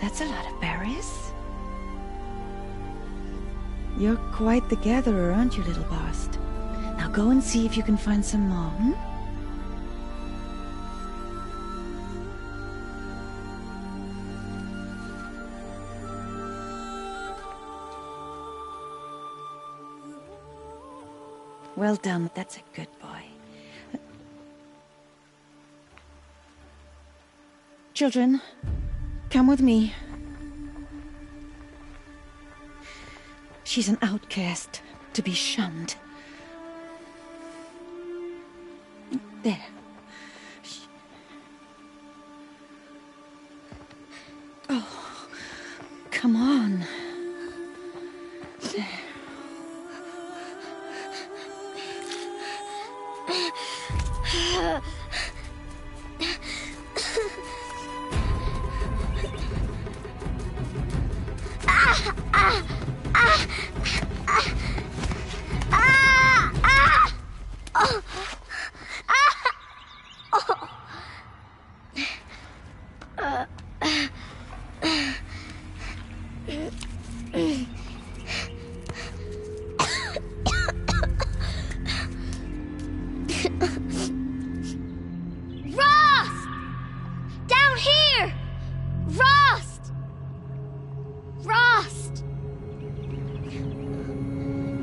That's a lot of berries. You're quite the gatherer, aren't you, little Bast? Now go and see if you can find some more, hmm? Well done, that's a good boy. Children, come with me. She's an outcast, to be shunned. There. Oh, come on. There.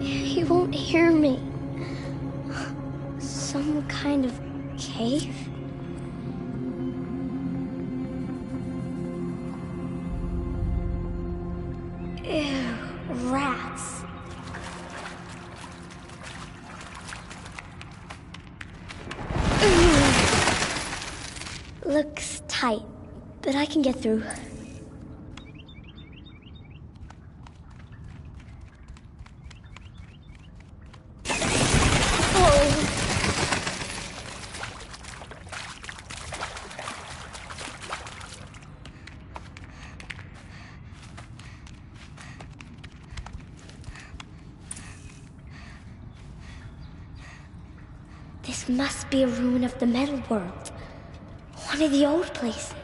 He won't hear me. Some kind of cave? Ew, rats. Looks tight, but I can get through. This must be a ruin of the metal world. One of the old places.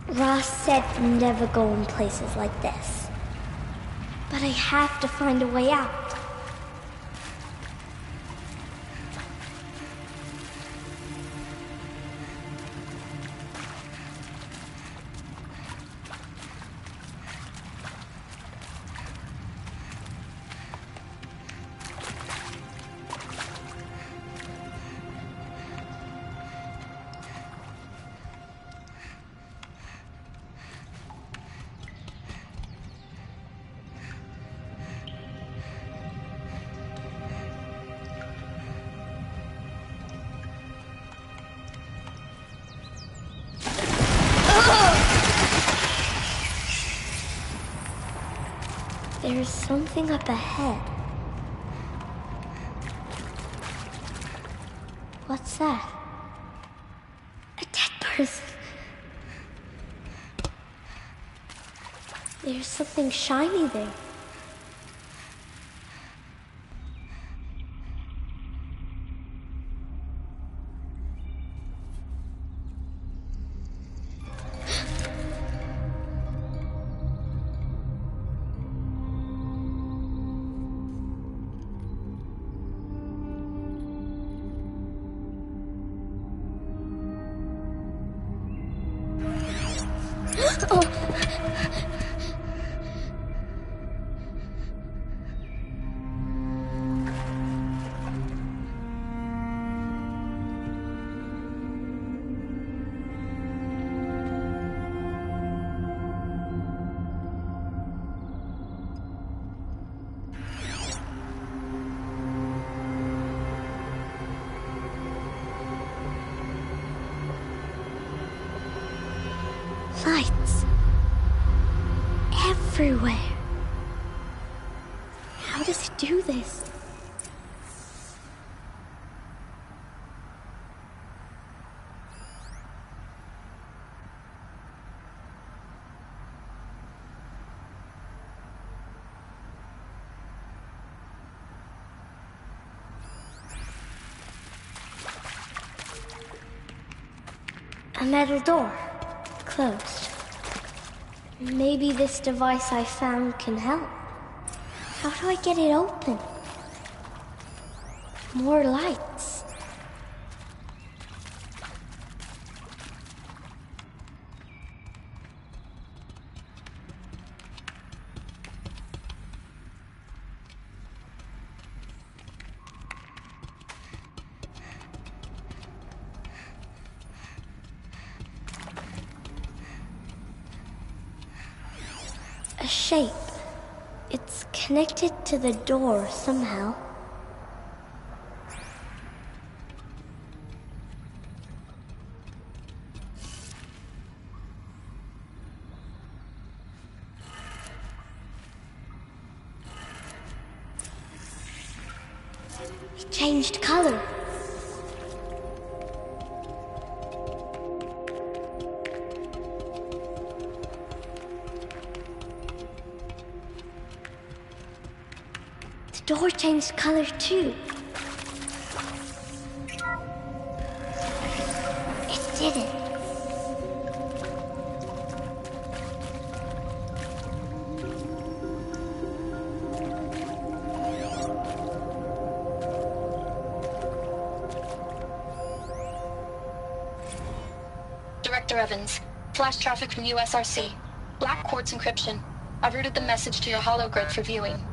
Ross said never go in places like this. But I have to find a way out. There's something up ahead. What's that? A dead person. There's something shiny there. Lights everywhere. do this. A metal door. Closed. Maybe this device I found can help. How do I get it open? More lights. A shape. It's connected to the door somehow. It changed color. The door changed color too. It didn't. Director Evans, flash traffic from USRC. Black quartz encryption. I've routed the message to your hologrid for viewing.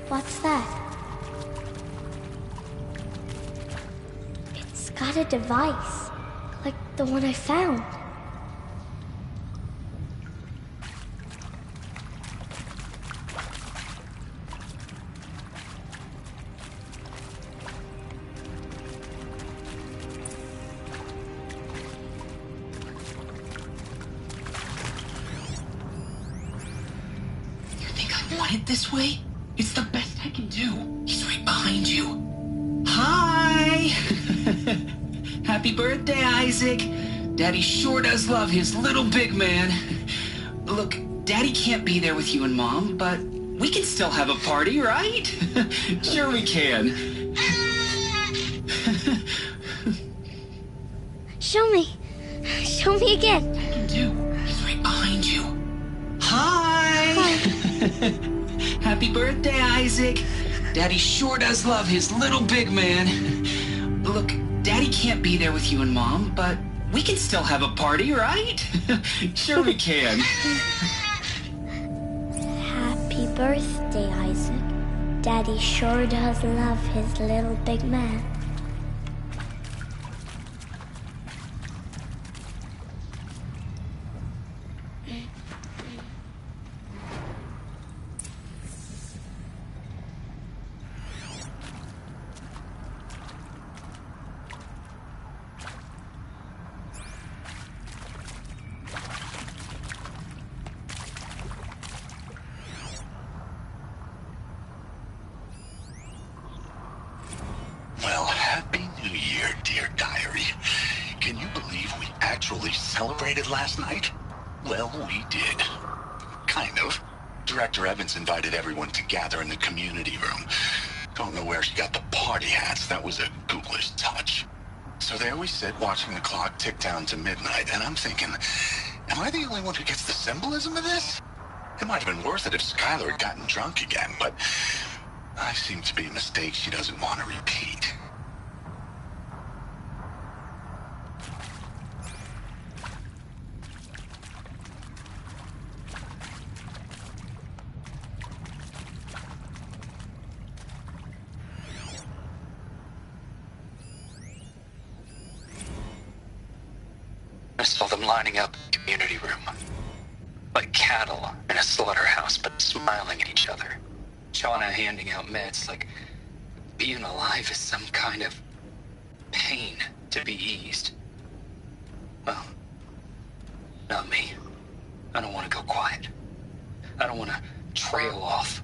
What's that? It's got a device, like the one I found. You think I want it this way? It's the best I can do. He's right behind you. Hi! Happy birthday, Isaac. Daddy sure does love his little big man. Look, Daddy can't be there with you and Mom, but we can still have a party, right? Sure we can. Show me. Show me again. I can do. He's right behind you. Hi! Happy birthday, Isaac. Daddy sure does love his little big man. Look, Daddy can't be there with you and Mom, but we can still have a party, right? Sure we can. Happy birthday, Isaac. Daddy sure does love his little big man. Well, Happy New Year, dear diary. Can you believe we actually celebrated last night? Well, we did. Kind of. Director Evans invited everyone to gather in the community room. Don't know where she got the party hats. That was a ghoulish touch. So there we sit, watching the clock tick down to midnight, and I'm thinking, am I the only one who gets the symbolism of this? It might have been worth it if Skylar had gotten drunk again, but I seem to be a mistake she doesn't want to repeat. I saw them lining up in the community room. Like cattle in a slaughterhouse, but smiling at each other. Shauna handing out meds like being alive is some kind of pain to be eased. Well, not me. I don't want to go quiet. I don't want to trail off.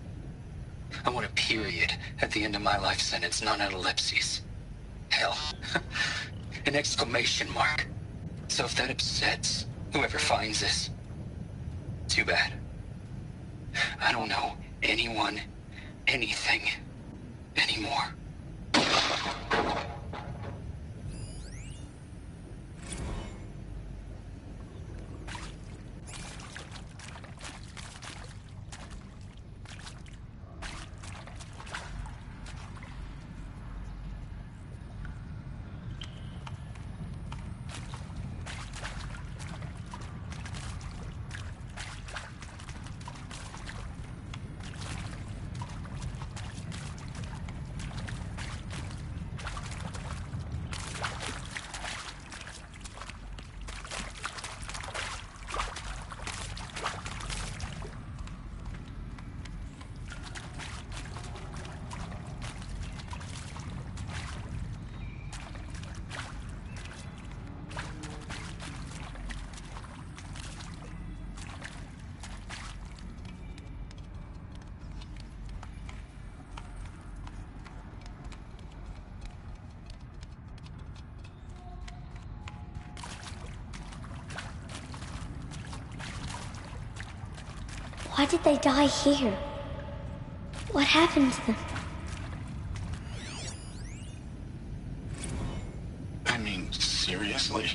I want a period at the end of my life sentence, not an ellipses. Hell, an exclamation mark. So if that upsets whoever finds this, too bad. I don't know anyone, anything, anymore. Why did they die here? What happened to them? I mean, seriously?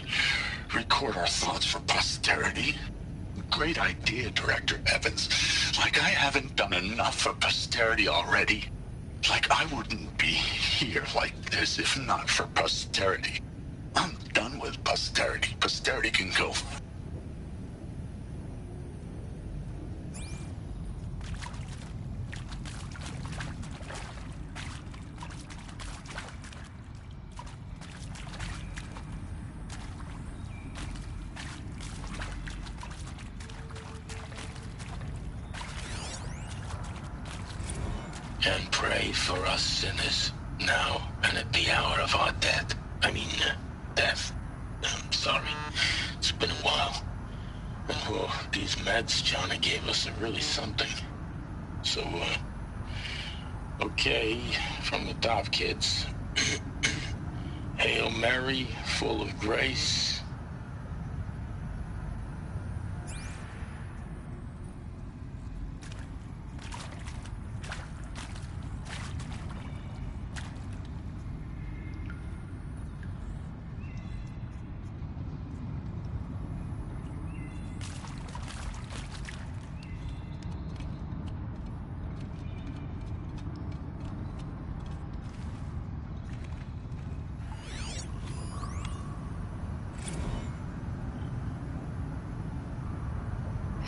Record our thoughts for posterity? Great idea, Director Evans. Like I haven't done enough for posterity already. Like I wouldn't be here like this if not for posterity. I'm done with posterity. Posterity can go. And pray for us sinners, now and at the hour of our death. Death. I'm sorry. It's been a while. And well, these meds Johnny gave us are really something. So, okay, from the top, kids. Hail Mary, full of grace.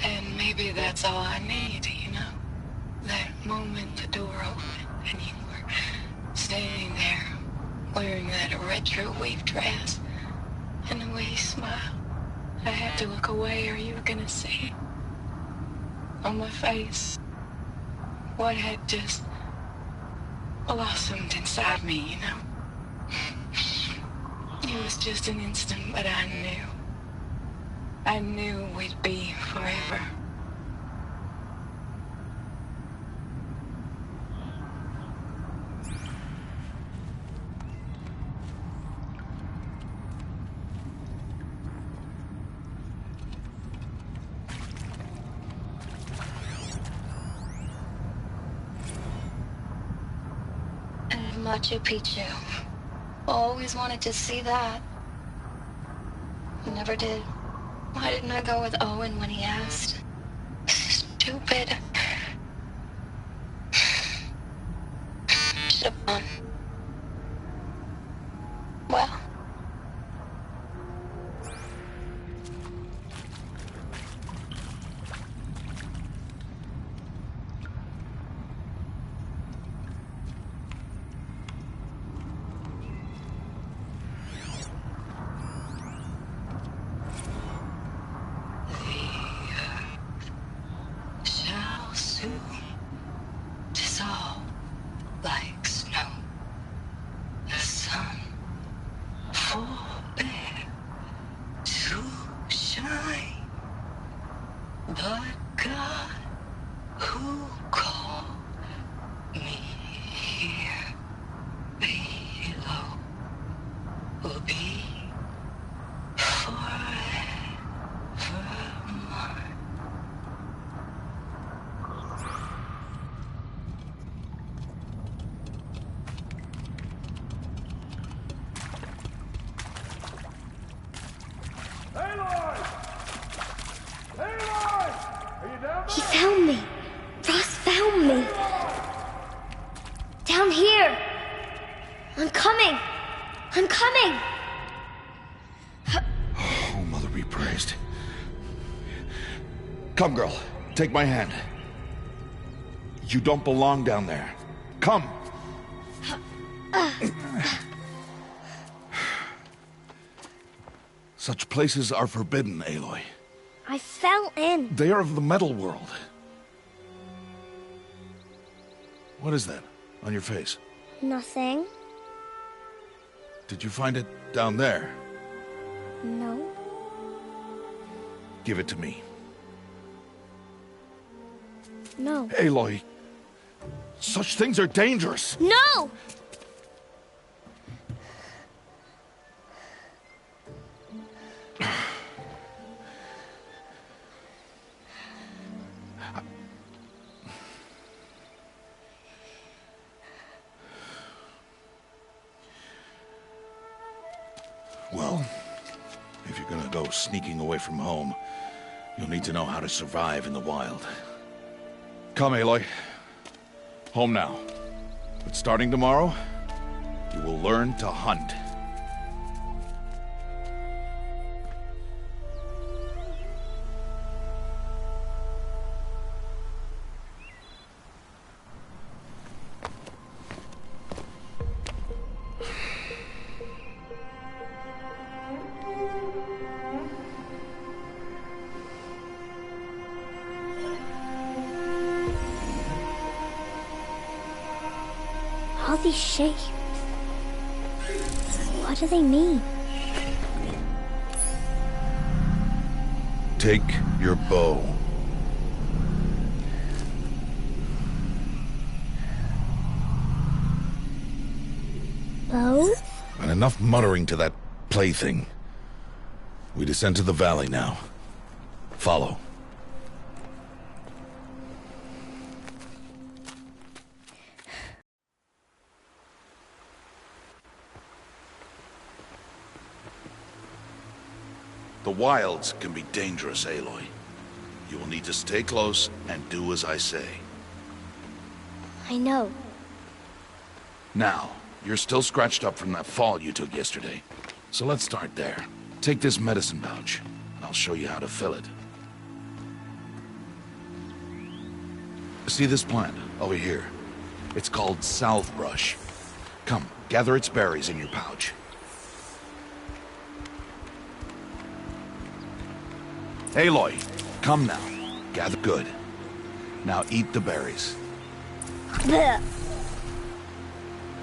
And maybe that's all I need, you know? That moment the door opened and you were standing there wearing that retro weave dress and the way you smiled. I had to look away or you were gonna see on my face what had just blossomed inside me, you know? It was just an instant, but I knew we'd be forever. And Machu Picchu. Always wanted to see that. Never did. Why didn't I go with Owen when he asked? Stupid. Well, shall soon dissolve like snow. The sun forbear to shine, but God who called me here below will be forever mine. He found me. Ross found me. Down here. I'm coming. I'm coming. Oh, Mother be praised. Come, girl. Take my hand. You don't belong down there. Come. Such places are forbidden, Aloy. I fell in. They are of the metal world. What is that on your face? Nothing. Did you find it down there? No. Give it to me. No. Aloy, such things are dangerous. No! Well, if you're gonna go sneaking away from home, you'll need to know how to survive in the wild. Come, Aloy. Home now. But starting tomorrow, you will learn to hunt. All these shapes. What do they mean? Take your bow. Bow? And enough muttering to that plaything. We descend to the valley now. Follow. The wilds can be dangerous, Aloy. You will need to stay close and do as I say. I know. Now, you're still scratched up from that fall you took yesterday. So let's start there. Take this medicine pouch. I'll show you how to fill it. See this plant over here? It's called salvebrush. Come, gather its berries in your pouch. Aloy, come now. Gather good. Now eat the berries. Blech.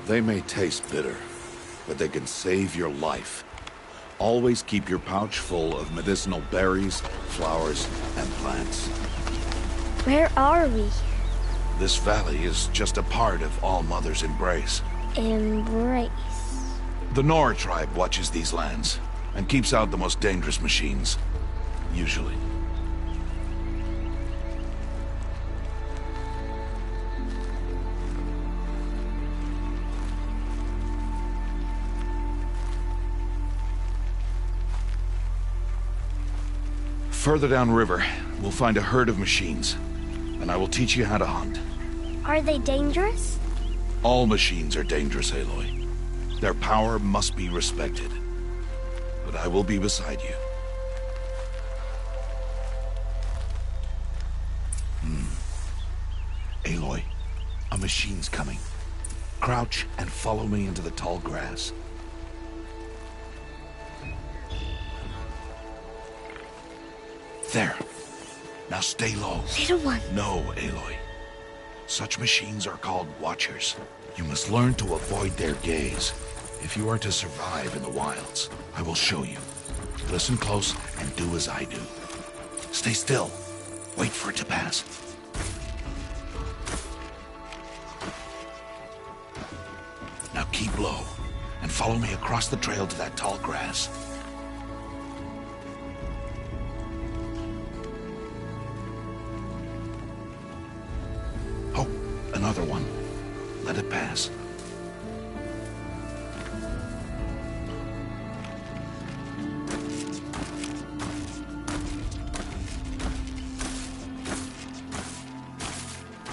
They may taste bitter, but they can save your life. Always keep your pouch full of medicinal berries, flowers, and plants. Where are we? This valley is just a part of All Mother's embrace. Embrace. The Nora tribe watches these lands and keeps out the most dangerous machines. Usually. Further downriver, we'll find a herd of machines, and I will teach you how to hunt. Are they dangerous? All machines are dangerous, Aloy. Their power must be respected. But I will be beside you. Aloy, a machine's coming. Crouch and follow me into the tall grass. There. Now stay low. Little one. No, Aloy. Such machines are called Watchers. You must learn to avoid their gaze if you are to survive in the wilds. I will show you. Listen close and do as I do. Stay still. Wait for it to pass. Now keep low and follow me across the trail to that tall grass. Oh, another one. Let it pass.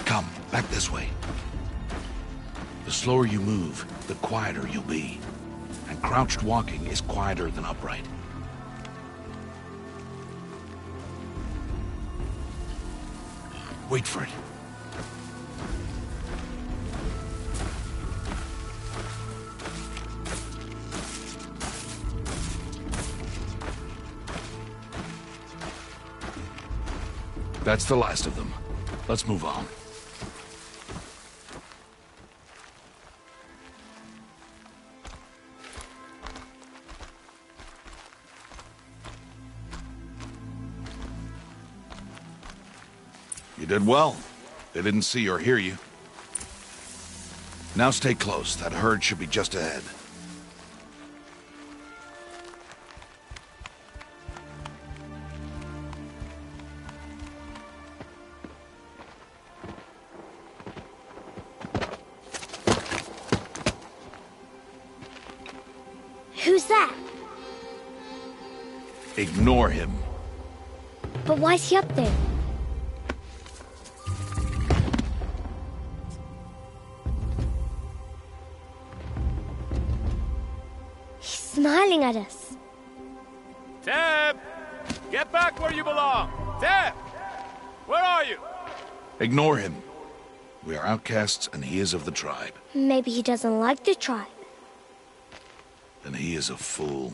Come, back this way. The slower you move, the quieter you'll be. And crouched walking is quieter than upright. Wait for it. That's the last of them. Let's move on. You did well. They didn't see or hear you. Now stay close. That herd should be just ahead. Who's that? Ignore him. But why's he up there? He's smiling at us. Teb! Get back where you belong! Teb! Where are you? Ignore him. We are outcasts and he is of the tribe. Maybe he doesn't like the tribe. And he is a fool.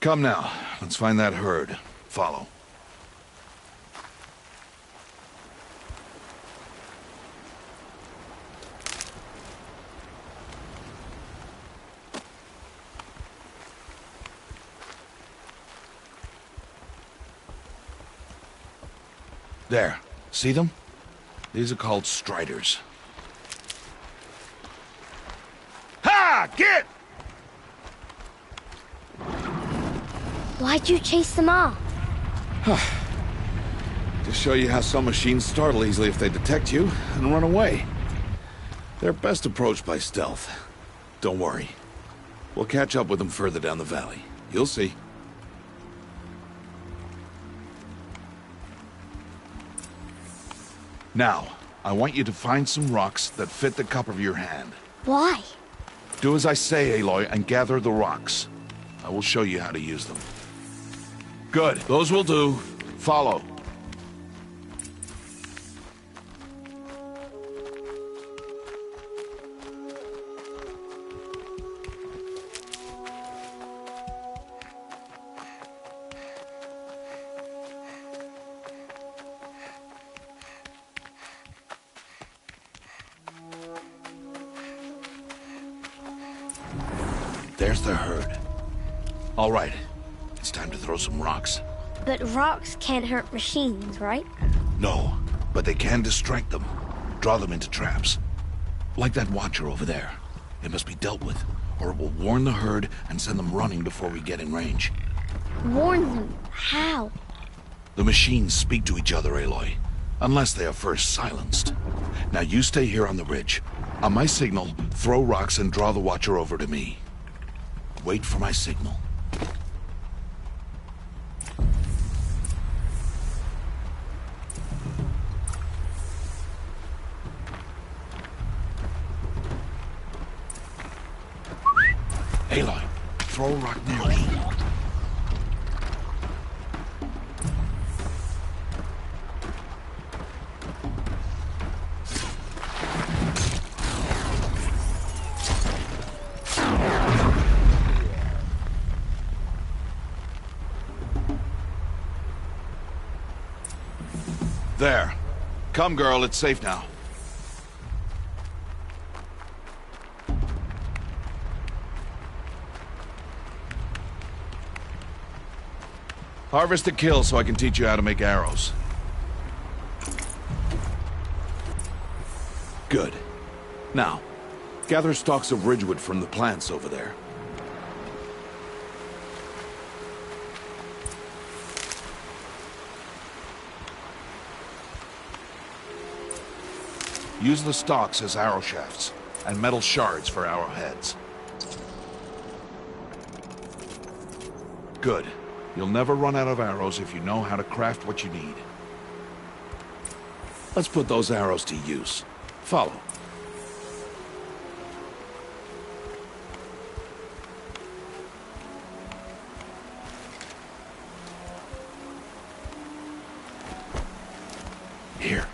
Come now, let's find that herd. Follow. There. See them? These are called striders. Ha! Get! Why'd you chase them off? To show you how some machines startle easily if they detect you and run away. They're best approached by stealth. Don't worry. We'll catch up with them further down the valley. You'll see. Now, I want you to find some rocks that fit the cup of your hand. Why? Do as I say, Aloy, and gather the rocks. I will show you how to use them. Good. Those will do. Follow. There's the herd. All right. It's time to throw some rocks. But rocks can't hurt machines, right? No, but they can distract them. Draw them into traps. Like that watcher over there. It must be dealt with, or it will warn the herd and send them running before we get in range. Warn them? How? The machines speak to each other, Aloy. Unless they are first silenced. Now you stay here on the ridge. On my signal, throw rocks and draw the watcher over to me. Wait for my signal. Aloy, throw a rock near me. There. Come, girl, it's safe now. Harvest a kill so I can teach you how to make arrows. Good. Now, gather stalks of ridgewood from the plants over there. Use the stalks as arrow shafts, and metal shards for arrowheads. Good. You'll never run out of arrows if you know how to craft what you need. Let's put those arrows to use. Follow. Here.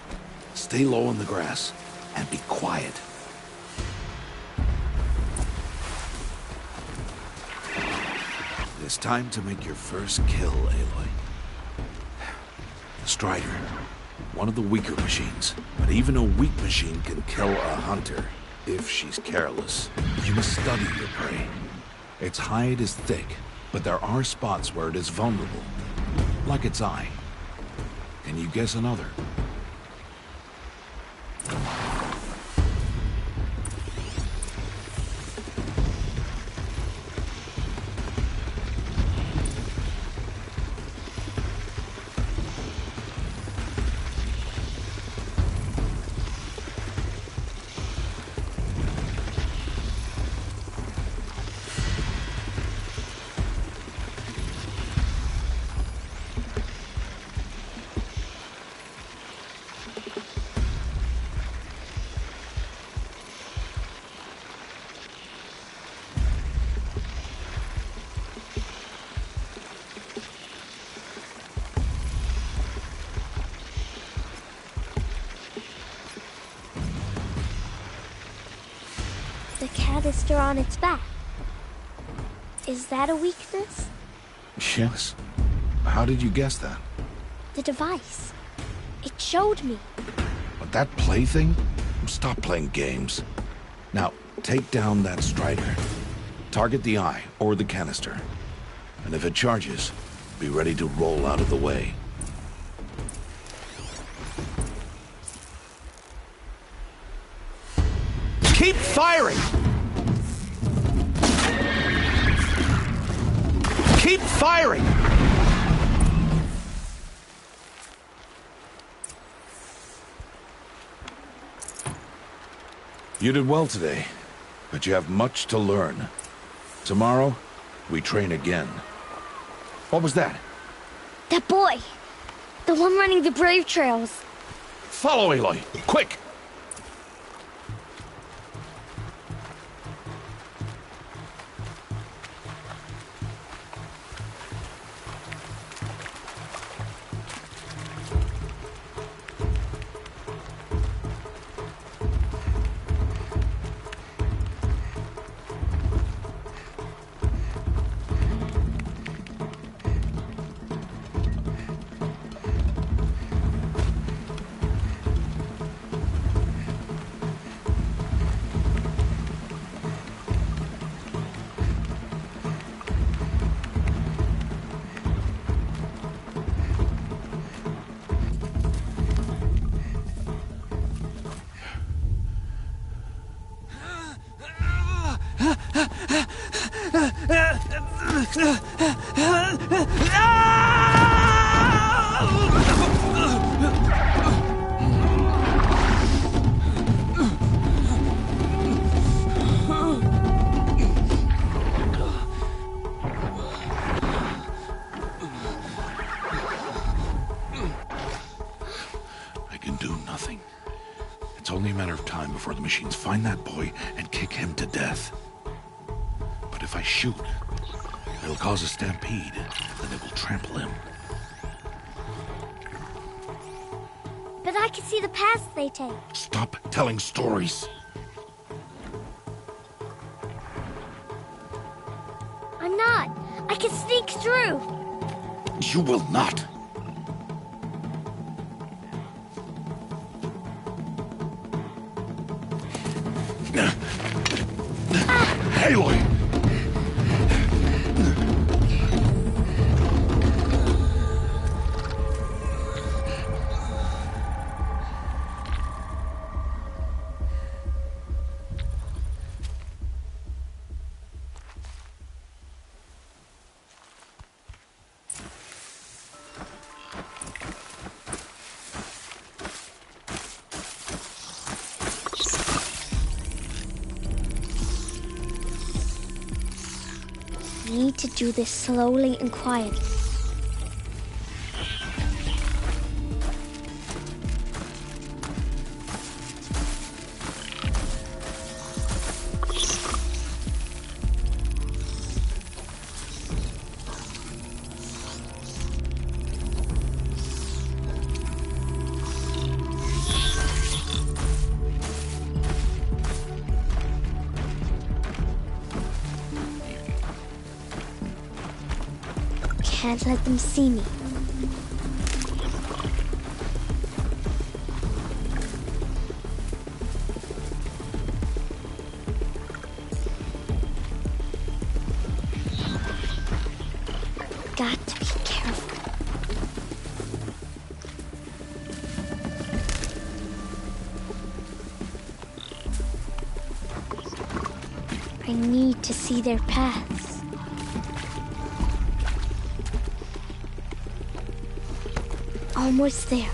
Stay low in the grass, and be quiet. It's time to make your first kill, Aloy. Strider. One of the weaker machines. But even a weak machine can kill a hunter, if she's careless. You must study your prey. Its hide is thick, but there are spots where it is vulnerable. Like its eye. Can you guess another? The canister on its back. Is that a weakness? Yes. How did you guess that? The device. It showed me. But that plaything? Stop playing games. Now, take down that strider. Target the eye or the canister. And if it charges, be ready to roll out of the way. Keep firing! Keep firing! You did well today, but you have much to learn. Tomorrow, we train again. What was that? That boy! The one running the brave trails. Follow Aloy, quick! It's only a matter of time before the machines find that boy and kick him to death. But if if I shoot, it'll cause a stampede, then it will trample him. But I can see the paths they take. Stop telling stories. I'm not. I can sneak through. You will not. Aloy! I need to do this slowly and quietly. Can't let them see me. Got to be careful. I need to see their paths. Almost there.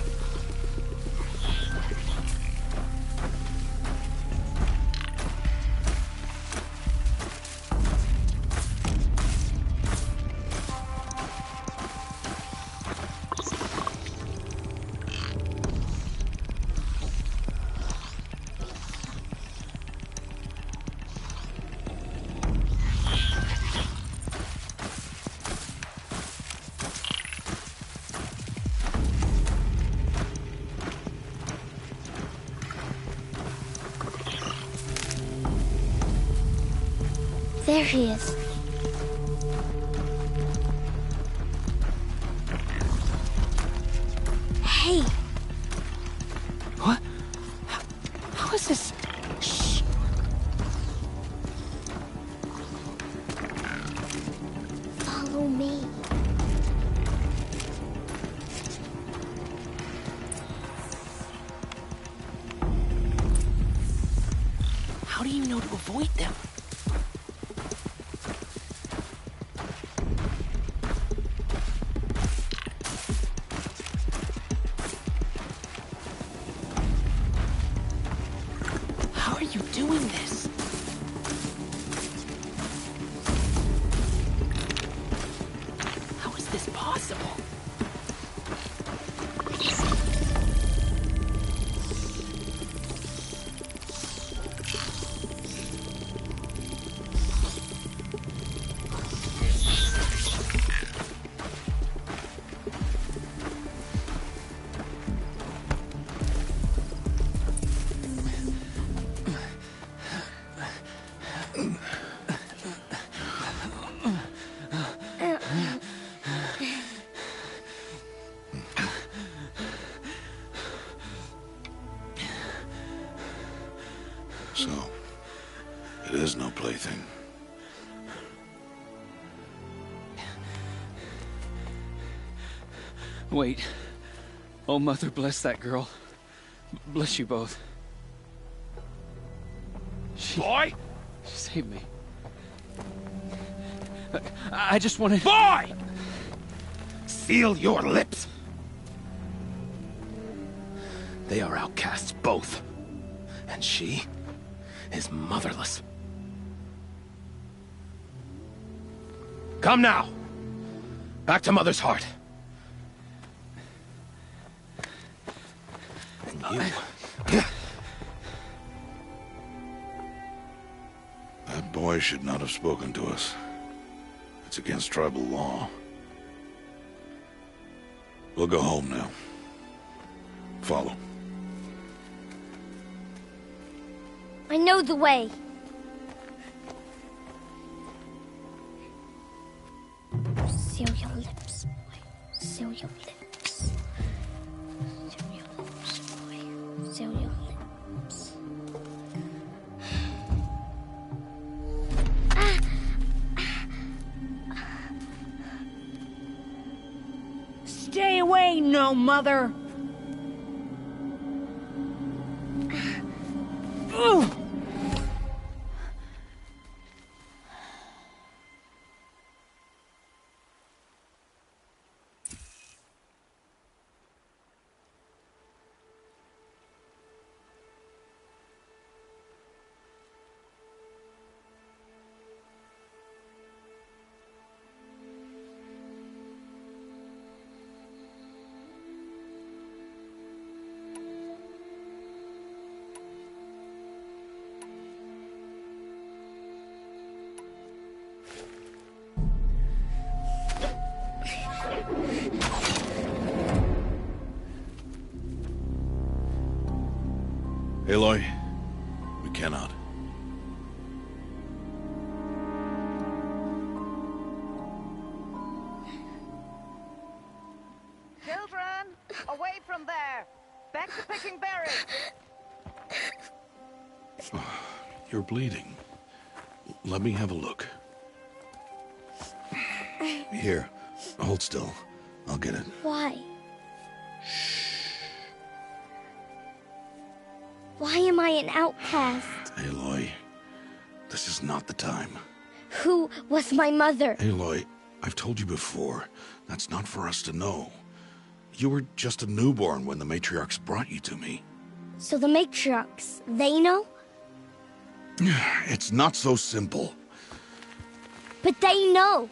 There he is. Hey. What? How is this? Shh. Follow me. How do you know to avoid them? How are you doing this? How is this possible? So, it is no plaything. Wait. Oh, Mother, bless that girl. Bless you both. Boy! She saved me. I just wanted... Boy! Seal your lips! They are outcasts, both. And she is motherless. Come now! Back to Mother's heart. And you... That boy should not have spoken to us. It's against tribal law. We'll go home now. Follow. I know the way. Seal your lips, boy. Seal your lips. Seal your lips, boy. Seal your lips. Stay away, no mother! Aloy, we cannot. Children, away from there! Back to picking berries! You're bleeding. Let me have a look. Here, hold still. I'll get it. Why? Why am I an outcast? Aloy, this is not the time. Who was my mother? Aloy, I've told you before, that's not for us to know. You were just a newborn when the matriarchs brought you to me. So the matriarchs, they know? It's not so simple. But they know.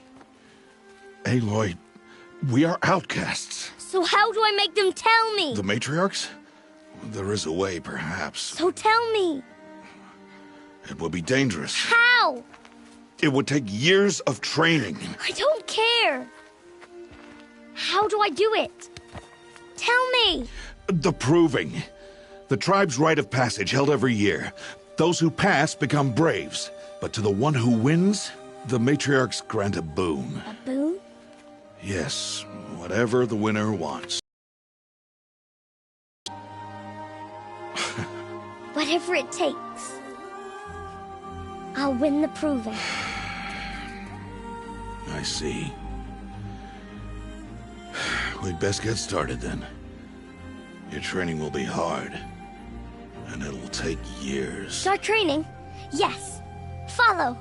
Aloy, we are outcasts. So how do I make them tell me? The matriarchs? There is a way, perhaps. So tell me. It would be dangerous. How? It would take years of training. I don't care. How do I do it? Tell me. The proving. The tribe's rite of passage held every year. Those who pass become braves. But to the one who wins, the matriarchs grant a boon. A boon? Yes, whatever the winner wants. Whatever it takes. I'll win the proving. I see. We'd best get started then. Your training will be hard, and it'll take years. Start training? Yes. Follow.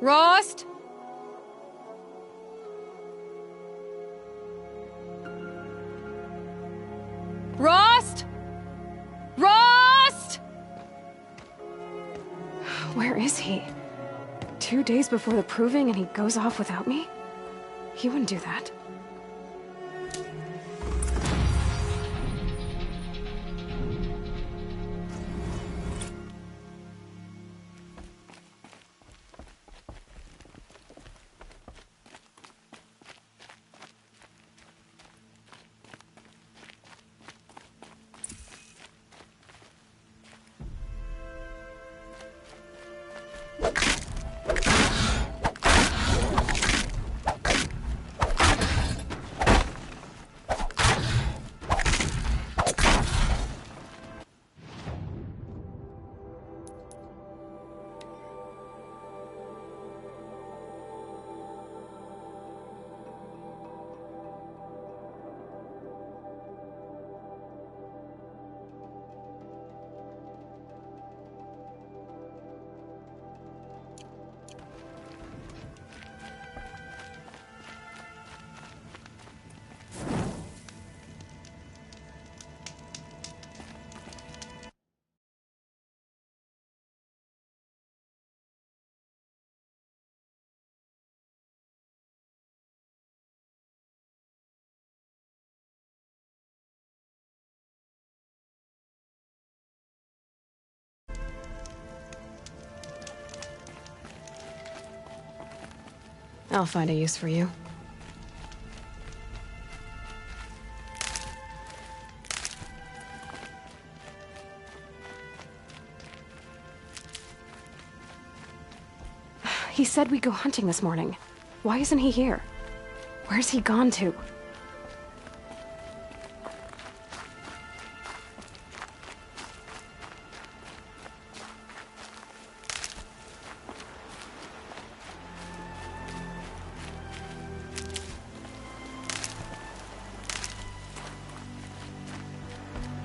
Rost? Rost? Rost? Where is he? 2 days before the proving and he goes off without me? He wouldn't do that. I'll find a use for you. He said we'd go hunting this morning. Why isn't he here? Where's he gone to?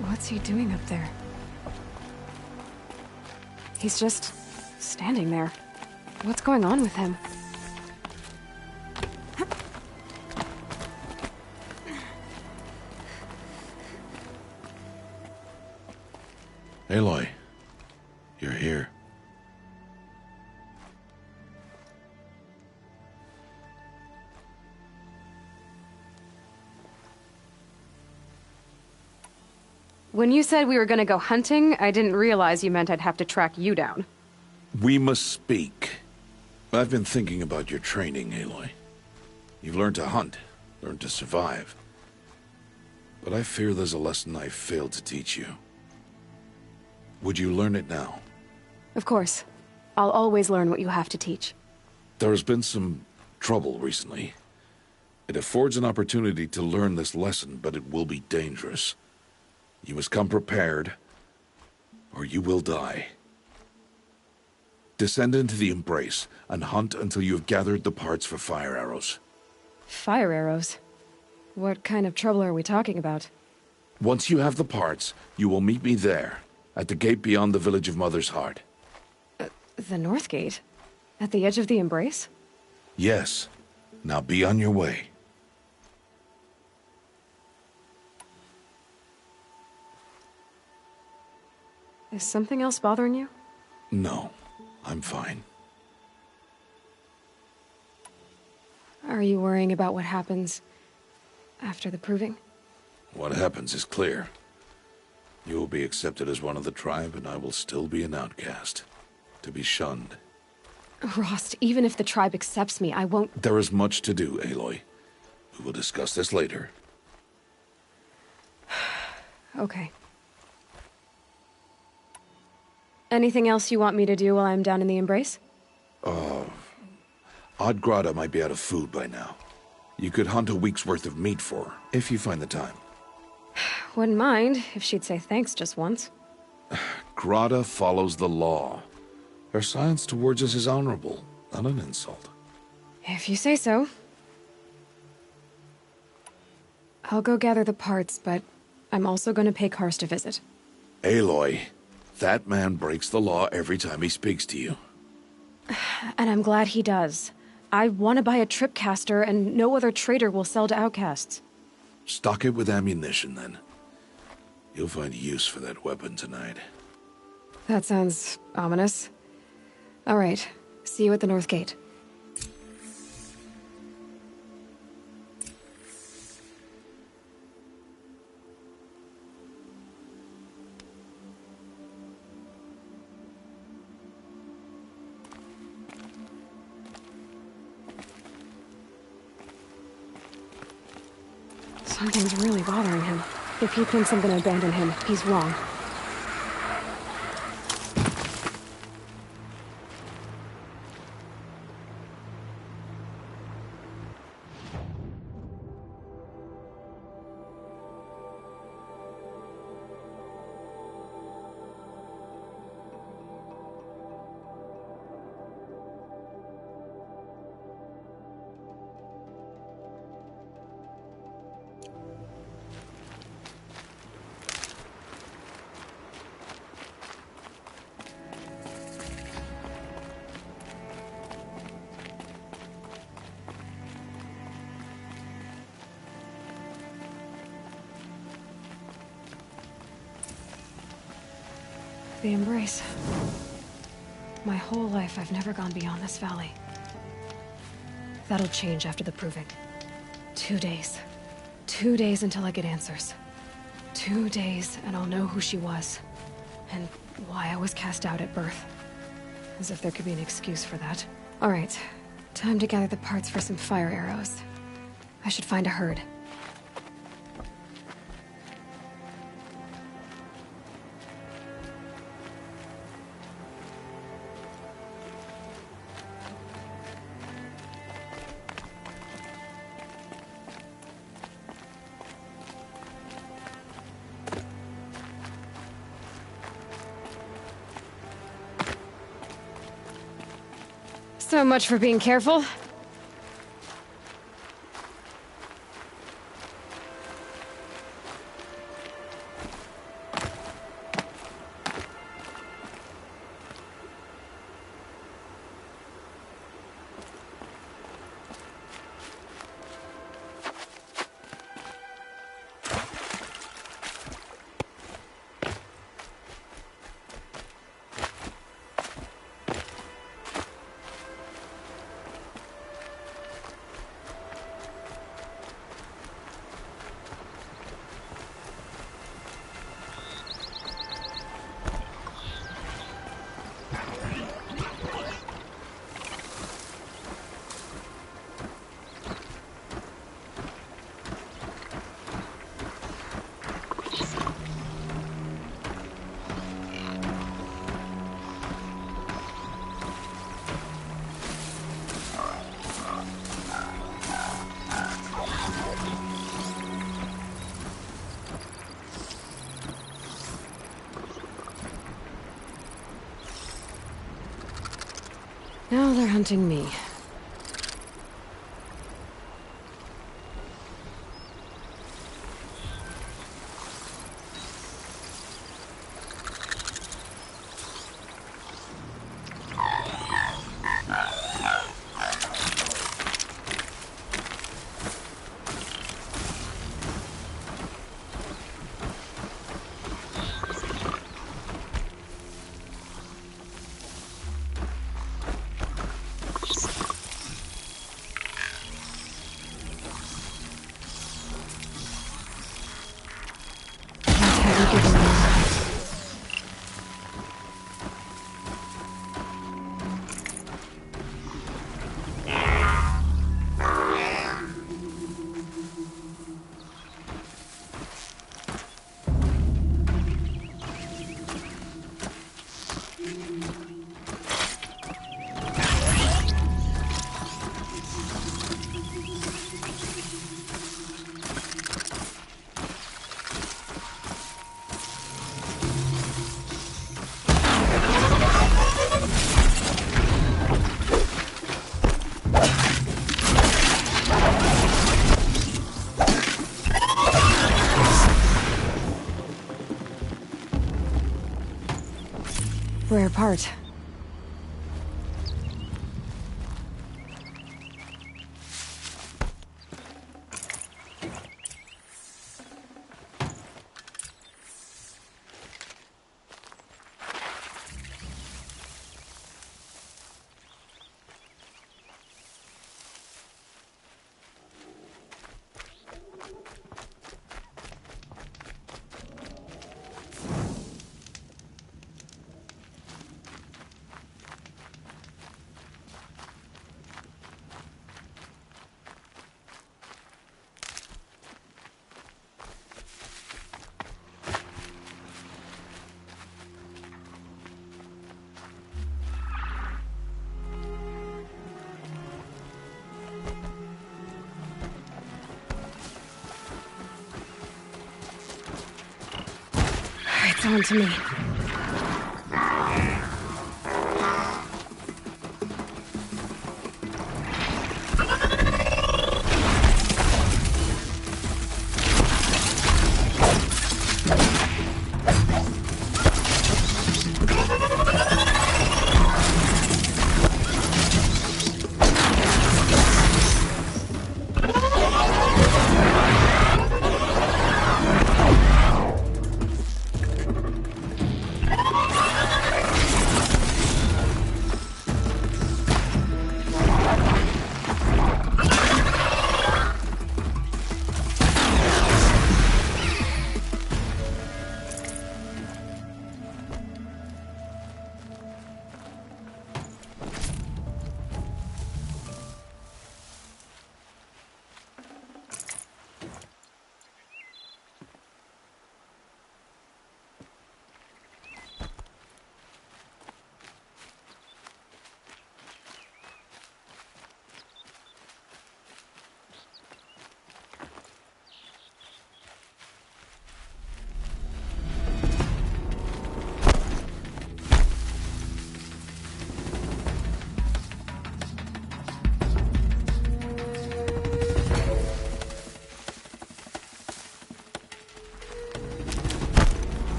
What's he doing up there? He's just standing there. What's going on with him? Aloy, you're here. When you said we were gonna go hunting, I didn't realize you meant I'd have to track you down. We must speak. I've been thinking about your training, Aloy. You've learned to hunt, learned to survive. But I fear there's a lesson I failed to teach you. Would you learn it now? Of course. I'll always learn what you have to teach. There has been some trouble recently. It affords an opportunity to learn this lesson, but it will be dangerous. You must come prepared, or you will die. Descend into the Embrace, and hunt until you have gathered the parts for fire arrows. Fire arrows? What kind of trouble are we talking about? Once you have the parts, you will meet me there, at the gate beyond the village of Mother's Heart. The North Gate? At the edge of the Embrace? Yes. Now be on your way. Is something else bothering you? No, I'm fine. Are you worrying about what happens after the proving? What happens is clear. You will be accepted as one of the tribe, and I will still be an outcast. To be shunned. Rost, even if the tribe accepts me, I won't— There is much to do, Aloy. We will discuss this later. Okay. Anything else you want me to do while I'm down in the Embrace? Odd Grata might be out of food by now. You could hunt a week's worth of meat for her, if you find the time. Wouldn't mind if she'd say thanks just once. Grata follows the law. Her silence towards us is honorable, not an insult. If you say so. I'll go gather the parts, but I'm also going to pay Karst a visit. Aloy, that man breaks the law every time he speaks to you. And I'm glad he does. I want to buy a tripcaster, and no other trader will sell to outcasts. Stock it with ammunition, then. You'll find use for that weapon tonight. That sounds ominous. All right. See you at the North Gate. Something's really bothering him. If he thinks I'm gonna abandon him, he's wrong. The embrace. My whole life, I've never gone beyond this valley. That'll change after the proving. 2 days. 2 days until I get answers. 2 days, and I'll know who she was. And why I was cast out at birth. As if there could be an excuse for that. All right. Time to gather the parts for some fire arrows. I should find a herd. So much for being careful. Now they're hunting me. Rare part. on to me.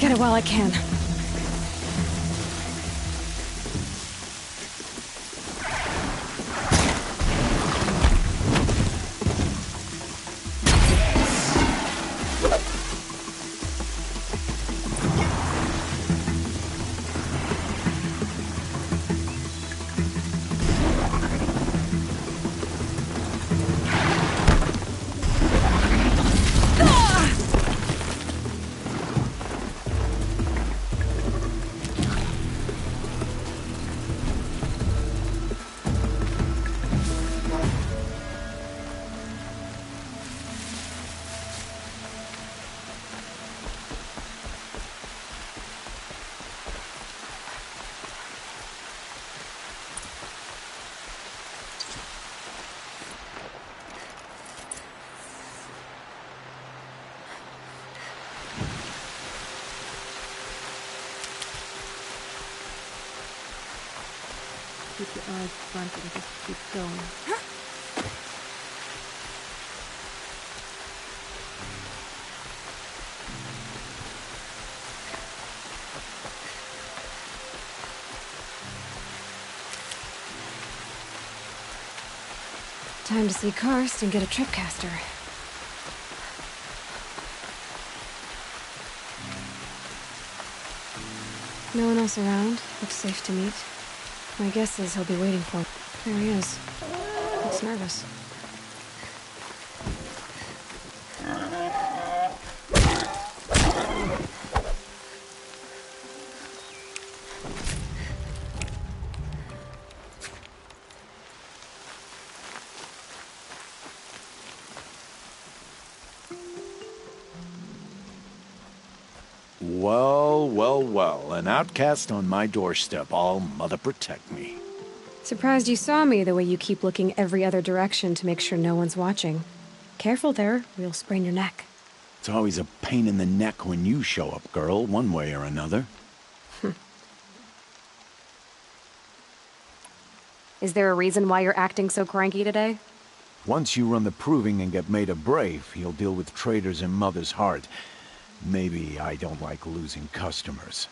Get it while I can. Keep your eyes planted and just keep going. Time to see Karst and get a tripcaster. No one else around. Looks safe to meet. My guess is he'll be waiting for me. There he is. Looks nervous. Well, well, Well, well, an outcast on my doorstep. All mother protect me. Surprised you saw me the way you keep looking every other direction to make sure no one's watching. Careful there, or you'll sprain your neck. It's always a pain in the neck when you show up, girl, one way or another. Is there a reason why you're acting so cranky today? Once you run the proving and get made a brave, you'll deal with traitors in Mother's Heart. Maybe I don't like losing customers.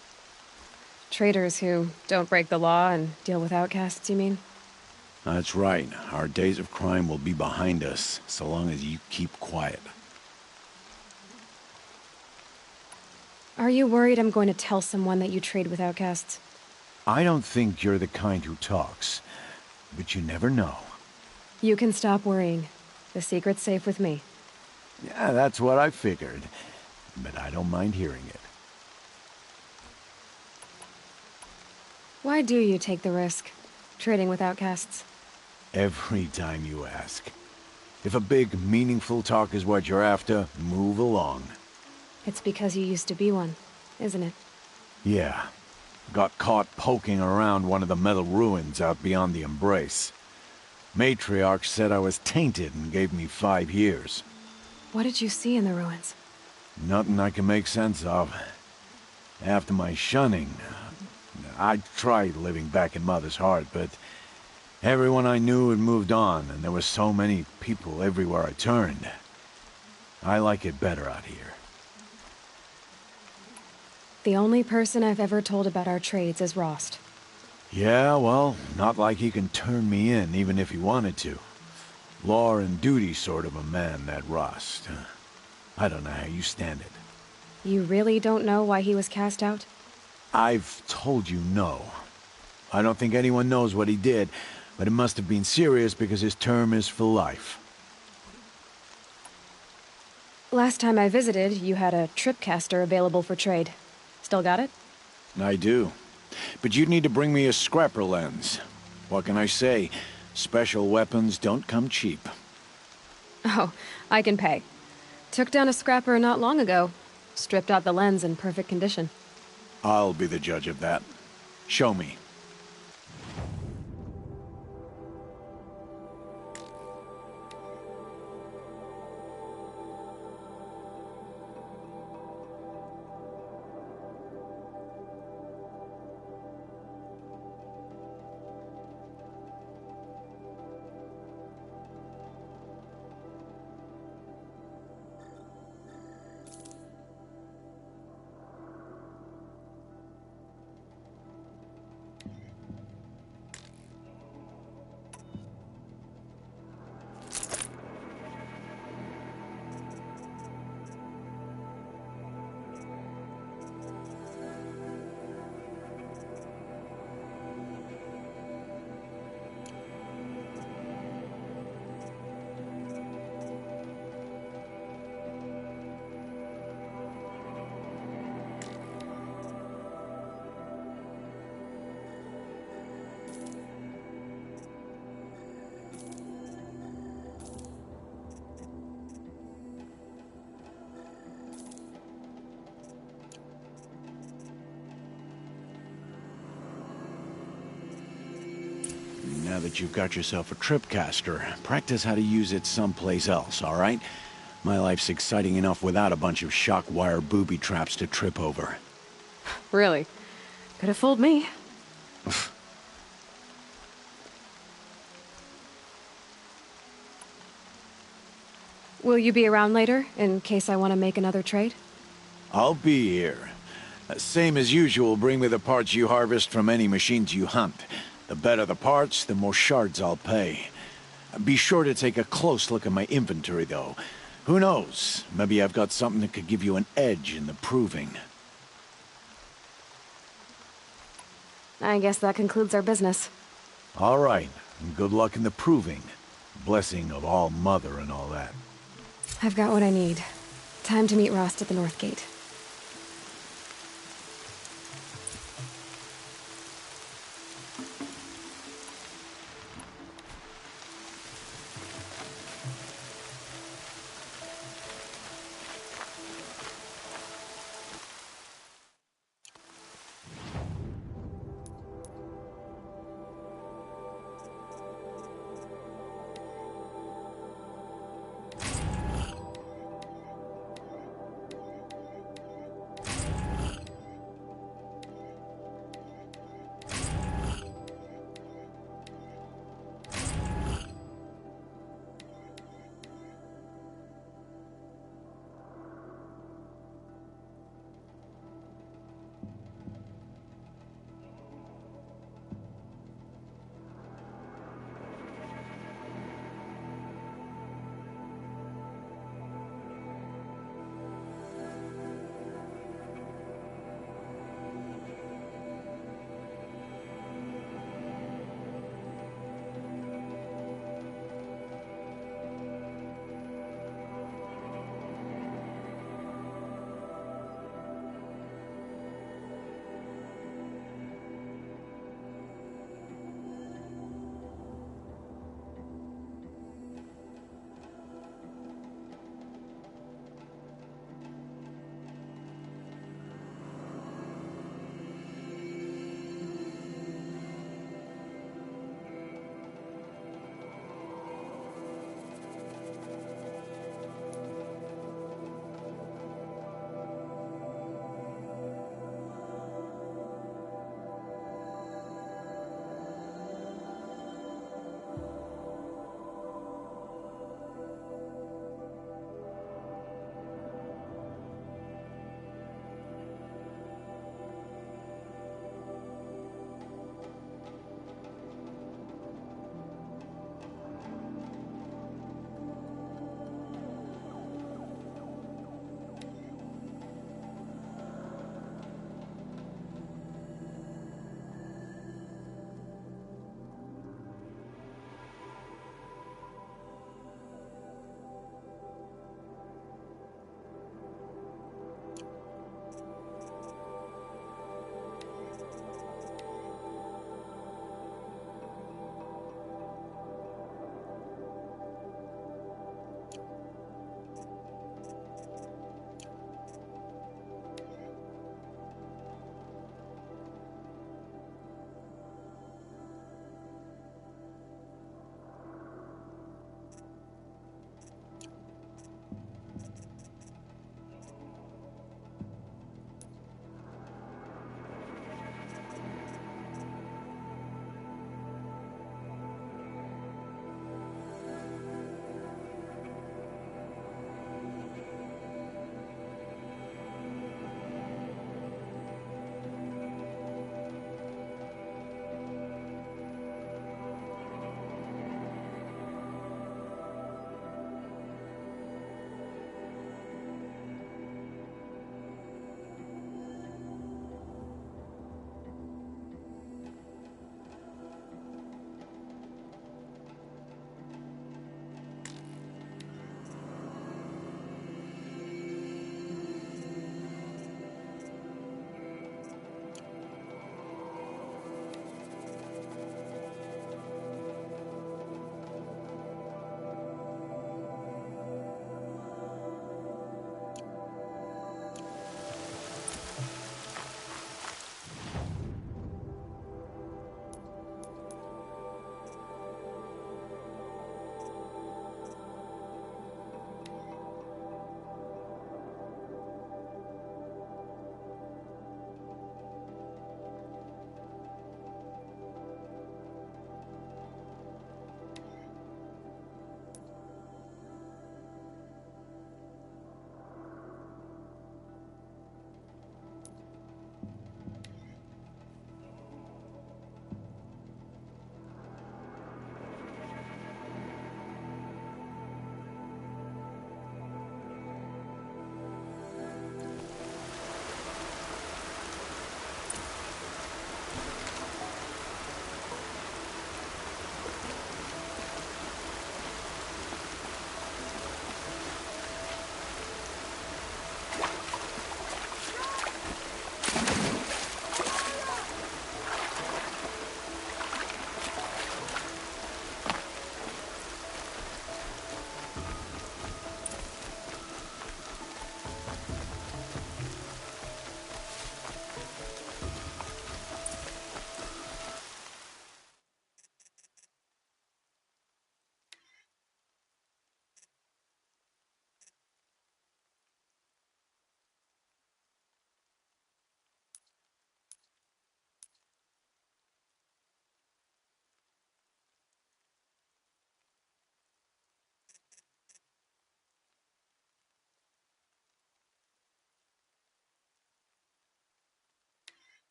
Traitors who don't break the law and deal with outcasts, you mean? That's right. Our days of crime will be behind us, so long as you keep quiet. Are you worried I'm going to tell someone that you trade with outcasts? I don't think you're the kind who talks, but you never know. You can stop worrying. The secret's safe with me. Yeah, that's what I figured, but I don't mind hearing it. Why do you take the risk, trading with outcasts? Every time you ask. If a big, meaningful talk is what you're after, move along. It's because you used to be one, isn't it? Yeah. Got caught poking around one of the metal ruins out beyond the Embrace. Matriarch said I was tainted and gave me 5 years. What did you see in the ruins? Nothing I can make sense of. After my shunning, I tried living back in Mother's Heart, but everyone I knew had moved on, and there were so many people everywhere I turned. I like it better out here. The only person I've ever told about our trades is Rost. Yeah, well, not like he can turn me in, even if he wanted to. Law and duty sort of a man, that Rost. I don't know how you stand it. You really don't know why he was cast out? I've told you no. I don't think anyone knows what he did, but it must have been serious because his term is for life. Last time I visited, you had a tripcaster available for trade. Still got it? I do. But you'd need to bring me a scrapper lens. What can I say? Special weapons don't come cheap. Oh, I can pay. Took down a scrapper not long ago. Stripped out the lens in perfect condition. I'll be the judge of that. Show me. Now that you've got yourself a tripcaster, practice how to use it someplace else, all right? My life's exciting enough without a bunch of shock wire booby traps to trip over. Really? Could have fooled me. Will you be around later, in case I want to make another trade? I'll be here. Same as usual, bring me the parts you harvest from any machines you hunt. The better the parts, the more shards I'll pay. Be sure to take a close look at my inventory, though. Who knows? Maybe I've got something that could give you an edge in the proving. I guess that concludes our business. All right. Good luck in the proving. Blessing of All Mother and all that. I've got what I need. Time to meet Rost at the North Gate.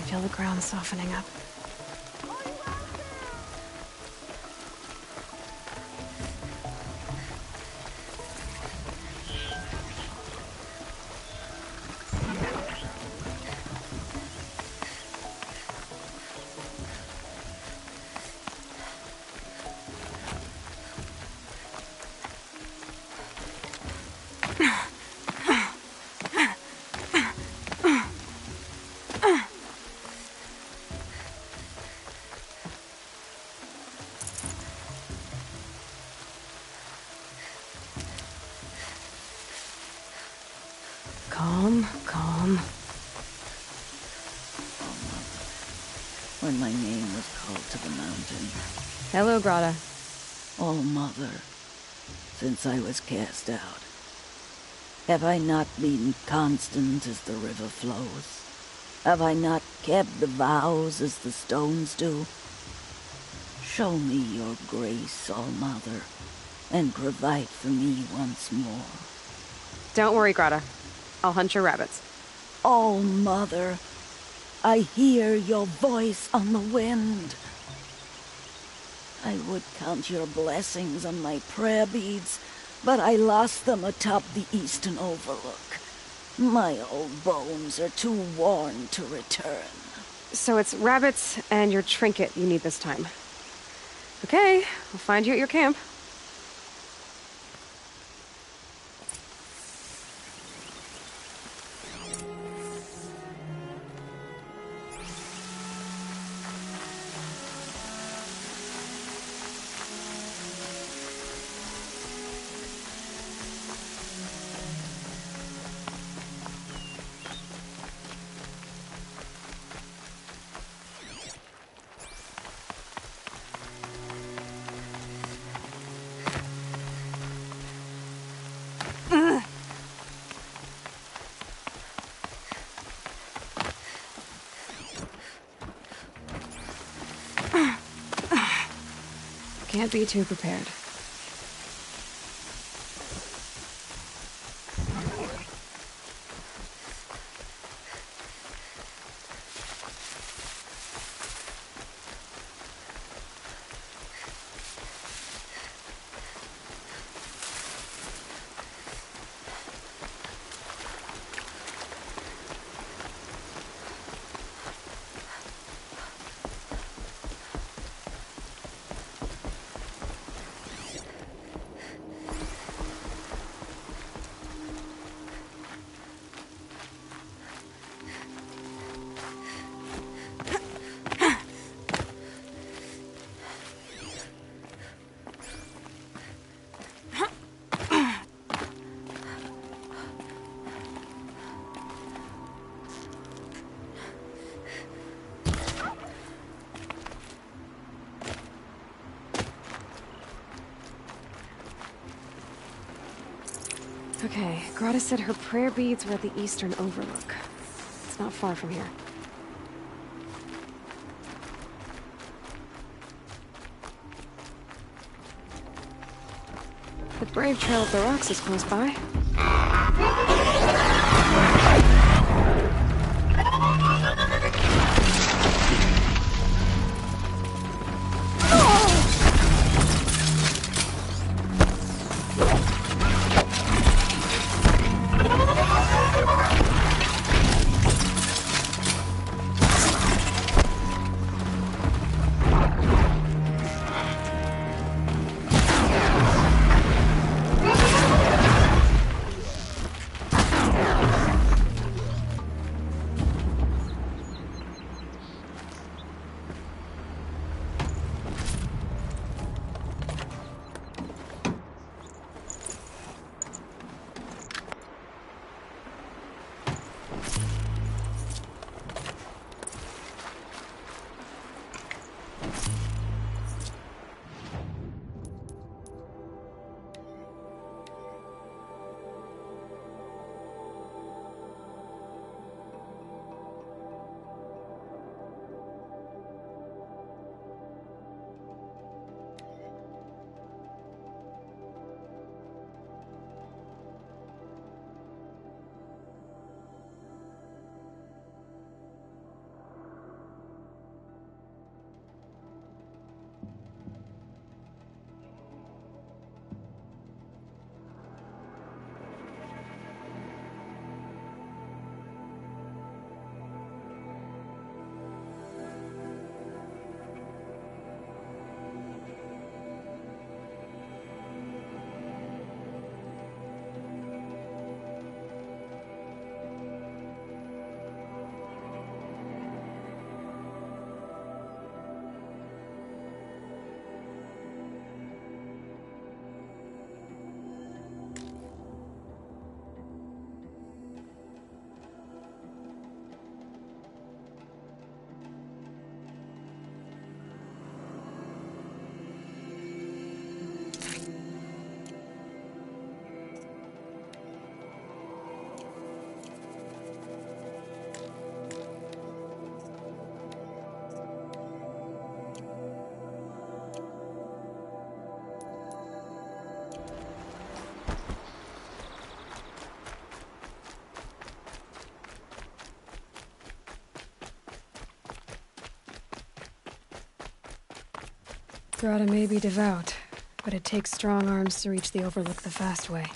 Feel the ground softening up. Calm, calm. Oh, Mother, when my name was called to the mountain. Hello, Grata. Oh, Mother, since I was cast out, have I not been constant as the river flows? Have I not kept the vows as the stones do? Show me your grace, All Mother, and provide for me once more. Don't worry, Grata. I'll hunt your rabbits. All Mother, I hear your voice on the wind. I would count your blessings on my prayer beads, but I lost them atop the eastern overlook. My old bones are too worn to return. So it's rabbits and your trinket you need this time. Okay, I'll find you at your camp. Can't be too prepared. Okay, Grata said her prayer beads were at the eastern overlook. It's not far from here. The Brave Trail of the Rocks is close by. Grata may be devout, but it takes strong arms to reach the Overlook the fast way.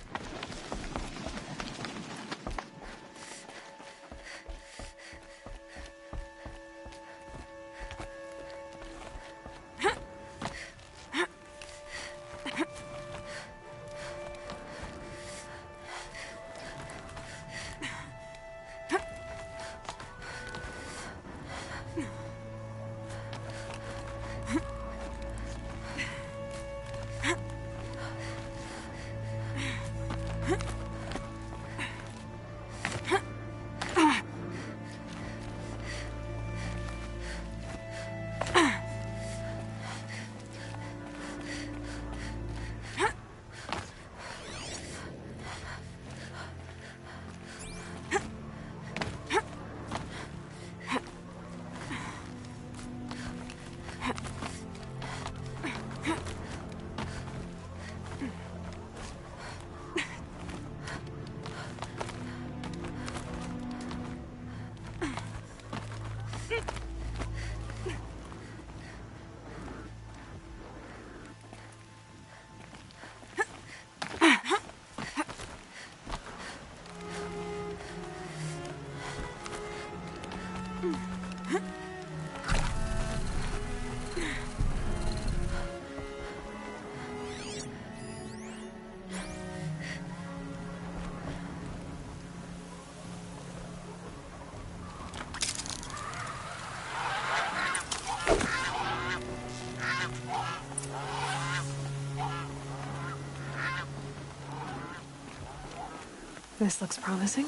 This looks promising.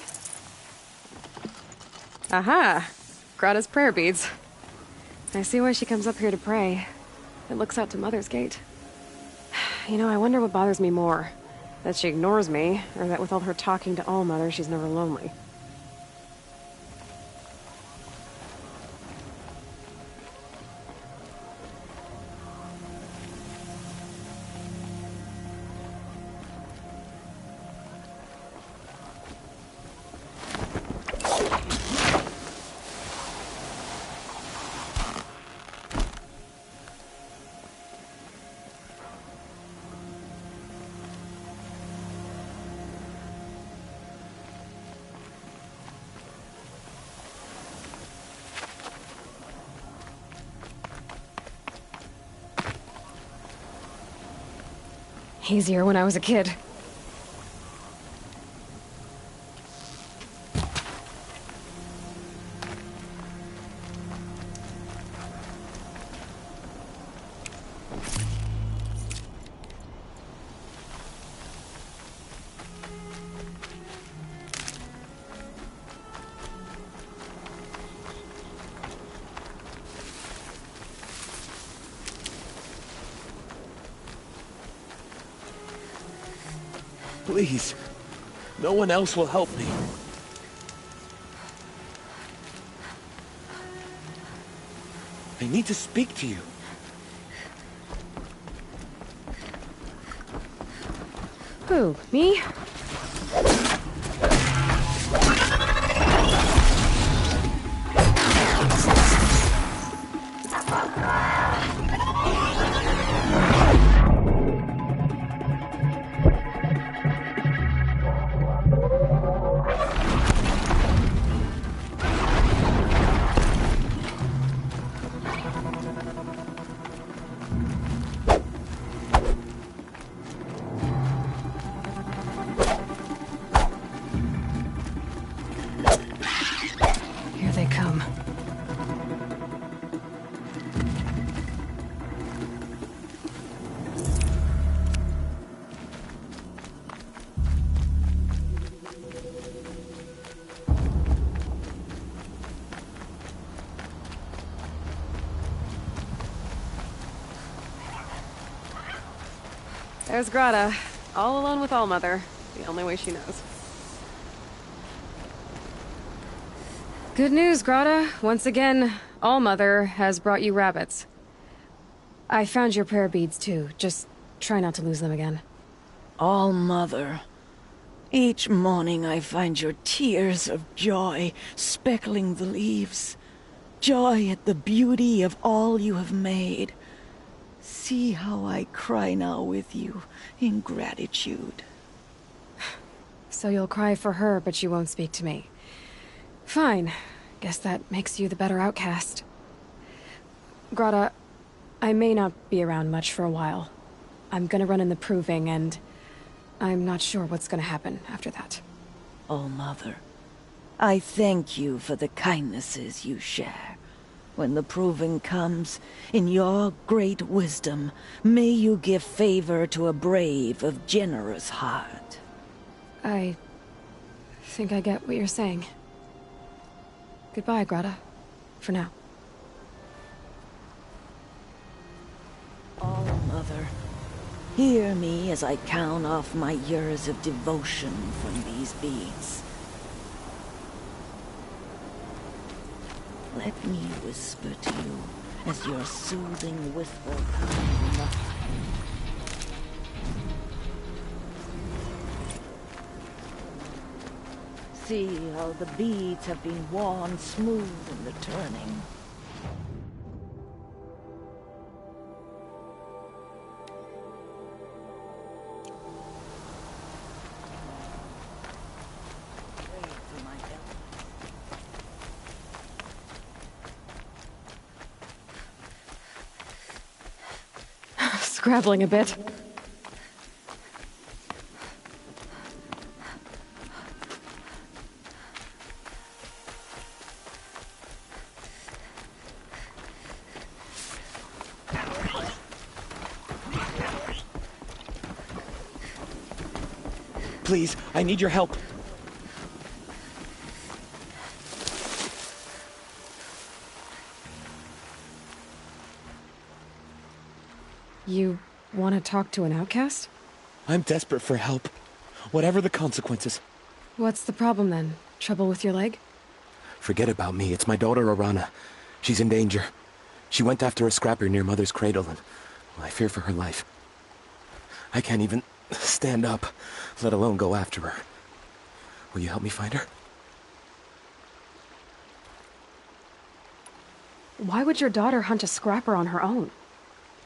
Aha! Grata's prayer beads. I see why she comes up here to pray. It looks out to Mother's Gate. You know, I wonder what bothers me more. That she ignores me, or that with all her talking to Allmother, she's never lonely. Easier when I was a kid. Please. No one else will help me. I need to speak to you. Who, me? There's Grata, all alone with Allmother, the only way she knows. Good news, Grata. Once again, Allmother has brought you rabbits. I found your prayer beads, too. Just try not to lose them again. Allmother. Each morning I find your tears of joy speckling the leaves. Joy at the beauty of all you have made. See how I cry now with you in gratitude. So you'll cry for her, but you won't speak to me. Fine. Guess that makes you the better outcast. Grata, I may not be around much for a while. I'm gonna run in the proving, and I'm not sure what's gonna happen after that. Oh, Mother, I thank you for the kindnesses you share. When the proving comes, in your great wisdom, may you give favor to a brave of generous heart. I think I get what you're saying. Goodbye, Grata. For now. Oh, Mother, hear me as I count off my years of devotion from these beads. Let me whisper to you as your soothing whisper comes enough. See how the beads have been worn smooth in the turning. Scrabbling a bit. Please, I need your help. You want to talk to an outcast? I'm desperate for help. Whatever the consequences. What's the problem then? Trouble with your leg? Forget about me. It's my daughter, Arana. She's in danger. She went after a scrapper near Mother's cradle, and I fear for her life. I can't even stand up, let alone go after her. Will you help me find her? Why would your daughter hunt a scrapper on her own?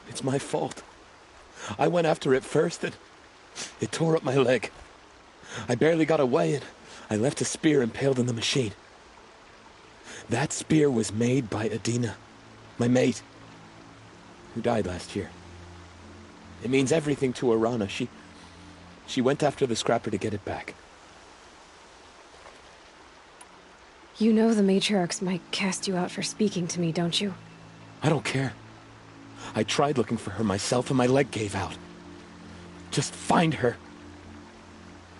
It's my fault. I went after it first, and it tore up my leg. I barely got away, and I left a spear impaled in the machine. That spear was made by Adina, my mate, who died last year. It means everything to Arana. She went after the scrapper to get it back. You know the matriarchs might cast you out for speaking to me, don't you? I don't care. I tried looking for her myself, and my leg gave out. Just find her.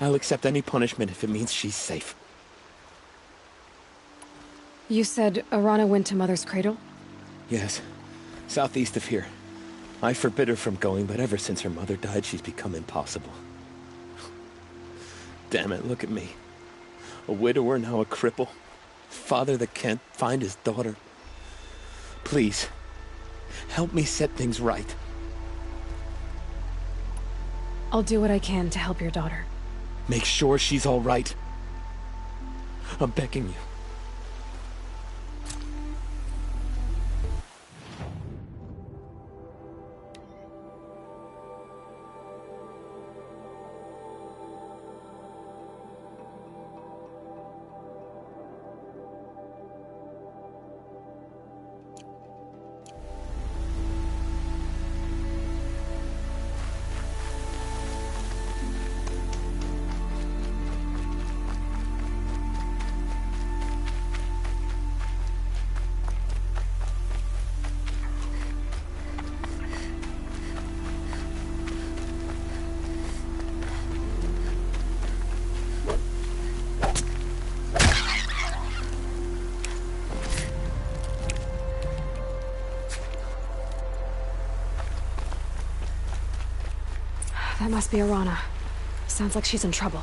I'll accept any punishment if it means she's safe. You said Arana went to Mother's cradle? Yes, southeast of here. I forbid her from going, but ever since her mother died, she's become impossible. Damn it, look at me. A widower, now a cripple. Father that can't find his daughter. Please, help me set things right. I'll do what I can to help your daughter. Make sure she's all right. I'm begging you. That must be Arana. Sounds like she's in trouble.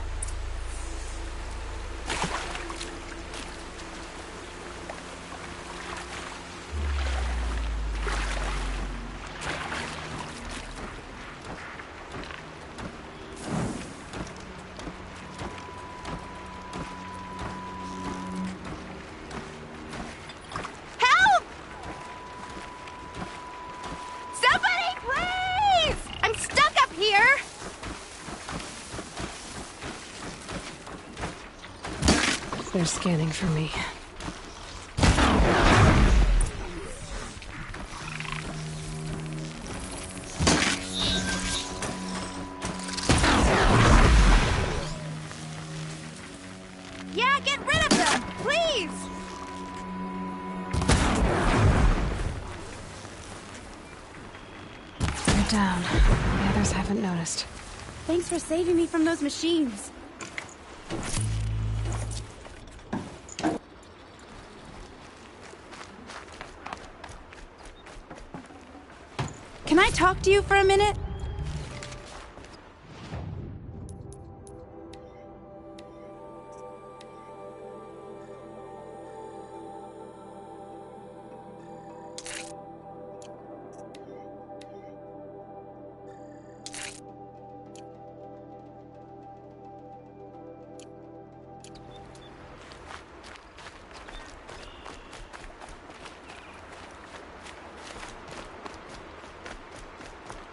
Help! Somebody, They're scanning for me. Yeah, get rid of them, please! They're down. The others haven't noticed. Thanks for saving me from those machines. Can I talk to you for a minute?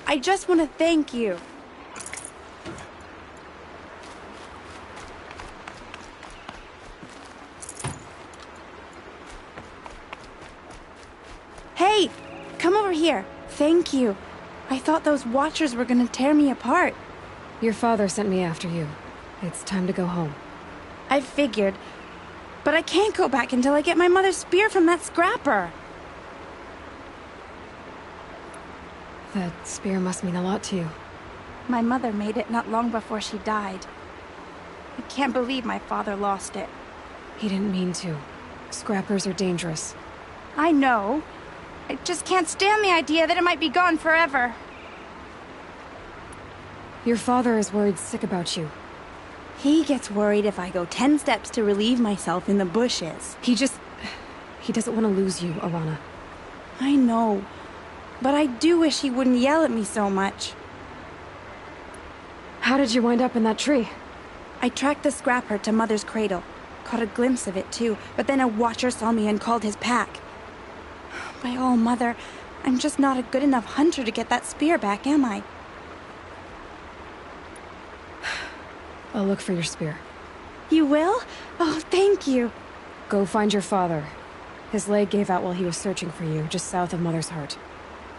I just want to thank you. Hey, come over here. Thank you. I thought those Watchers were gonna tear me apart. Your father sent me after you. It's time to go home. I figured. But I can't go back until I get my mother's spear from that scrapper. That spear must mean a lot to you. My mother made it not long before she died. I can't believe my father lost it. He didn't mean to. Scrappers are dangerous. I know. I just can't stand the idea that it might be gone forever. Your father is worried sick about you. He gets worried if I go 10 steps to relieve myself in the bushes. He doesn't want to lose you, Arana. I know. But I do wish he wouldn't yell at me so much. How did you wind up in that tree? I tracked the scrapper to Mother's cradle. Caught a glimpse of it too, but then a Watcher saw me and called his pack. By all, Mother, I'm just not a good enough hunter to get that spear back, am I? I'll look for your spear. You will? Oh, thank you. Go find your father. His leg gave out while he was searching for you, just south of Mother's Heart.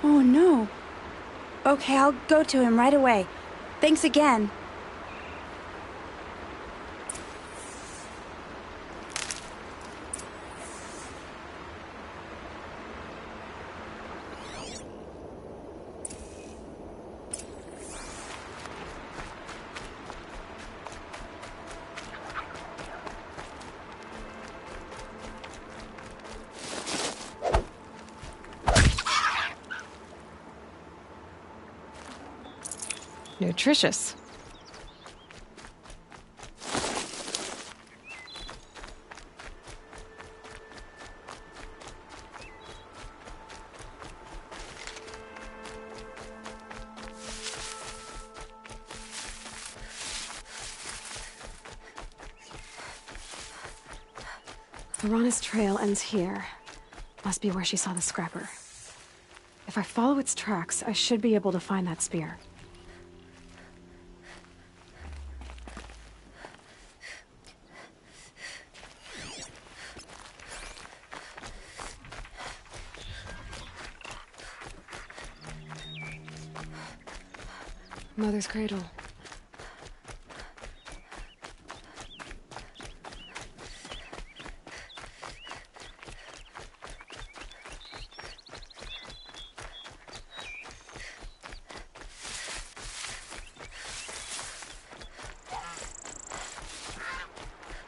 Oh, no. Okay, I'll go to him right away. Thanks again. Nutritious. Arana's trail ends here. Must be where she saw the scrapper. If I follow its tracks, I should be able to find that spear. Mother's cradle.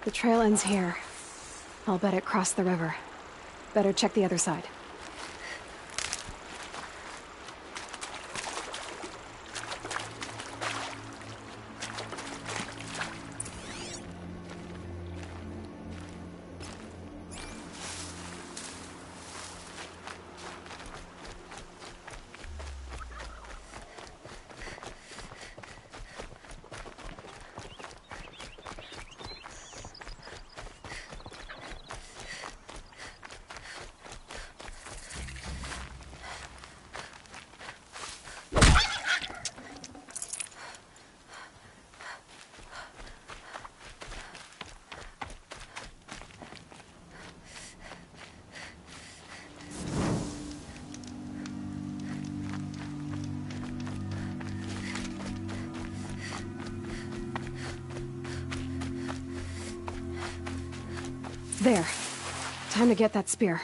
The trail ends here. I'll bet it crossed the river. Better check the other side. There. Time to get that spear.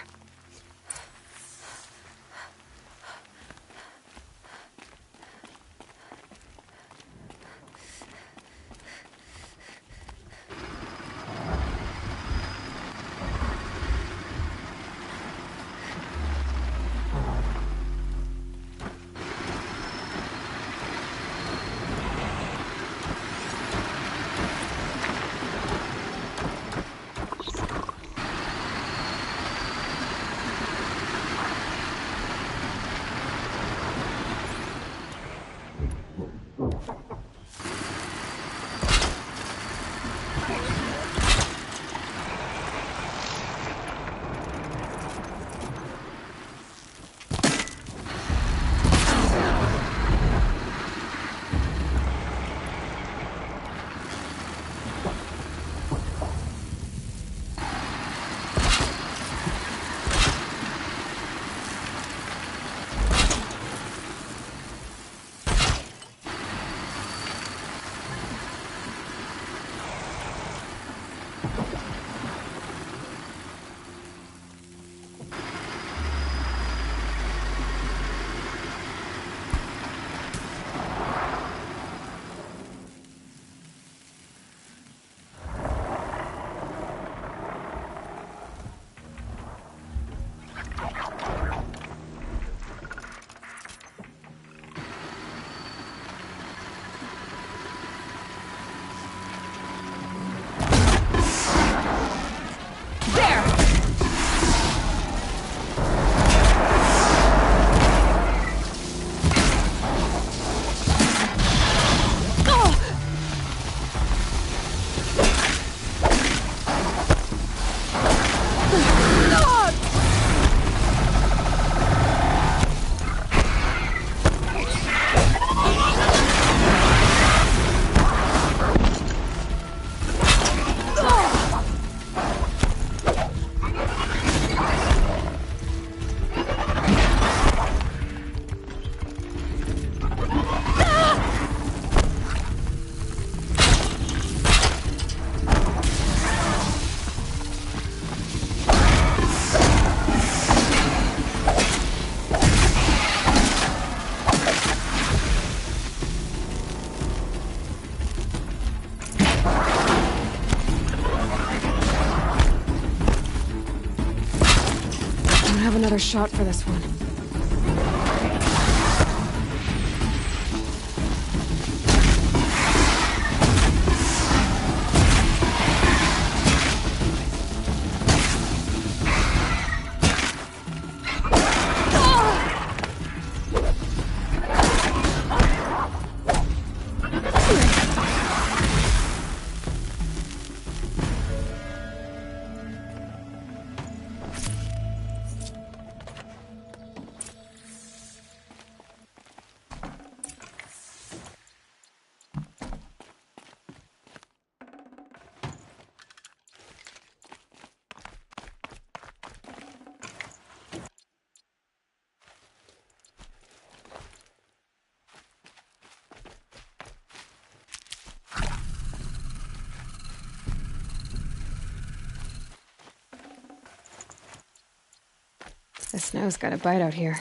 Another shot for this one. The snow's got a bite out here.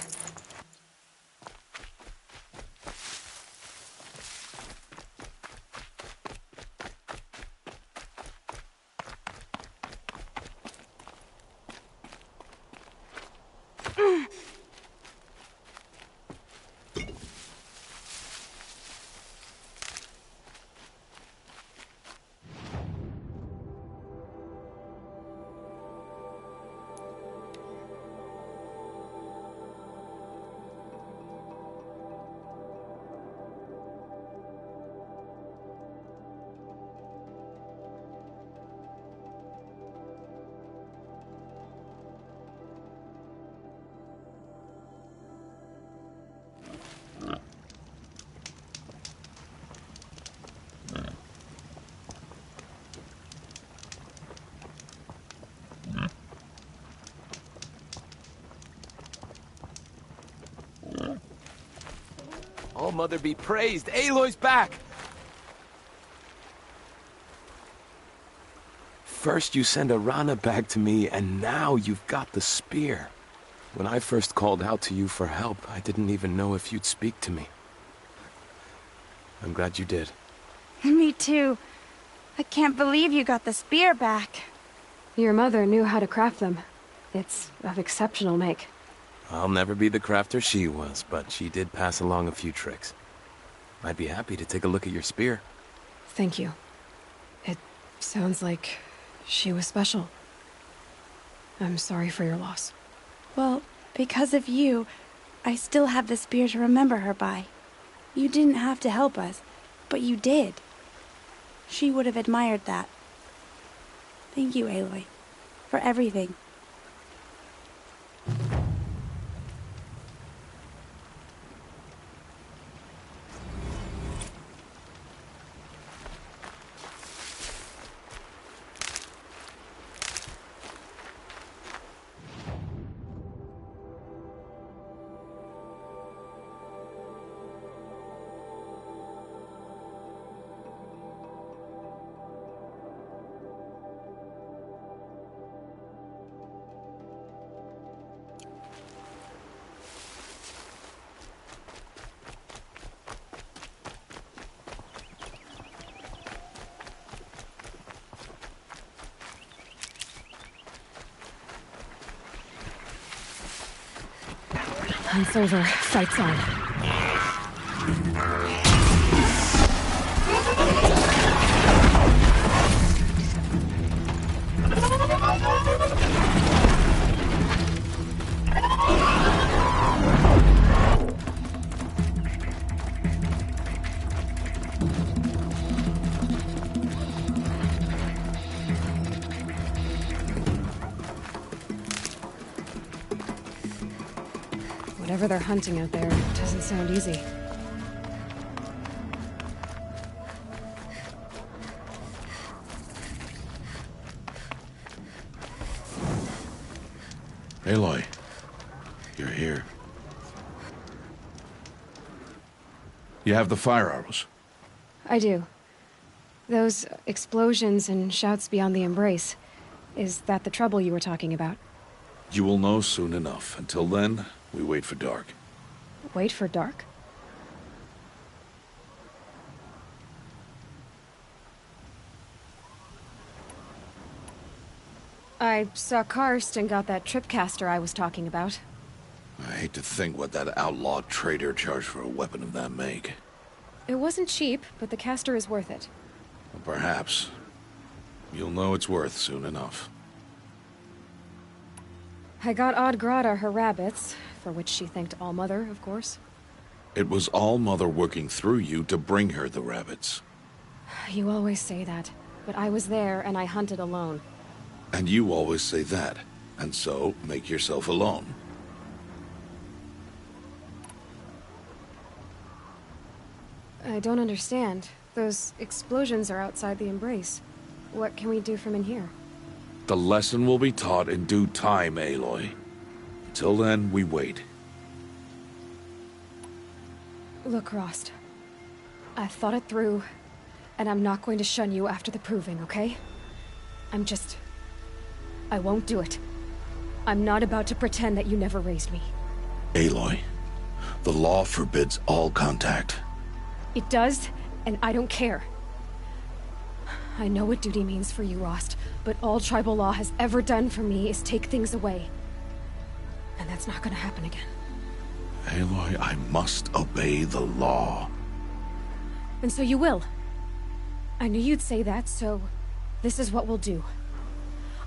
Oh, Mother be praised! Aloy's back! First you send a Rana back to me, and now you've got the spear. When I first called out to you for help, I didn't even know if you'd speak to me. I'm glad you did. Me too. I can't believe you got the spear back. Your mother knew how to craft them. It's of exceptional make. I'll never be the crafter she was, but she did pass along a few tricks. I'd be happy to take a look at your spear. Thank you. It sounds like she was special. I'm sorry for your loss. Well, because of you, I still have the spear to remember her by. You didn't have to help us, but you did. She would have admired that. Thank you, Aloy, for everything. Hunt's over. Fight's on. Whatever they're hunting out there doesn't sound easy. Aloy, you're here. You have the fire arrows? I do. Those explosions and shouts beyond the embrace. Is that the trouble you were talking about? You will know soon enough. Until then, we wait for dark. Wait for dark? I saw Karst and got that tripcaster I was talking about. I hate to think what that outlaw trader charged for a weapon of that make. It wasn't cheap, but the caster is worth it. Well, perhaps. You'll know it's worth soon enough. I got Odd Grata her rabbits, for which she thanked All-Mother, of course. It was All-Mother working through you to bring her the rabbits. You always say that, but I was there and I hunted alone. And you always say that, and so make yourself alone. I don't understand. Those explosions are outside the embrace. What can we do from in here? The lesson will be taught in due time, Aloy. Until then, we wait. Look, Rost. I've thought it through, and I'm not going to shun you after the proving, okay? I won't do it. I'm not about to pretend that you never raised me. Aloy, the law forbids all contact. It does, and I don't care. I know what duty means for you, Rost, but all tribal law has ever done for me is take things away. And that's not gonna happen again. Aloy, I must obey the law. And so you will. I knew you'd say that, so this is what we'll do.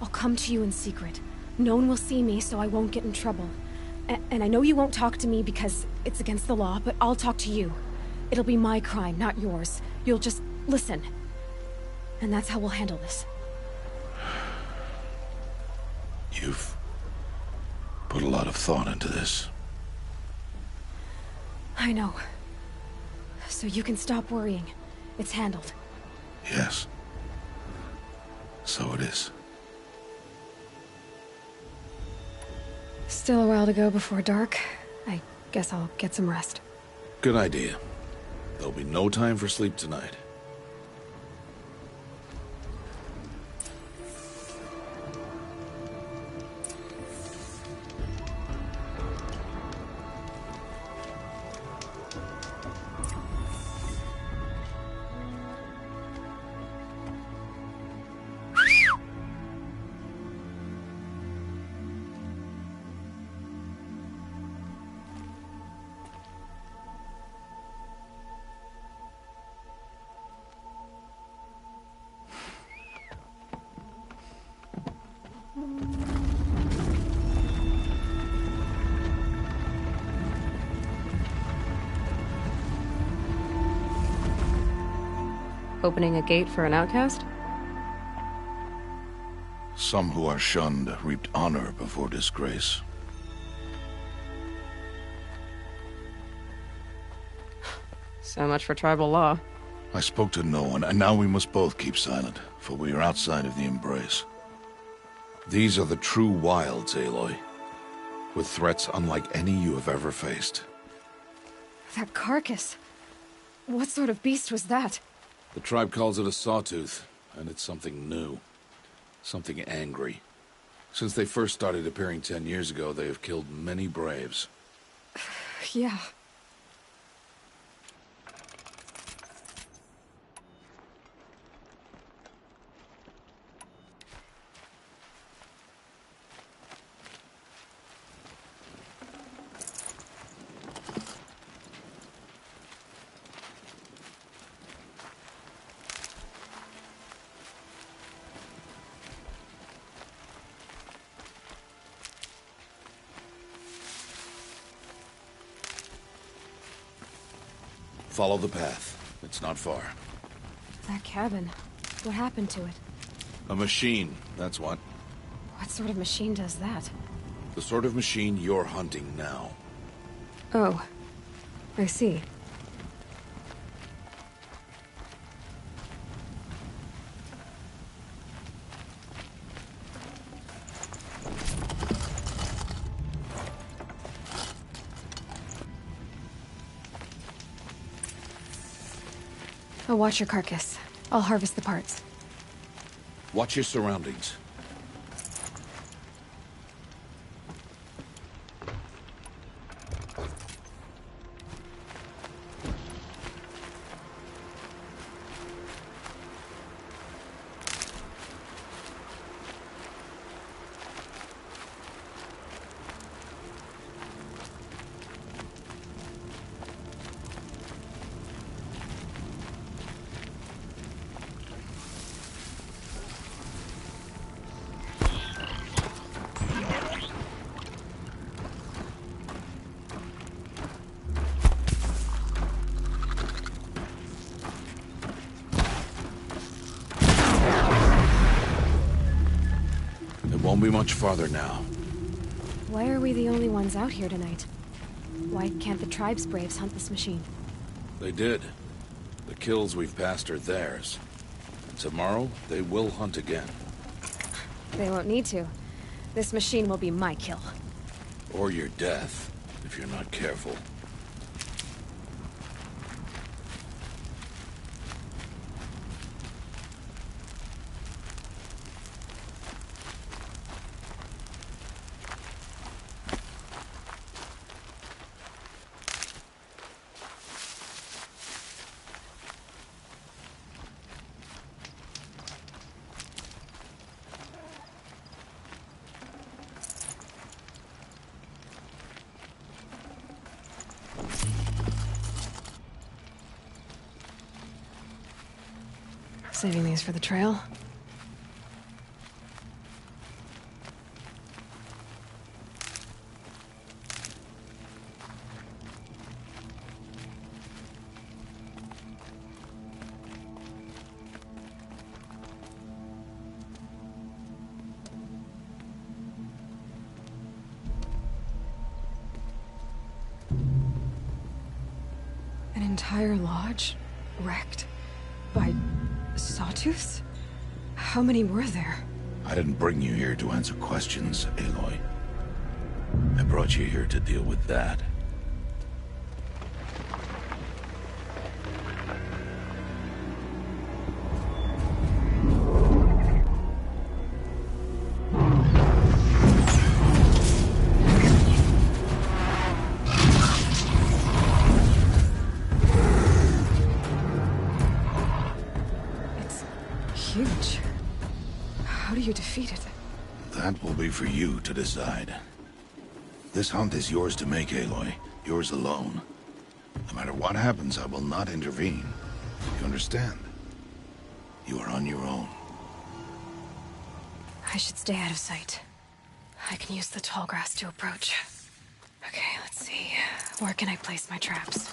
I'll come to you in secret. No one will see me, so I won't get in trouble. And I know you won't talk to me because it's against the law, but I'll talk to you. It'll be my crime, not yours. You'll just listen. And that's how we'll handle this. You've put a lot of thought into this. I know. So you can stop worrying. It's handled. Yes. So it is. Still a while to go before dark. I guess I'll get some rest. Good idea. There'll be no time for sleep tonight. Opening a gate for an outcast? Some who are shunned reaped honor before disgrace. So much for tribal law. I spoke to no one, and now we must both keep silent, for we are outside of the embrace. These are the true wilds, Aloy, with threats unlike any you have ever faced. That carcass. What sort of beast was that? The tribe calls it a sawtooth, and it's something new. Something angry. Since they first started appearing 10 years ago, they have killed many braves. Yeah. Follow the path. It's not far. That cabin. What happened to it? A machine, that's what. What sort of machine does that? The sort of machine you're hunting now. Oh. I see. I'll watch your carcass. I'll harvest the parts. Watch your surroundings. Won't be much farther now. Why are we the only ones out here tonight? Why can't the tribe's braves hunt this machine? They did. The kills we've passed are theirs. And tomorrow, they will hunt again. They won't need to. This machine will be my kill. Or your death, if you're not careful. Saving these for the trail. An entire lodge wrecked by sawtooths? How many were there? I didn't bring you here to answer questions, Aloy. I brought you here to deal with that. Huge. How do you defeat it? That will be for you to decide. This hunt is yours to make, Aloy. Yours alone. No matter what happens, I will not intervene. You understand? You are on your own. I should stay out of sight. I can use the tall grass to approach. Okay, let's see. Where can I place my traps?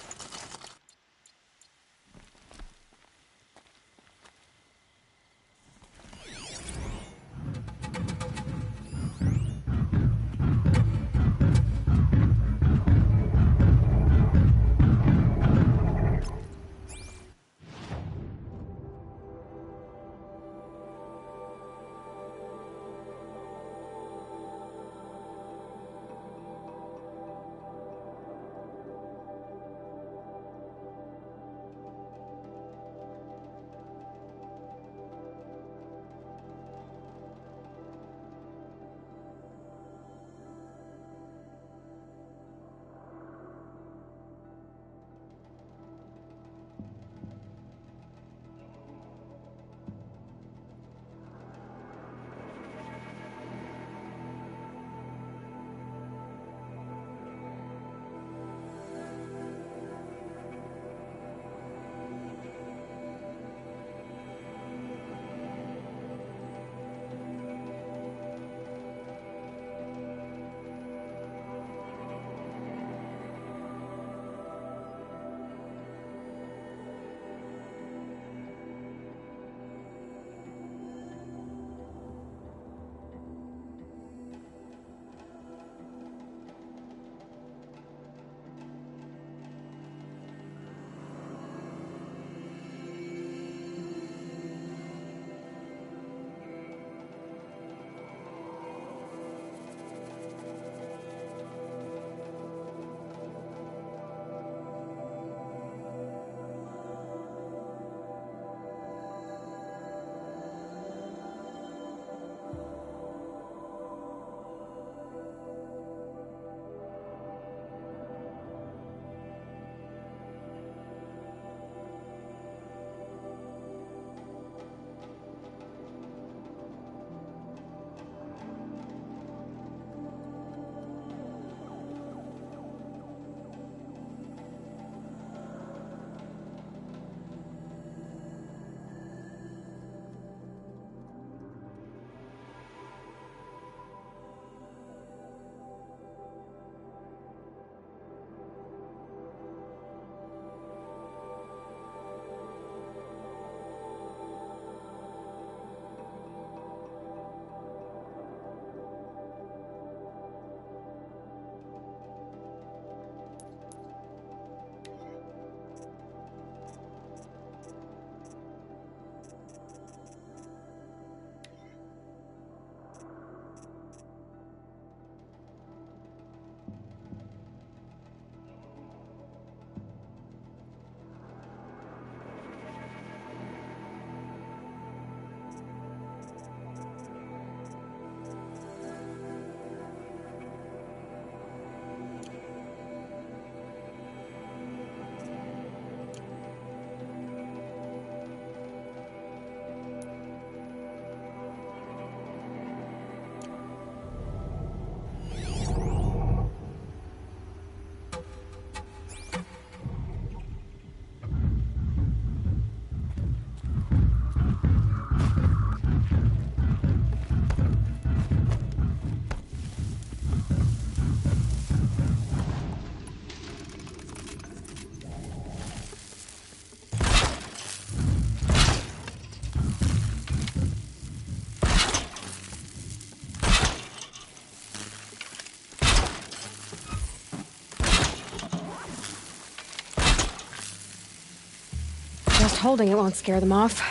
holding it won't scare them off.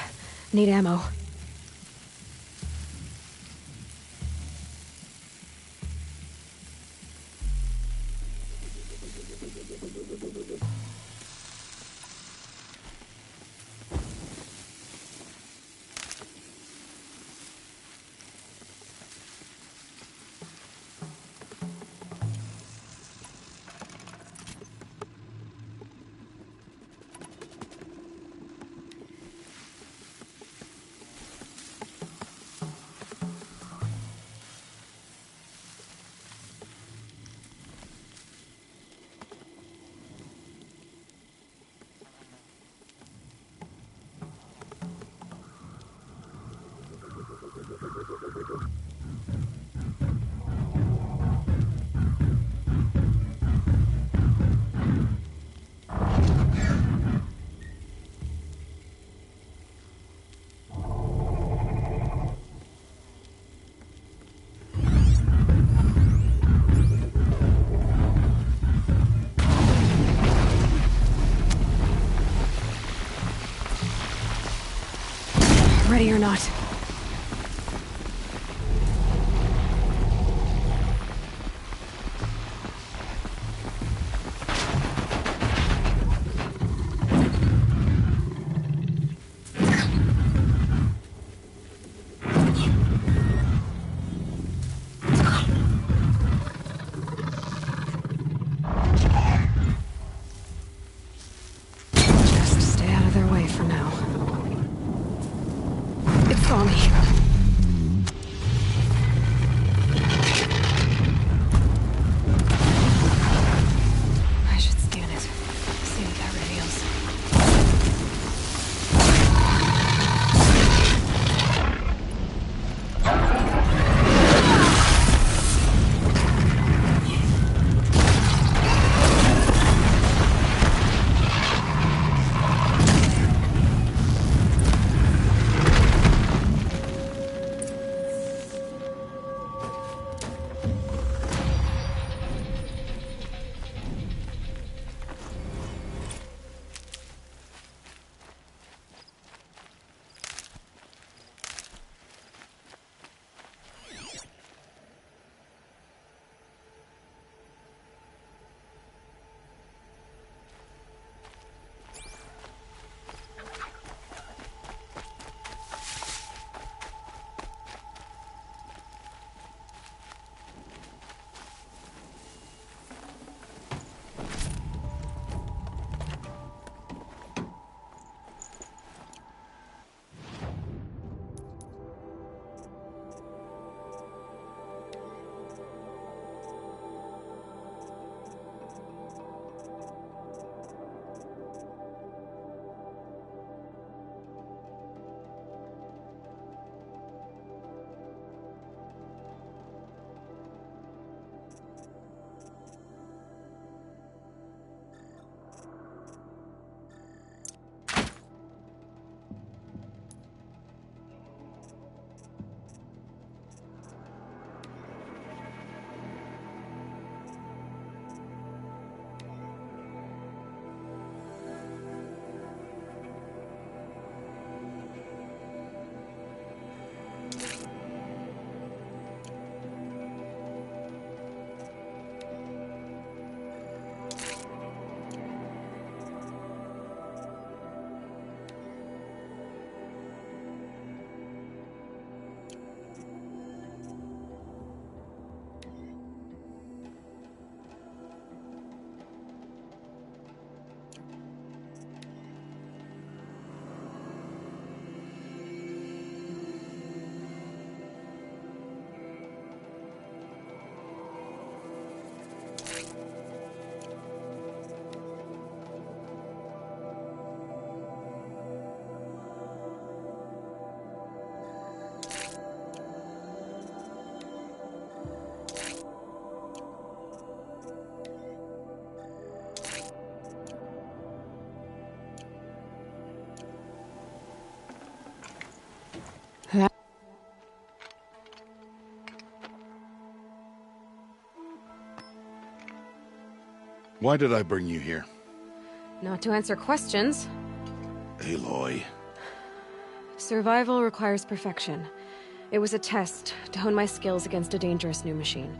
Need ammo. Ready or not. Just stay out of their way for now. It saw me. I should scan it. See what that reveals. Why did I bring you here? Not to answer questions. Aloy. Survival requires perfection. It was a test to hone my skills against a dangerous new machine.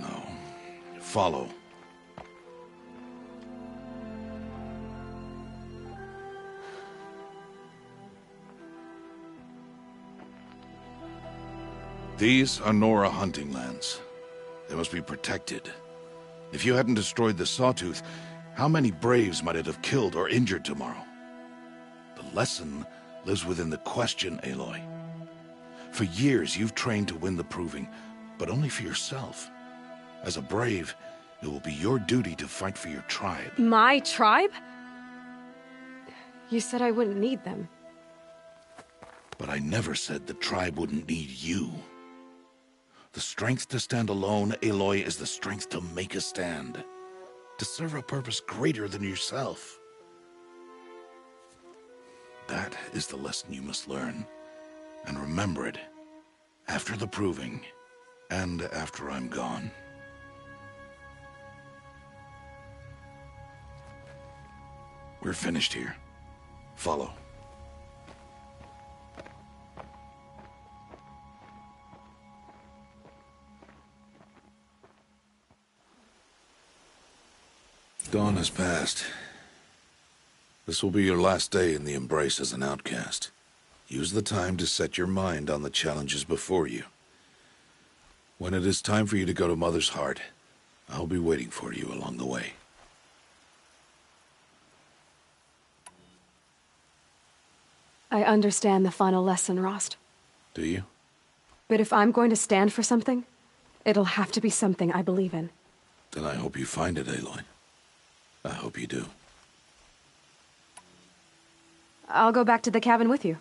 No. Follow. These are Nora hunting lands. They must be protected. If you hadn't destroyed the Sawtooth, how many Braves might it have killed or injured tomorrow? The lesson lives within the question, Aloy. For years, you've trained to win the Proving, but only for yourself. As a Brave, it will be your duty to fight for your tribe. My tribe? You said I wouldn't need them. But I never said the tribe wouldn't need you. The strength to stand alone, Aloy, is the strength to make a stand. To serve a purpose greater than yourself. That is the lesson you must learn. And remember it. After the Proving. And after I'm gone. We're finished here. Follow. Dawn has passed. This will be your last day in the Embrace as an outcast. Use the time to set your mind on the challenges before you. When it is time for you to go to Mother's Heart, I'll be waiting for you along the way. I understand the final lesson, Rost. Do you? But if I'm going to stand for something, it'll have to be something I believe in. Then I hope you find it, Aloy. I hope you do. I'll go back to the cabin with you.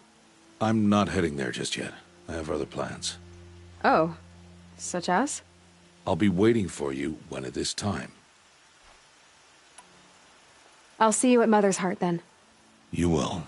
I'm not heading there just yet. I have other plans. Oh, such as? I'll be waiting for you when it is time. I'll see you at Mother's Heart then. You will.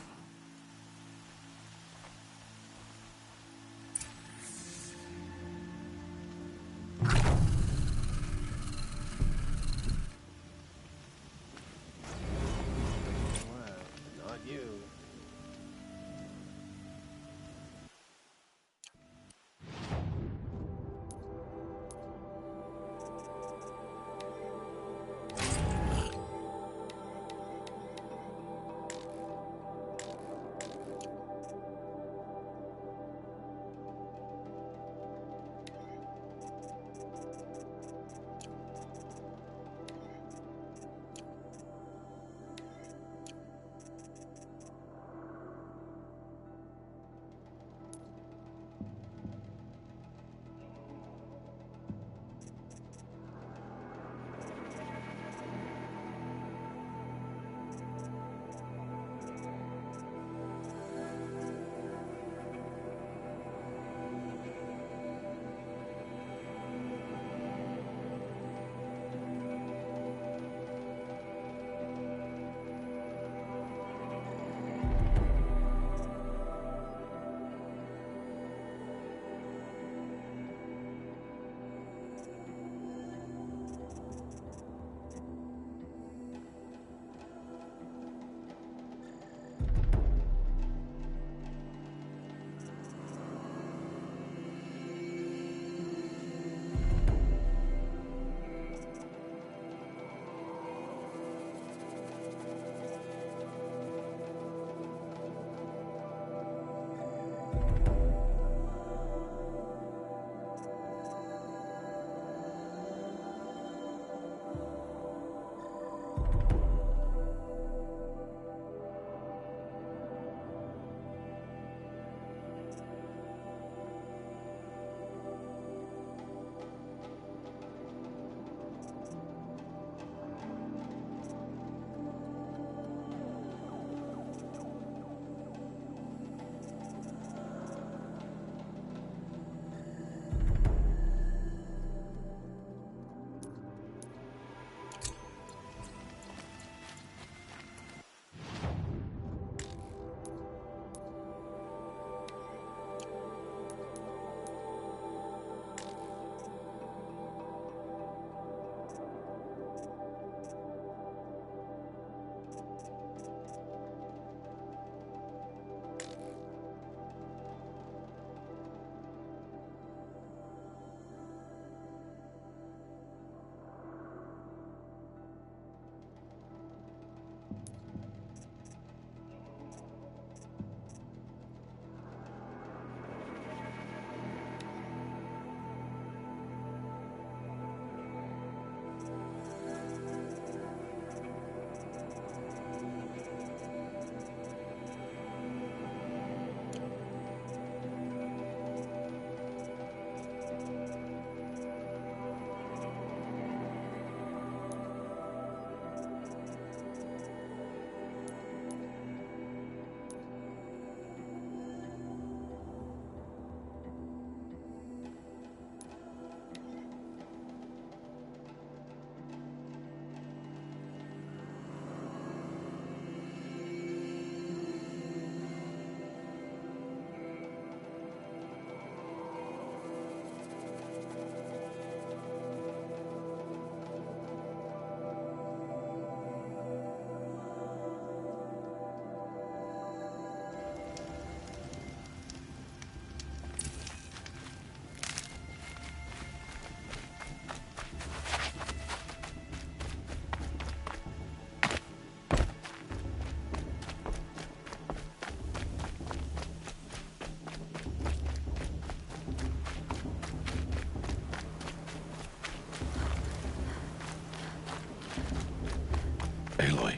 Aloy.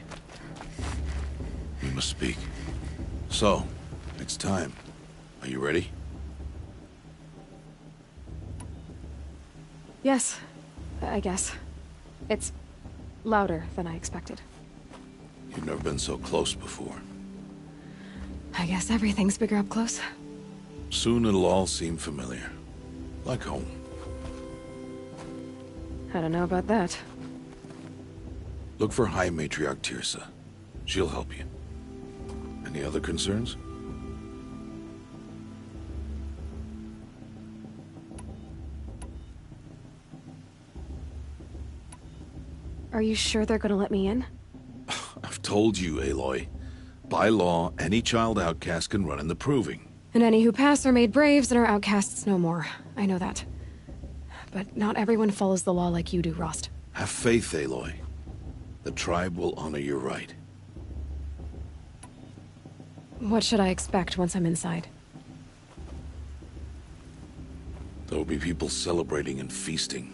We must speak. So, it's time. Are you ready? Yes, I guess. It's louder than I expected. You've never been so close before. I guess everything's bigger up close. Soon it'll all seem familiar. Like home. I don't know about that. Look for High Matriarch Tirsa. She'll help you. Any other concerns? Are you sure they're gonna let me in? I've told you, Aloy. By law, any child outcast can run in the Proving. And any who pass are made braves and are outcasts no more. I know that. But not everyone follows the law like you do, Rost. Have faith, Aloy. The tribe will honor your right. What should I expect once I'm inside? There will be people celebrating and feasting.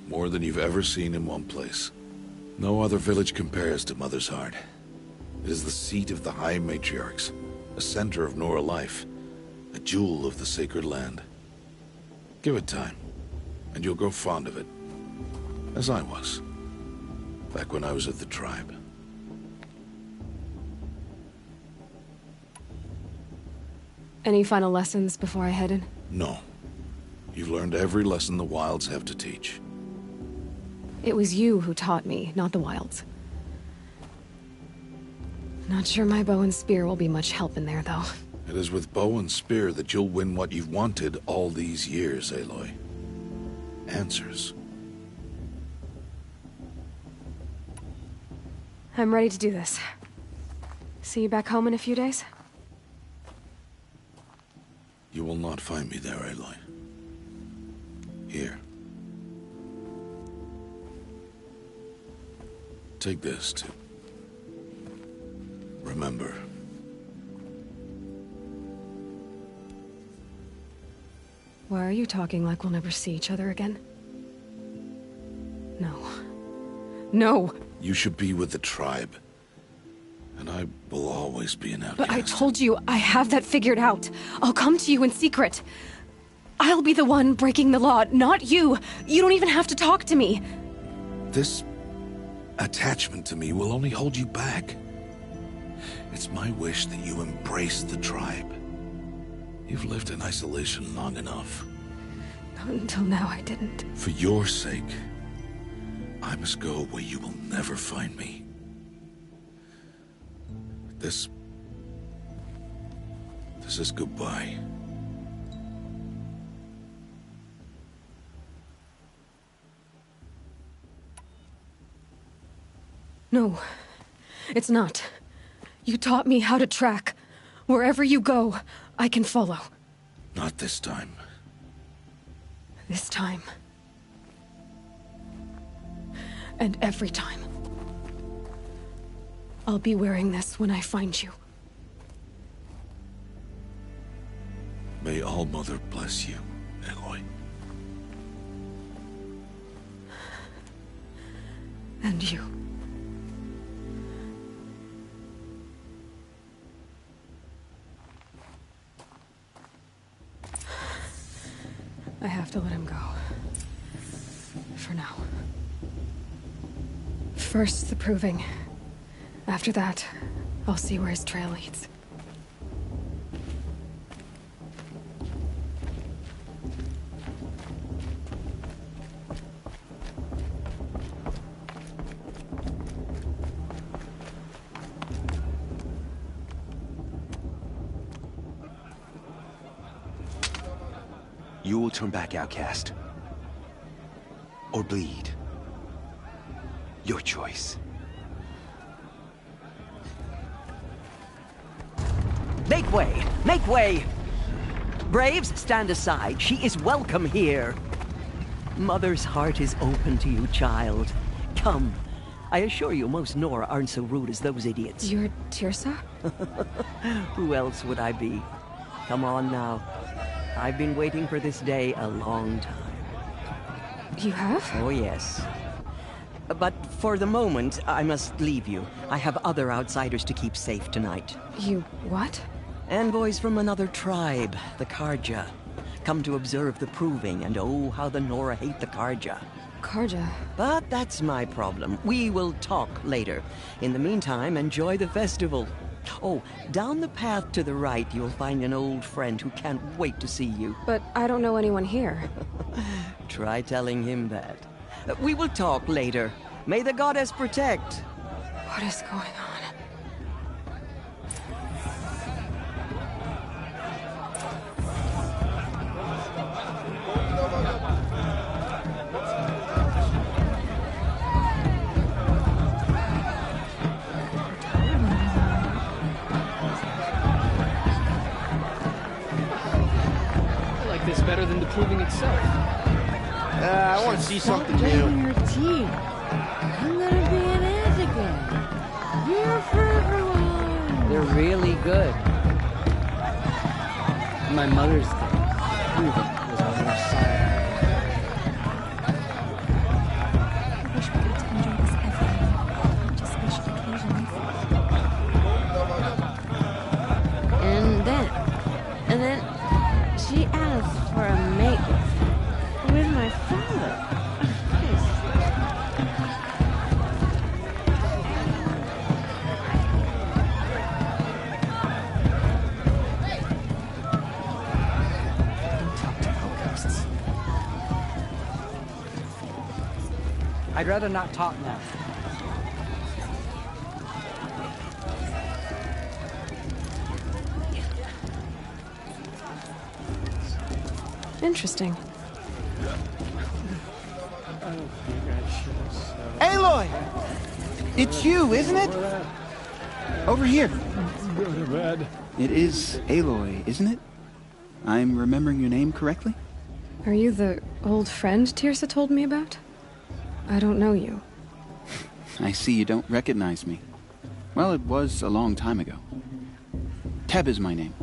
More than you've ever seen in one place. No other village compares to Mother's Heart. It is the seat of the High Matriarchs, a center of Nora life, a jewel of the sacred land. Give it time, and you'll grow fond of it. As I was, back when I was at the tribe. Any final lessons before I head in? No. You've learned every lesson the Wilds have to teach. It was you who taught me, not the Wilds. Not sure my bow and spear will be much help in there, though. It is with bow and spear that you'll win what you've wanted all these years, Aloy. Answers. I'm ready to do this. See you back home in a few days? You will not find me there, Aloy. Here. Take this, too. Remember. Why are you talking like we'll never see each other again? No. No! You should be with the tribe. And I will always be an outcast. But I told you, I have that figured out. I'll come to you in secret. I'll be the one breaking the law, not you. You don't even have to talk to me. This attachment to me will only hold you back. It's my wish that you embrace the tribe. You've lived in isolation long enough. Not until now, I didn't. For your sake, I must go where you will never find me. This is goodbye. No, it's not. You taught me how to track. Wherever you go, I can follow. Not this time. This time. And every time. I'll be wearing this when I find you. May All-Mother bless you, Aloy. And you. I have to let him go. For now. First, the proving. After that, I'll see where his trail leads. You will turn back, outcast. Or bleed. Your choice. Make way! Make way! Braves, stand aside. She is welcome here. Mother's heart is open to you, child. Come. I assure you, most Nora aren't so rude as those idiots. You're Tirsa? Who else would I be? Come on now. I've been waiting for this day a long time. You have? Oh, yes. But for the moment, I must leave you. I have other outsiders to keep safe tonight. You what? Envoys from another tribe, the Karja. Come to observe the proving, and oh, how the Nora hate the Karja. Karja? But that's my problem. We will talk later. In the meantime, enjoy the festival. Oh, down the path to the right, you'll find an old friend who can't wait to see you. But I don't know anyone here. Try telling him that. We will talk later. May the goddess protect. What is going on? I like this better than the proving itself. I want to see something new. Your teeth. I'm gonna be an aunt again. Here for everyone. They're really good. My mother's day. Proving was on her side. I wish we got to enjoy this every night, not just special occasions. And then she asked for a makeover with my father. I'd rather not talk now. Interesting. Aloy! It's you, isn't it? Over here. Go to bed. It is Aloy, isn't it? I'm remembering your name correctly? Are you the old friend Tirsa told me about? I don't know you. I see you don't recognize me. Well, it was a long time ago. Teb is my name.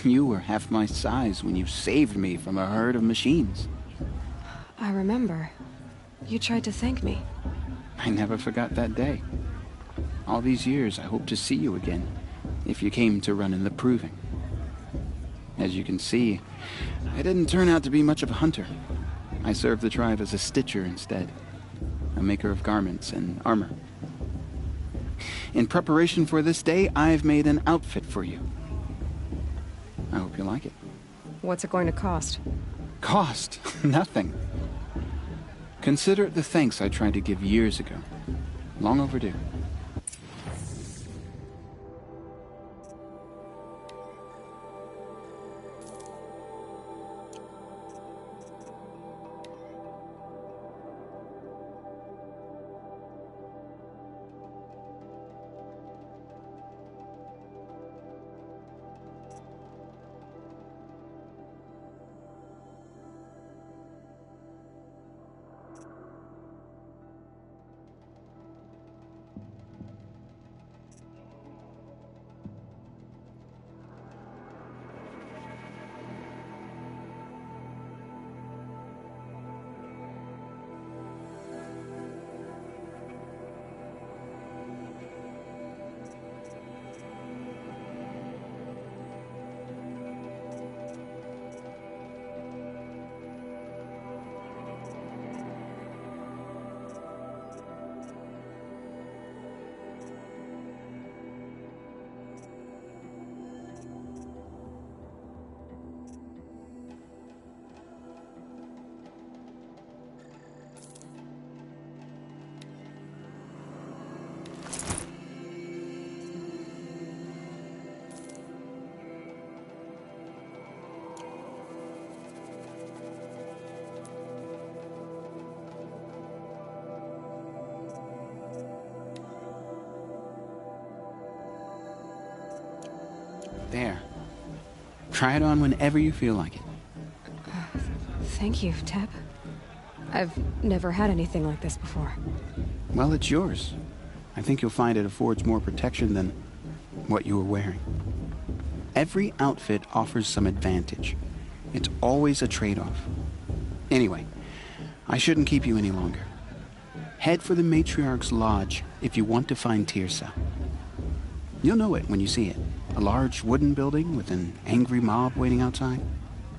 You were half my size when you saved me from a herd of machines. I remember. You tried to thank me. I never forgot that day. All these years, I hope to see you again, if you came to run in the proving. As you can see, I didn't turn out to be much of a hunter. I served the tribe as a stitcher instead, a maker of garments and armor. In preparation for this day, I've made an outfit for you. I hope you like it. What's it going to cost? Cost? Nothing. Consider it the thanks I tried to give years ago. Long overdue. There. Try it on whenever you feel like it. Thank you, Teb. I've never had anything like this before. Well, it's yours. I think you'll find it affords more protection than what you were wearing. Every outfit offers some advantage. It's always a trade-off. Anyway, I shouldn't keep you any longer. head for the Matriarch's Lodge if you want to find Tirsa. You'll know it when you see it. A large wooden building with an angry mob waiting outside.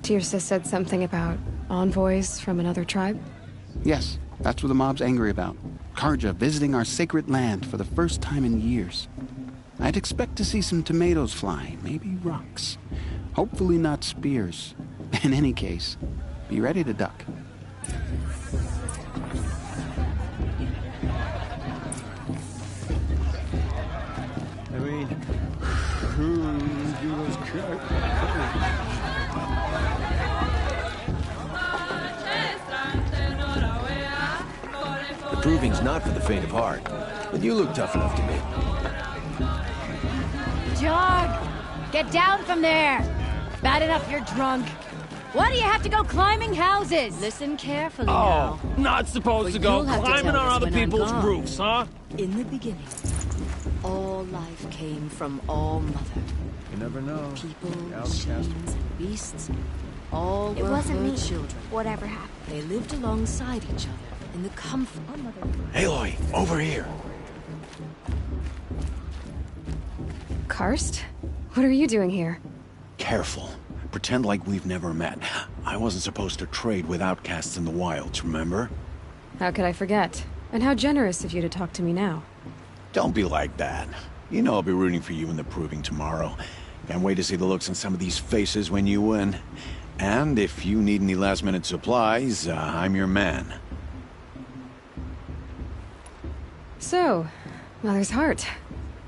Tirsa said something about envoys from another tribe? Yes, that's what the mob's angry about. Karja visiting our sacred land for the first time in years. I'd expect to see some tomatoes fly, maybe rocks. Hopefully not spears. In any case, be ready to duck. I mean, who do those The proving's not for the faint of heart, but you look tough enough to me. Jog! Get down from there! Bad enough you're drunk. Why do you have to go climbing houses? Listen carefully now. Oh, not supposed to go climbing on other people's roofs, huh? In the beginning, all life came from All Mother. You never know. People, machines, and beasts, all It were wasn't her me. children. Whatever happened. They lived alongside each other in the comfort. Aloy, over here. Karst? What are you doing here? Careful. Pretend like we've never met. I wasn't supposed to trade with outcasts in the wilds, remember? How could I forget? And how generous of you to talk to me now. Don't be like that. You know I'll be rooting for you in the proving tomorrow. Can't wait to see the looks on some of these faces when you win. And if you need any last-minute supplies, I'm your man. So, Mother's Heart.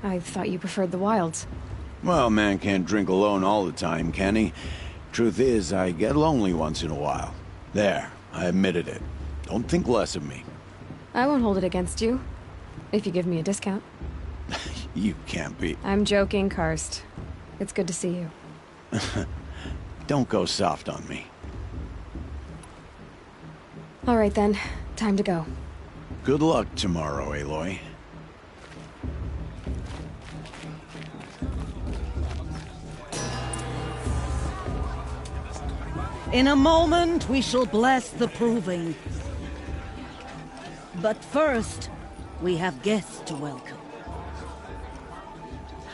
I thought you preferred the wilds. Well, man can't drink alone all the time, can he? Truth is, I get lonely once in a while. There, I admitted it. Don't think less of me. I won't hold it against you. If you give me a discount. You can't be... I'm joking, Karst. It's good to see you. Don't go soft on me. All right then, time to go. Good luck tomorrow, Aloy. In a moment, we shall bless the proving. But first, we have guests to welcome.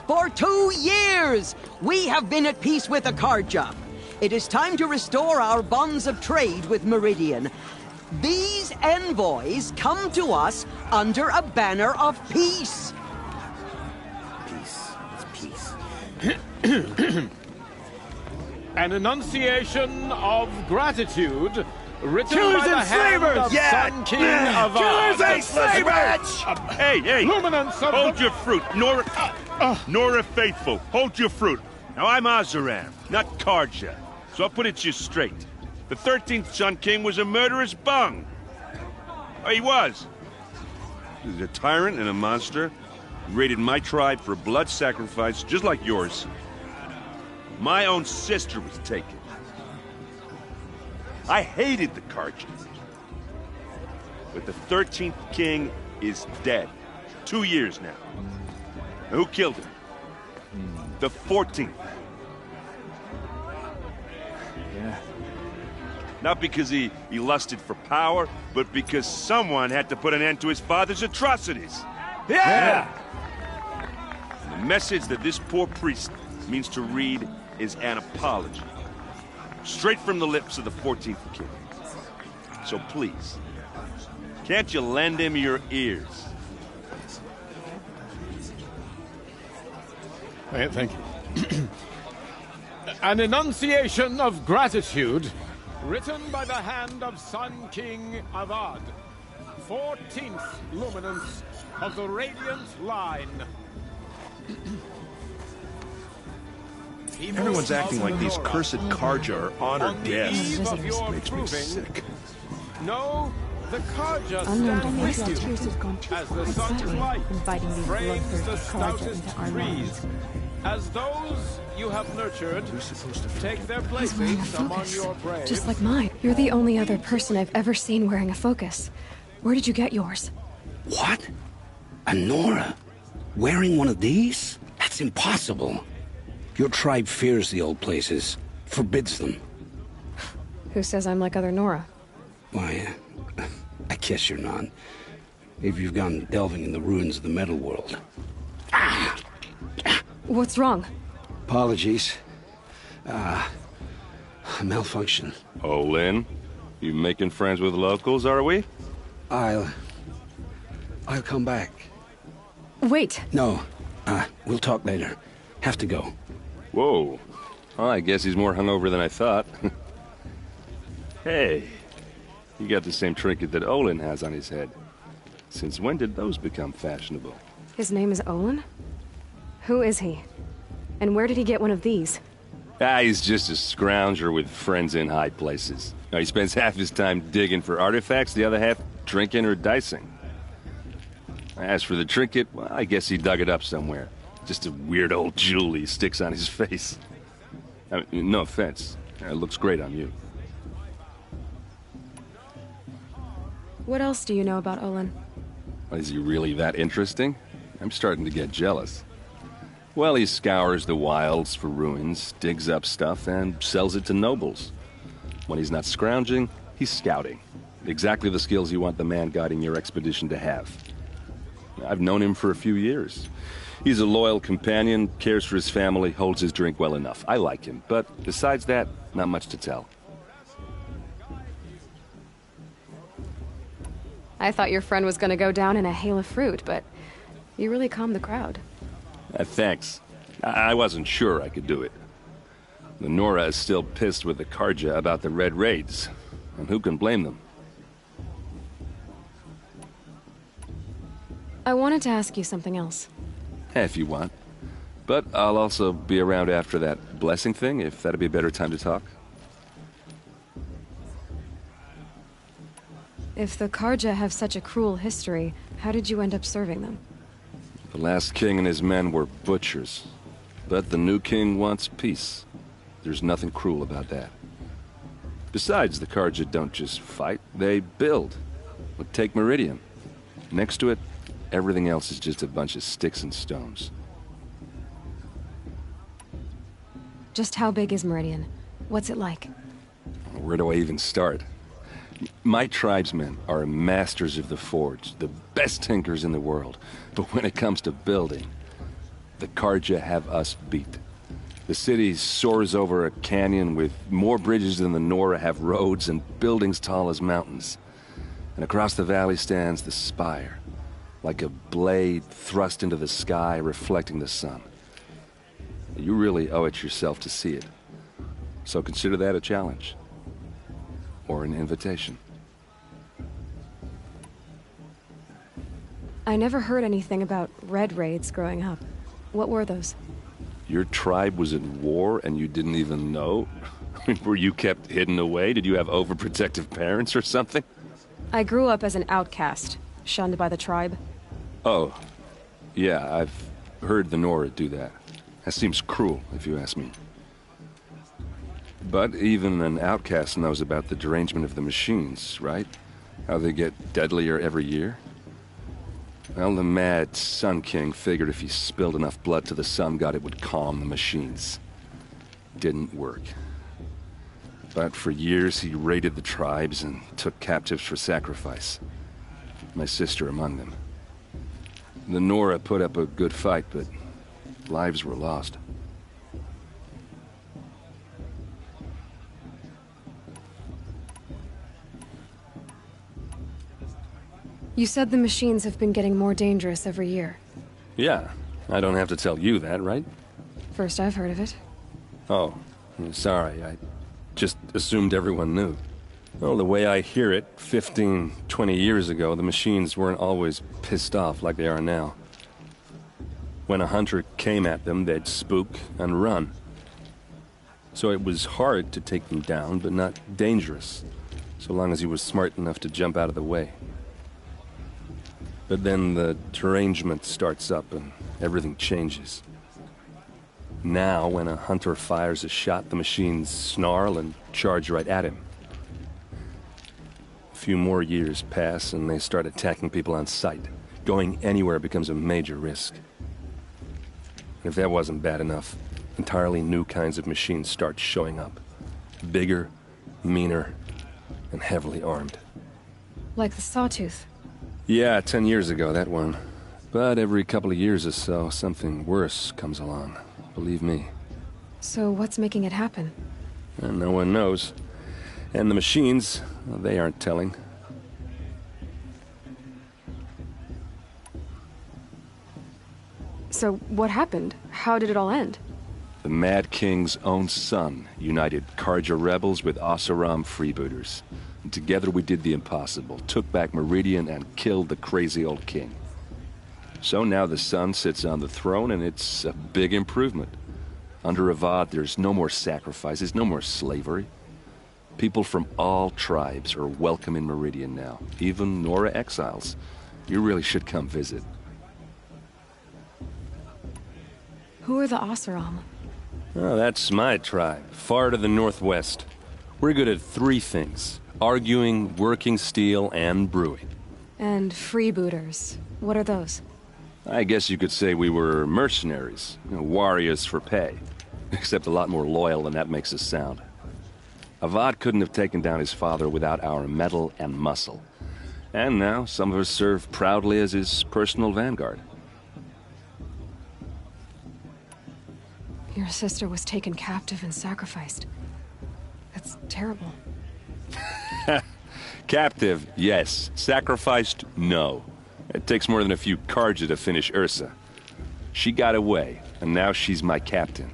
For 2 years, we have been at peace with Akarja. It is time to restore our bonds of trade with Meridian. These envoys come to us under a banner of peace. Peace. It's peace. An enunciation of gratitude written Killers by the and hand slavers! of Yeah! Sun King of Killers and slavers! Hey! Luminance of Hold your fruit, Nora Faithful. Hold your fruit. Now I'm Azaram, not Karja, so I'll put it to you straight. The 13th Sun King was a murderous bung. Oh, he was. He was a tyrant and a monster. He raided my tribe for blood sacrifice, just like yours. My own sister was taken. I hated the Karjas. But the 13th king is dead. 2 years now. Now, who killed him? The 14th. Yeah. Not because he lusted for power, but because someone had to put an end to his father's atrocities. Yeah! And the message that this poor priest means to read is an apology. Straight from the lips of the 14th king. So please, can't you lend him your ears? Thank you. An enunciation of gratitude written by the hand of Sun King Avad, 14th luminance of the Radiant Line. Everyone's acting like these cursed Karja are honored guests. Makes me sick. No, the Karja Unknown stand device with tears you have gone as the sun's light inviting these frames the bloodthirsty Karja stoutest into our trees. lands. As those you have nurtured take their He's wearing a places among focus, your braves. just like mine. You're the only other person I've ever seen wearing a focus. Where did you get yours? What? A Nora? Wearing one of these? That's impossible. Your tribe fears the old places, forbids them. Who says I'm like other Nora? Why, I guess you're not. if you've gone delving in the ruins of the metal world. What's wrong? Apologies. Malfunction. Oh, Lynn? You making friends with locals, are we? I'll come back. Wait. No. We'll talk later. Have to go. Whoa. Well, I guess he's more hungover than I thought. Hey. You got the same trinket that Olin has on his head. Since when did those become fashionable? His name is Olin? Who is he? And where did he get one of these? He's just a scrounger with friends in high places. He spends half his time digging for artifacts, the other half drinking or dicing. As for the trinket, well, I guess he dug it up somewhere. Just a weird old jewel he sticks on his face. I mean, no offense. It looks great on you. What else do you know about Olin? Is he really that interesting? I'm starting to get jealous. Well, he scours the wilds for ruins, digs up stuff, and sells it to nobles. When he's not scrounging, he's scouting. Exactly the skills you want the man guiding your expedition to have. I've known him for a few years. He's a loyal companion, cares for his family, holds his drink well enough. I like him, but besides that, not much to tell. I thought your friend was gonna go down in a hail of fruit, but you really calmed the crowd. Thanks. I wasn't sure I could do it. The Nora is still pissed with the Karja about the Red Raids, and who can blame them? I wanted to ask you something else. If you want. But I'll also be around after that blessing thing, if that'd be a better time to talk. If the Karja have such a cruel history, how did you end up serving them? The last king and his men were butchers. But the new king wants peace. There's nothing cruel about that. Besides, the Karja don't just fight, they build. Look, take Meridian. Next to it, everything else is just a bunch of sticks and stones. Just how big is Meridian? What's it like? Where do I even start? My tribesmen are masters of the forge, the best tinkers in the world. But when it comes to building, the Karja have us beat. The city soars over a canyon with more bridges than the Nora have roads and buildings tall as mountains. And across the valley stands the spire, like a blade thrust into the sky reflecting the sun. You really owe it yourself to see it. So consider that a challenge. Or an invitation. I never heard anything about Red Raids growing up. What were those? Your tribe was at war and you didn't even know? Were you kept hidden away? Did you have overprotective parents or something? I grew up as an outcast, shunned by the tribe. Oh, yeah, I've heard the Nora do that. That seems cruel, if you ask me. But even an outcast knows about the derangement of the machines, right? How they get deadlier every year? Well, the mad Sun King figured if he spilled enough blood to the Sun God, it would calm the machines. Didn't work. But for years, he raided the tribes and took captives for sacrifice. My sister among them. The Nora put up a good fight, but lives were lost. You said the machines have been getting more dangerous every year. Yeah, I don't have to tell you that, right? First I've heard of it. Oh, sorry, I just assumed everyone knew. Well, the way I hear it, 15, 20 years ago, the machines weren't always pissed off like they are now. When a hunter came at them, they'd spook and run. So it was hard to take them down, but not dangerous, so long as he was smart enough to jump out of the way. But then the derangement starts up and everything changes. Now, when a hunter fires a shot, the machines snarl and charge right at him. A few more years pass and they start attacking people on sight. Going anywhere becomes a major risk. And if that wasn't bad enough, entirely new kinds of machines start showing up. Bigger, meaner, and heavily armed. Like the Sawtooth. Yeah, 10 years ago, that one. But every couple of years or so, something worse comes along. Believe me. So what's making it happen? And no one knows. And the machines, well, they aren't telling. So what happened? How did it all end? The Mad King's own son united Karja rebels with Oseram freebooters. And together we did the impossible, took back Meridian and killed the crazy old king. So now the son sits on the throne and it's a big improvement. Under Avad, there's no more sacrifices, no more slavery. People from all tribes are welcome in Meridian now, even Nora exiles. You really should come visit. Who are the Oseram? Oh, that's my tribe, far to the northwest. We're good at three things: arguing, working steel, and brewing. And freebooters. What are those? I guess you could say we were mercenaries, warriors for pay. Except a lot more loyal than that makes us sound. Avad couldn't have taken down his father without our metal and muscle. And now some of us serve proudly as his personal vanguard. Your sister was taken captive and sacrificed. That's terrible. Captive, yes. Sacrificed, no. It takes more than a few Karja to finish Ursa. She got away, and now she's my captain.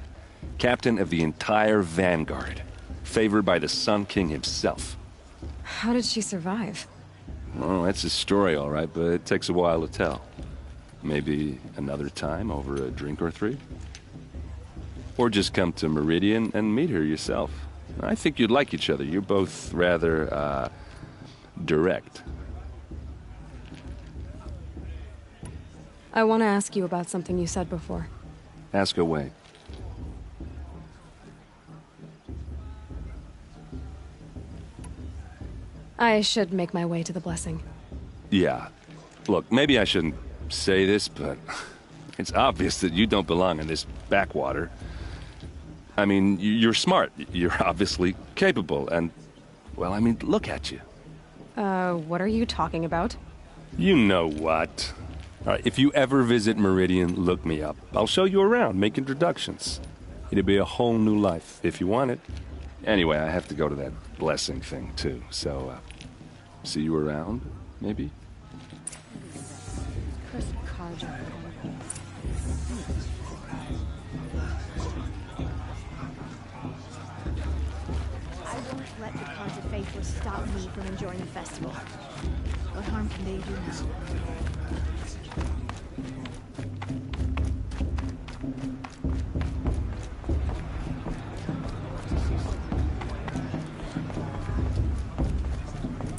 Captain of the entire vanguard. Favored by the Sun King himself. How did she survive? Well, that's a story, all right, but it takes a while to tell. Maybe another time over a drink or three? Or just come to Meridian and meet her yourself. I think you'd like each other. You're both rather, direct. I want to ask you about something you said before. Ask away. I should make my way to the blessing. Yeah. Look, maybe I shouldn't say this, but it's obvious that you don't belong in this backwater. I mean, you're smart. You're obviously capable, and, well, I mean, look at you. What are you talking about? You know what. All right, if you ever visit Meridian, look me up. I'll show you around, make introductions. It'll be a whole new life, if you want it. Anyway, I have to go to that blessing thing, too, so, see you around, maybe? I won't let the cards of faithful stop me from enjoying the festival. What harm can they do now?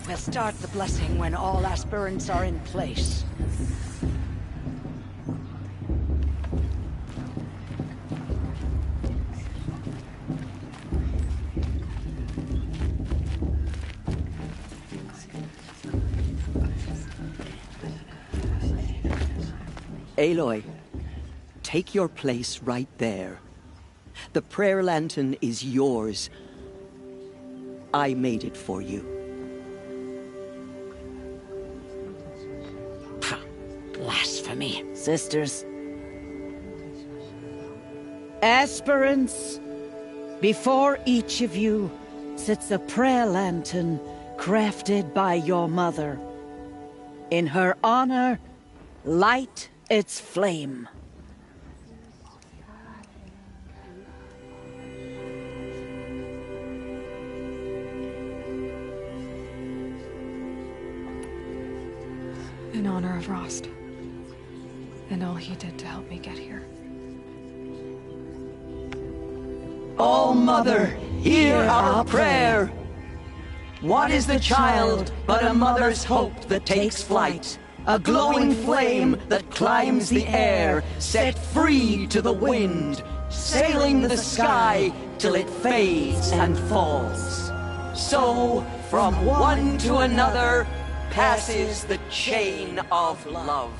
We'll start the blessing when all aspirants are in place. Aloy, take your place right there. The prayer lantern is yours. I made it for you. Blasphemy, sisters. Aspirants, before each of you sits a prayer lantern crafted by your mother. In her honor, light its flame. In honor of Rost. And all he did to help me get here. Oh, Mother, hear our prayer. What is the child but a mother's hope that takes flight? A glowing flame that climbs the air, set free to the wind, sailing the sky till it fades and falls. So, from one to another, passes the chain of love.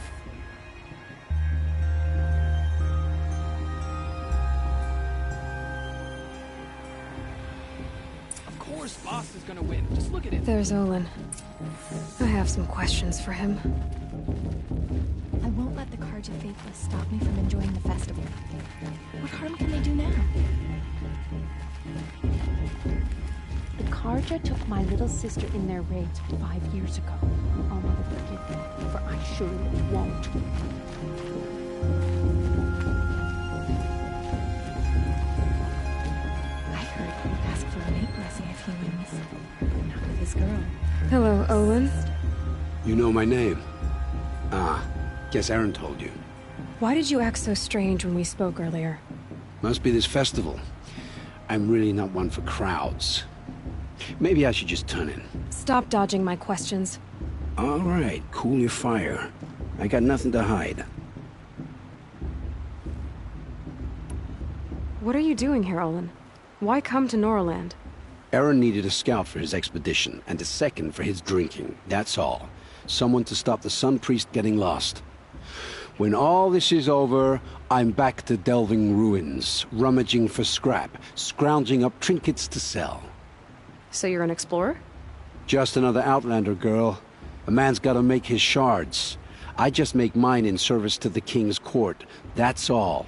Of course Boss is gonna win. Just look at it. There's Olin. I have some questions for him. I won't let the Carja Faithless stop me from enjoying the festival. What harm can they do now? The Carja took my little sister in their raids 5 years ago. Oh, Mother, forgive me, for I surely won't. I heard he'd ask for a mate blessing if he wins. Not with his girl. Hello, Olin. You know my name? Ah, guess Aaron told you. Why did you act so strange when we spoke earlier? Must be this festival. I'm really not one for crowds. Maybe I should just turn in. Stop dodging my questions. All right, cool your fire. I got nothing to hide. What are you doing here, Olin? Why come to Norland? Aaron needed a scout for his expedition, and a second for his drinking. That's all. Someone to stop the Sun Priest getting lost. When all this is over, I'm back to delving ruins, rummaging for scrap, scrounging up trinkets to sell. So you're an explorer? Just another Outlander, girl. A man's gotta make his shards. I just make mine in service to the King's court. That's all.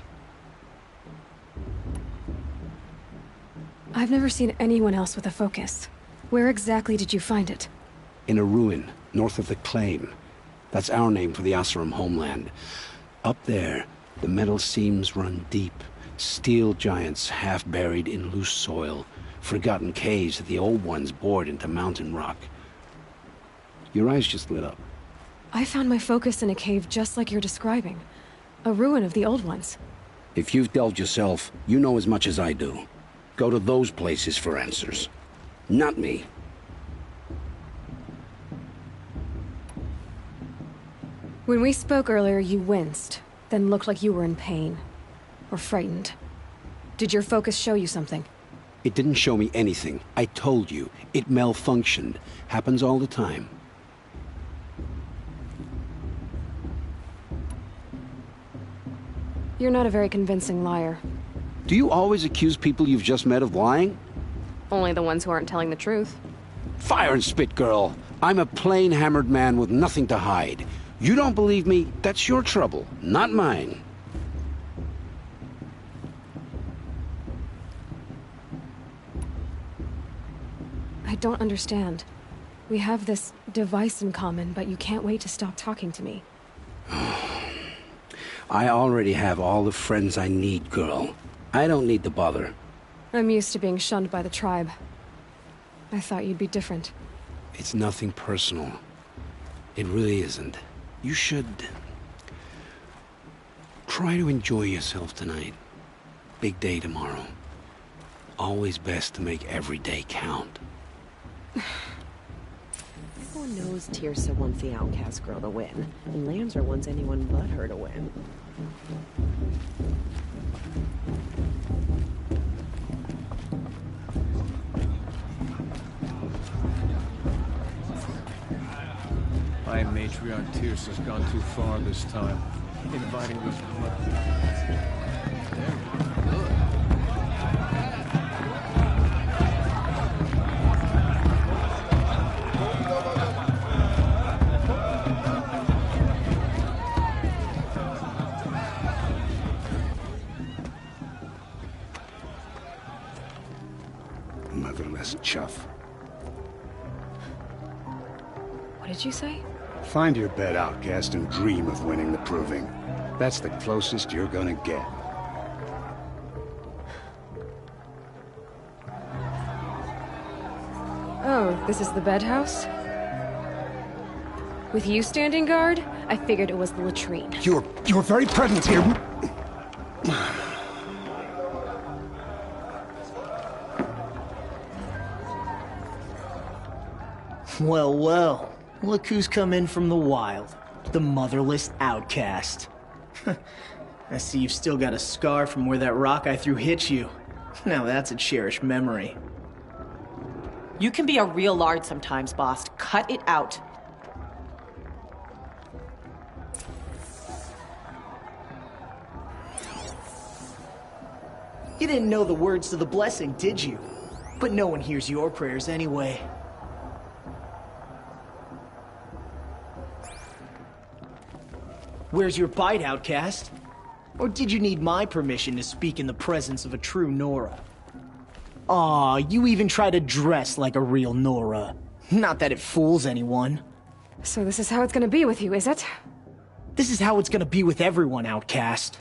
I've never seen anyone else with a focus. Where exactly did you find it? In a ruin, north of the Claim. That's our name for the Oseram homeland. Up there, the metal seams run deep. Steel giants half buried in loose soil. Forgotten caves that the old ones bored into mountain rock. Your eyes just lit up. I found my focus in a cave just like you're describing. A ruin of the old ones. If you've delved yourself, you know as much as I do. Go to those places for answers. Not me. When we spoke earlier, you winced, then looked like you were in pain. Or frightened. Did your focus show you something? It didn't show me anything. I told you. It malfunctioned. Happens all the time. You're not a very convincing liar. Do you always accuse people you've just met of lying? Only the ones who aren't telling the truth. Fire and spit, girl. I'm a plain hammered man with nothing to hide. You don't believe me, that's your trouble, not mine. I don't understand. We have this device in common, but you can't wait to stop talking to me. I already have all the friends I need, girl. I don't need the bother. I'm used to being shunned by the tribe. I thought you'd be different. It's nothing personal. It really isn't. You should... try to enjoy yourself tonight. Big day tomorrow. Always best to make every day count. Everyone knows Tirsa wants the outcast girl to win, and Lancer wants anyone but her to win. My matriarch Tirsa's gone too far this time, inviting these Motherless chuff. What did you say? Find your bed, outcast, and dream of winning the proving. That's the closest you're gonna get. Oh, this is the bedhouse? With you standing guard, I figured it was the latrine. Your very presence here... Well, well. Look who's come in from the wild. The motherless outcast. I see you've still got a scar from where that rock I threw hit you. Now that's a cherished memory. You can be a real lard sometimes, boss. Cut it out. You didn't know the words to the blessing, did you? But no one hears your prayers anyway. Where's your bite, outcast? Or did you need my permission to speak in the presence of a true Nora? Aw, you even try to dress like a real Nora. Not that it fools anyone. So this is how it's gonna be with you, is it? This is how it's gonna be with everyone, outcast.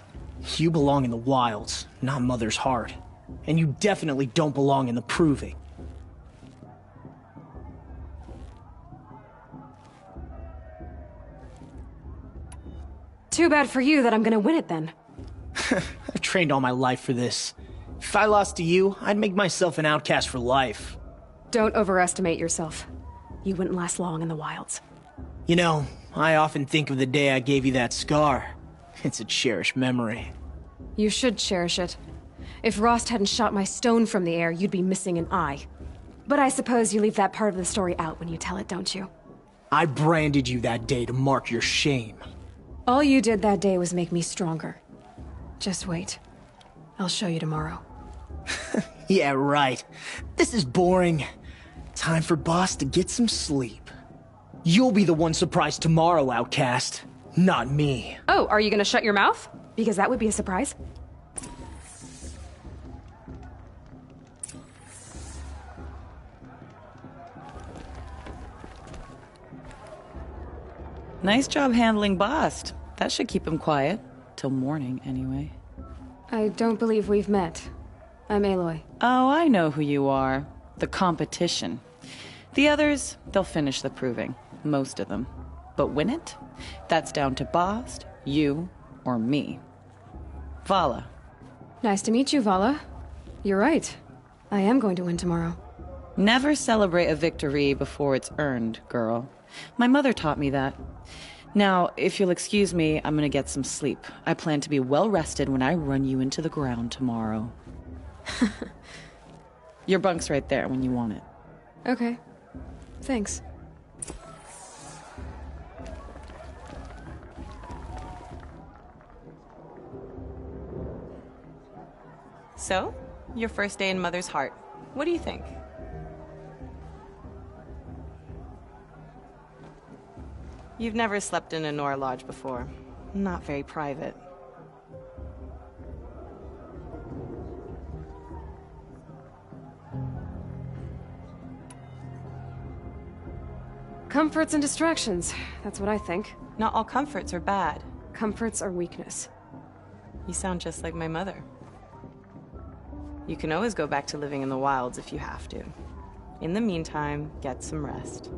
You belong in the wilds, not Mother's heart. And you definitely don't belong in the proving. Too bad for you that I'm gonna win it then. I've trained all my life for this. If I lost to you, I'd make myself an outcast for life. Don't overestimate yourself. You wouldn't last long in the wilds. You know, I often think of the day I gave you that scar. It's a cherished memory. You should cherish it. If Rost hadn't shot my stone from the air, you'd be missing an eye. But I suppose you leave that part of the story out when you tell it, don't you? I branded you that day to mark your shame. All you did that day was make me stronger. Just wait. I'll show you tomorrow. Yeah, right. This is boring. Time for Boss to get some sleep. You'll be the one surprised tomorrow, outcast. Not me. Oh, are you gonna shut your mouth? Because that would be a surprise. Nice job handling Bast. That should keep him quiet. Till morning, anyway. I don't believe we've met. I'm Aloy. Oh, I know who you are. The competition. The others, they'll finish the proving. Most of them. But win it? That's down to Bast, you, or me. Vala. Nice to meet you, Vala. You're right. I am going to win tomorrow. Never celebrate a victory before it's earned, girl. My mother taught me that. Now, if you'll excuse me, I'm gonna get some sleep. I plan to be well rested when I run you into the ground tomorrow. Your bunk's right there when you want it. Okay. Thanks. So, your first day in Mother's heart. What do you think? You've never slept in a Nora lodge before. Not very private. Comforts and distractions. That's what I think. Not all comforts are bad. Comforts are weakness. You sound just like my mother. You can always go back to living in the wilds if you have to. In the meantime, get some rest.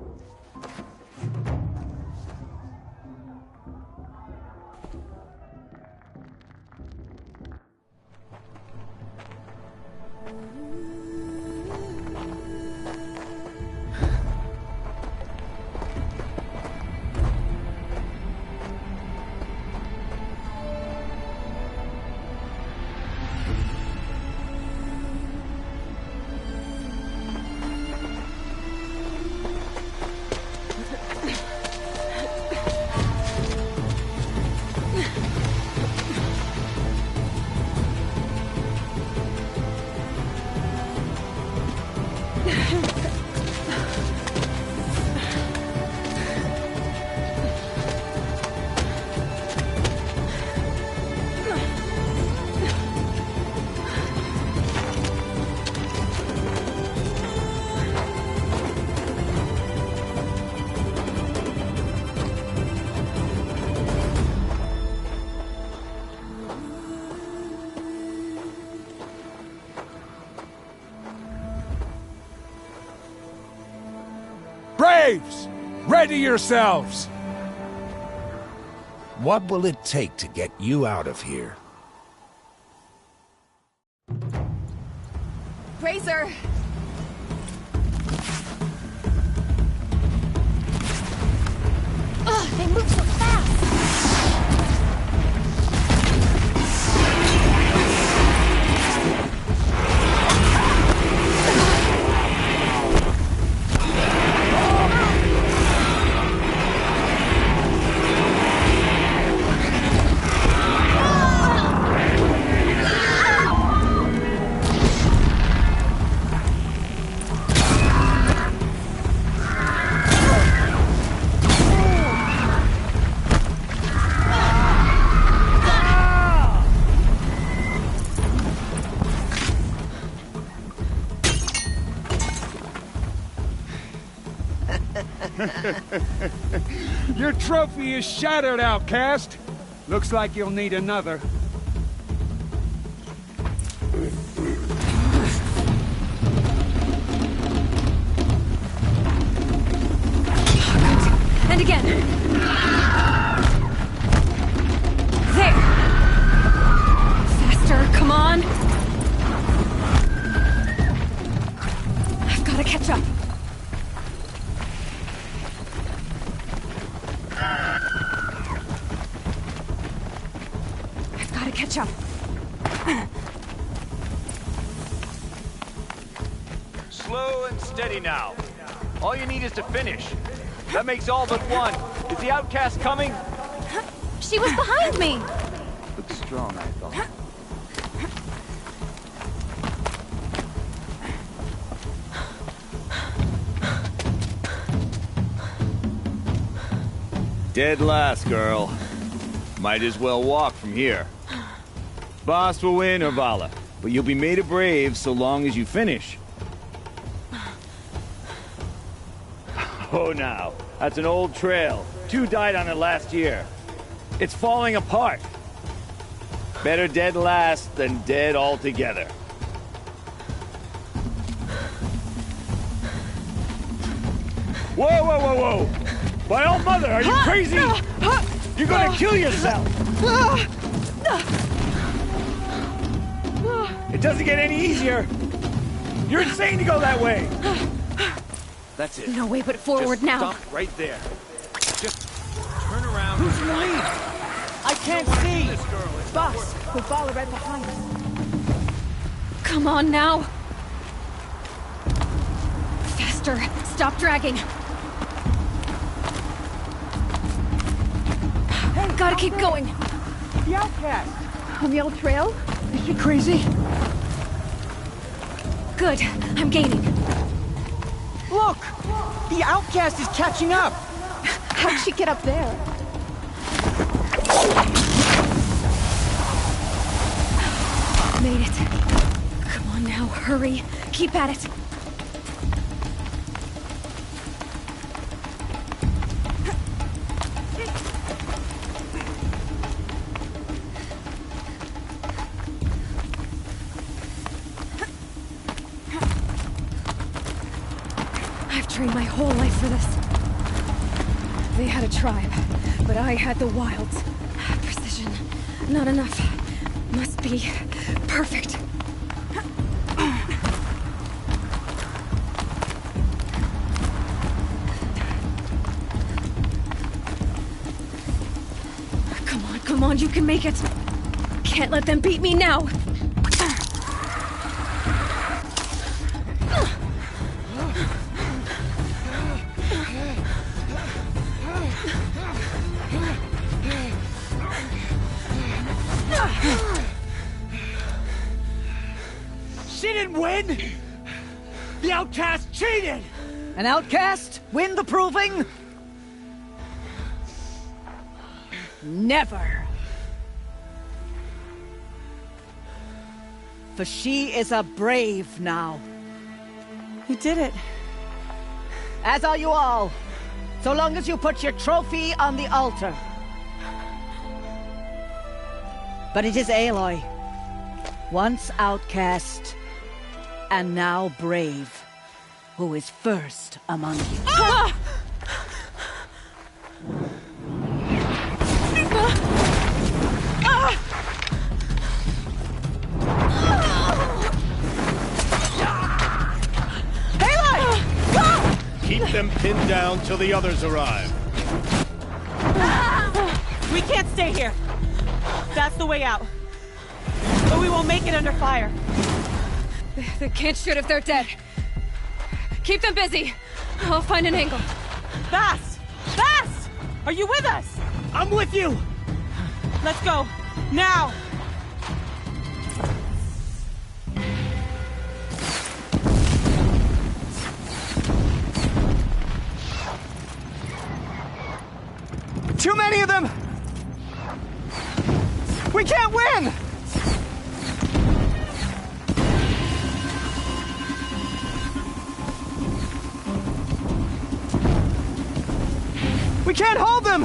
Braves! Ready yourselves! What will it take to get you out of here? Razor! Ugh, they move so fast! Your trophy is shattered, outcast. Looks like you'll need another. And again. There. Faster, come on. I've got to catch up. I've got to catch up. Slow and steady now. All you need is to finish. That makes all but one. Is the outcast coming? She was behind me. Looks strong, I thought. Dead last, girl. Might as well walk from here. Boss will win or Vala, but you'll be made a brave so long as you finish. Oh, now. That's an old trail. 2 died on it last year. It's falling apart. Better dead last than dead altogether. Whoa, whoa, whoa, whoa! My old mother, are you crazy? You're gonna kill yourself! It doesn't get any easier! You're insane to go that way! That's it. No way but forward Just now. Stop right there. Just turn around. Who's lead? I can't see. Boss, we'll follow right behind us. Come on now. Faster. Stop dragging. Hey, gotta keep going. The outcast. On the old trail? Is she crazy? Good. I'm gaining. Look! The outcast is catching up! How'd she get up there? Made it. Come on now, hurry. Keep at it. Trained my whole life for this. They had a tribe, but I had the wilds. Precision, not enough. Must be perfect. Come on, you can make it. Can't let them beat me now. She didn't win! The outcast cheated! An outcast? Win the proving? Never. For she is a brave now. You did it. As are you all. So long as you put your trophy on the altar. But it is Aloy. Once outcast, and now brave, who is first among you. Ah! Keep them pinned down till the others arrive. We can't stay here. That's the way out. But we won't make it under fire. They can't shoot if they're dead. Keep them busy. I'll find an angle. Fast! Fast! Are you with us? I'm with you! Let's go. Now! Too many of them! We can't win! can't hold them!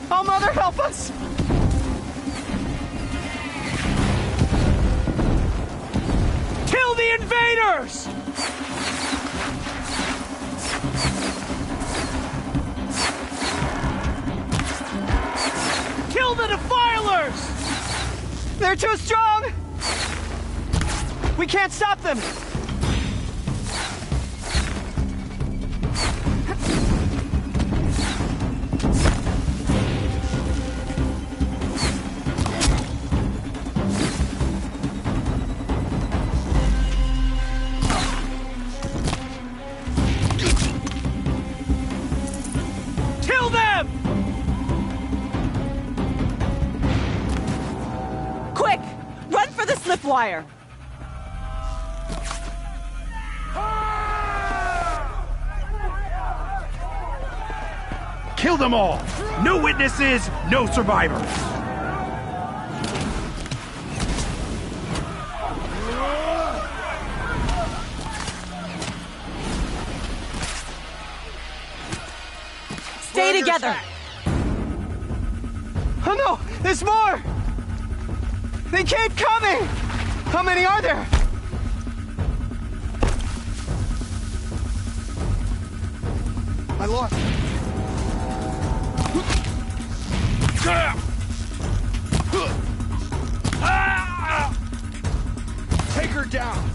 Oh, Mother, help us! Kill the invaders! Kill the defilers! They're too strong! We can't stop them! Kill them! Quick! Run for the slip wire! Kill them all! No witnesses, no survivors! Stay together! Oh no! There's more! They keep coming! How many are there? I lost. Take her down.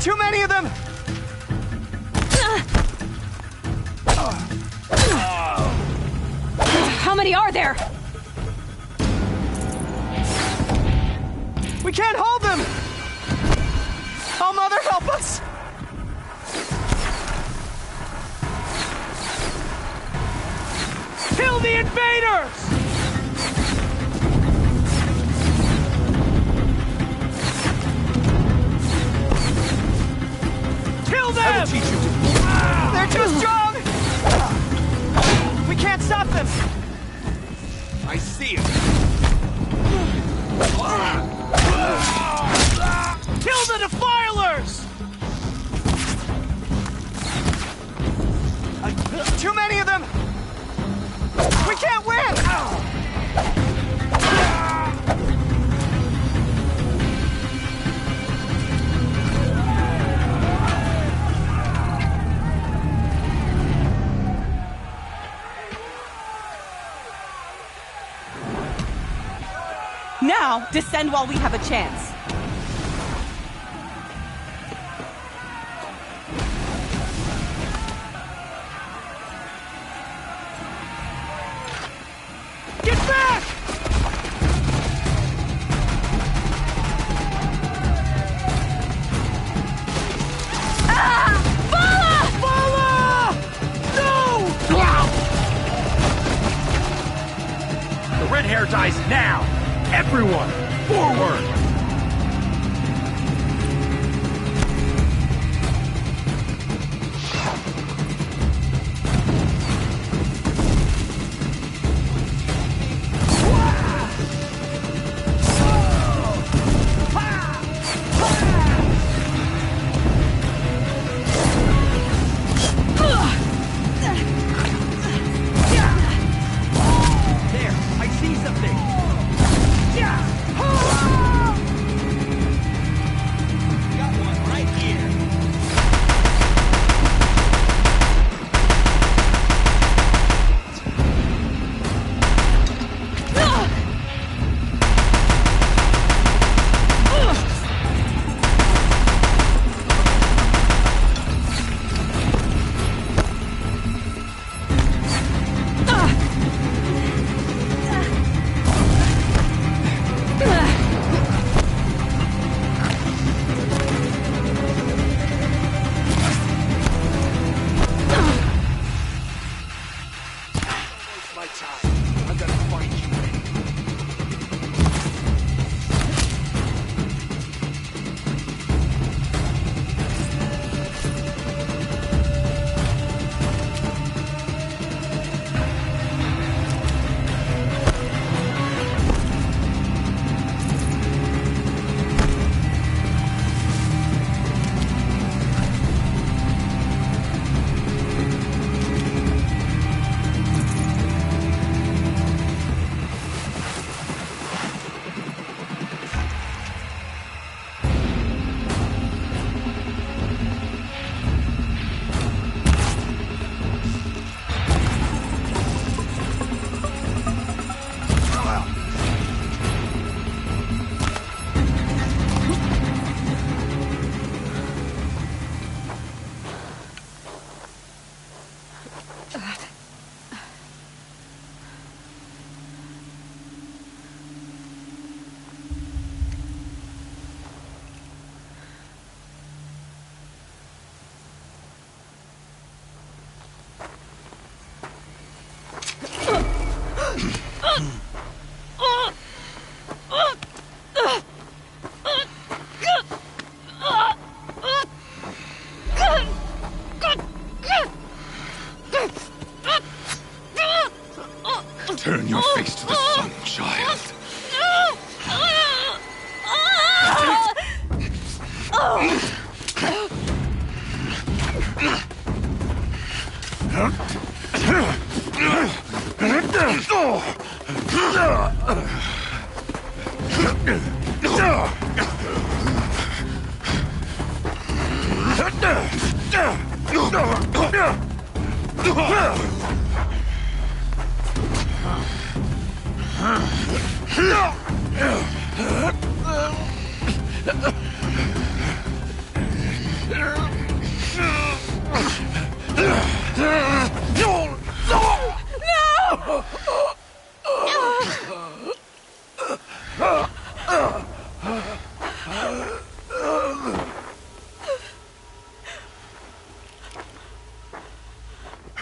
Too many of them! How many are there? We can't hold them! Oh, Mother, help us! Kill the invaders! Kill them! I will teach you to... They're too strong! We can't stop them! I see it. Kill the defilers! Too many of them! We can't win! Now, descend while we have a chance. Get back! The red hair dies now! Everyone, forward! There, I see something! Yeah! Turn your face to the sun, child.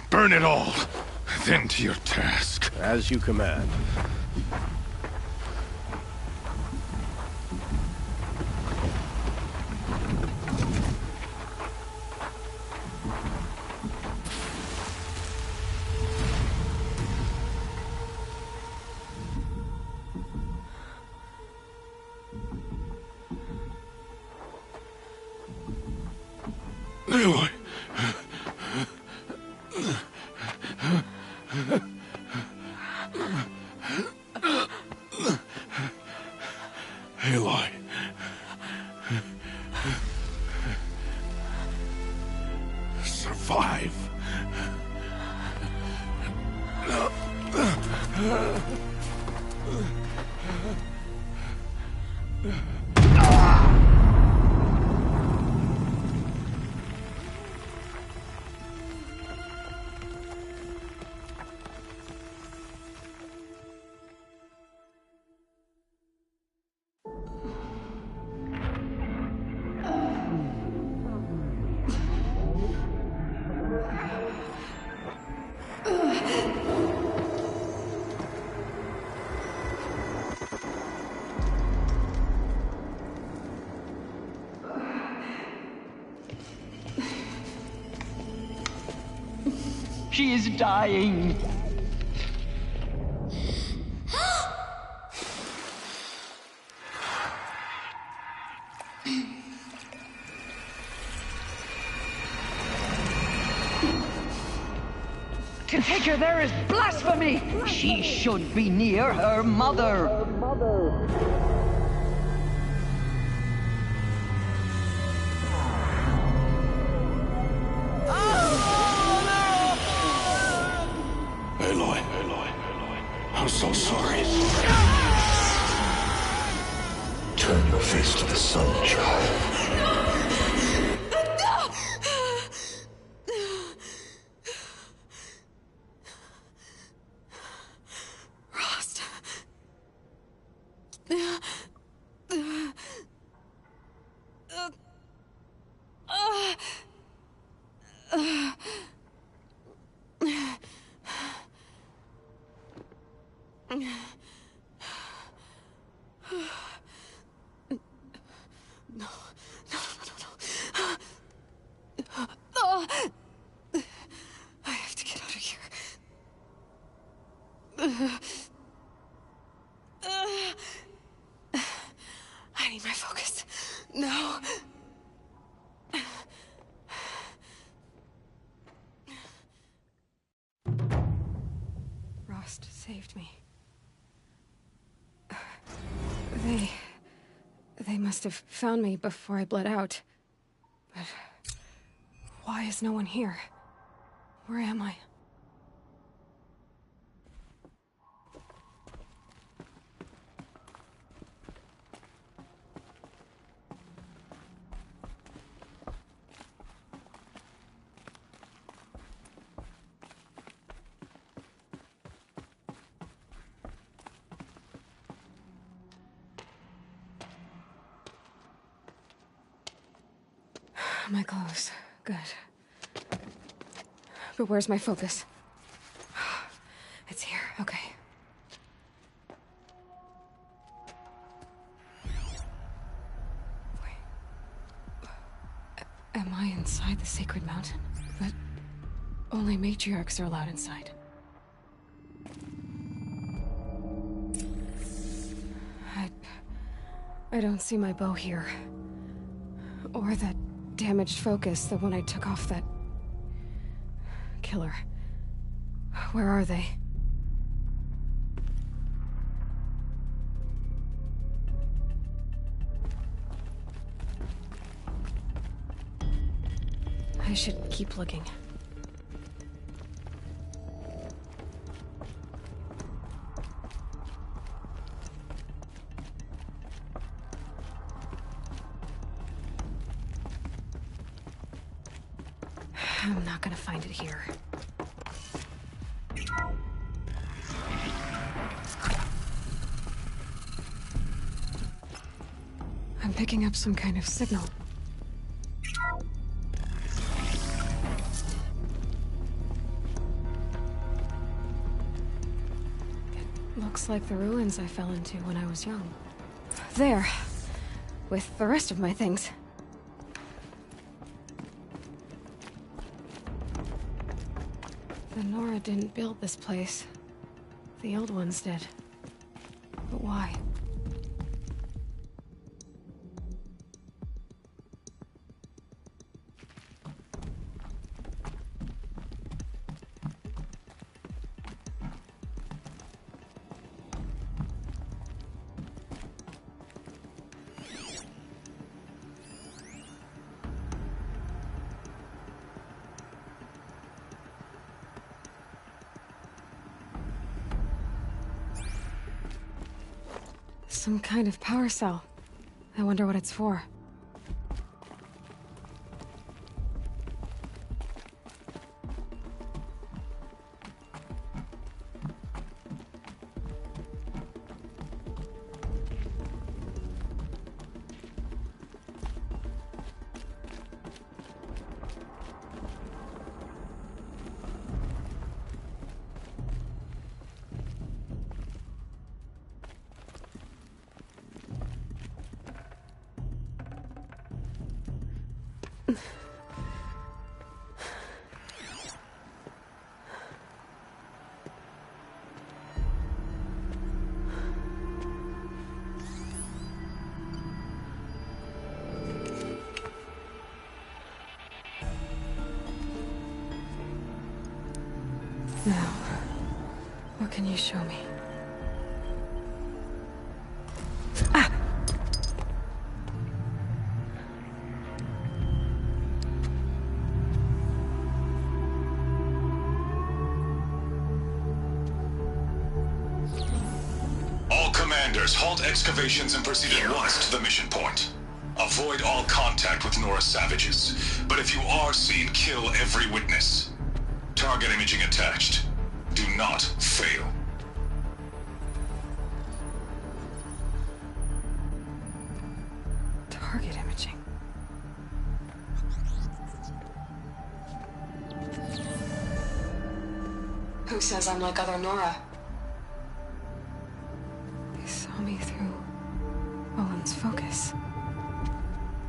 Burn it all, then to your task. As you command. Aloy. Aloy. Survive. She is dying. To take her there is blasphemy. She should be near her mother. Aloy. I'm so sorry. Turn your face to the sun, child. Rost. I have to get out of here. I need my focus. No. Rost saved me. They must have found me before I bled out. But why is no one here? Where am I? My clothes. Good. But where's my focus? It's here. Okay. Wait. Am I inside the sacred mountain? But only matriarchs are allowed inside. I don't see my bow here. Or that damaged focus, the one I took off that killer. Where are they? I should keep looking. I'm not gonna find it here. I'm picking up some kind of signal. It looks like the ruins I fell into when I was young. There, with the rest of my things. The Nora didn't build this place. The old ones did. But why? Some kind of power cell. I wonder what it's for. Now, what can you show me? Ah! All commanders, halt excavations and proceed at once to the mission point. Avoid all contact with Nora savages, but if you are seen, kill every witness. Target imaging attached. Do not fail. Target imaging. Who says I'm like other Nora? They saw me through Owen's focus.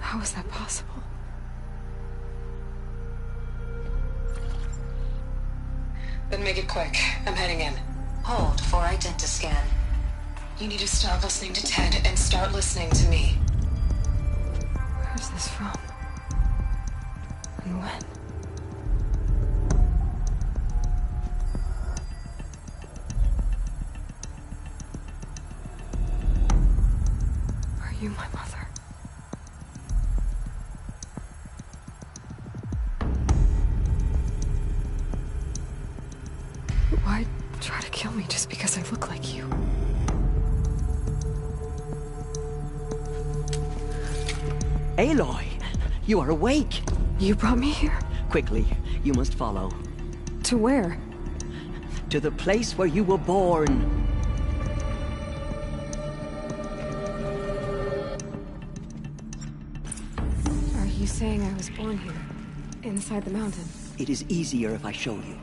How is that possible? Then make it quick. I'm heading in. Hold for identiscan. You need to stop listening to Ted and start listening to me. Where's this from? And when? Are you my mother? Why try to kill me just because I look like you? Aloy, you are awake. You brought me here? Quickly, you must follow. To where? To the place where you were born. saying I was born here, inside the mountain. It is easier if I show you.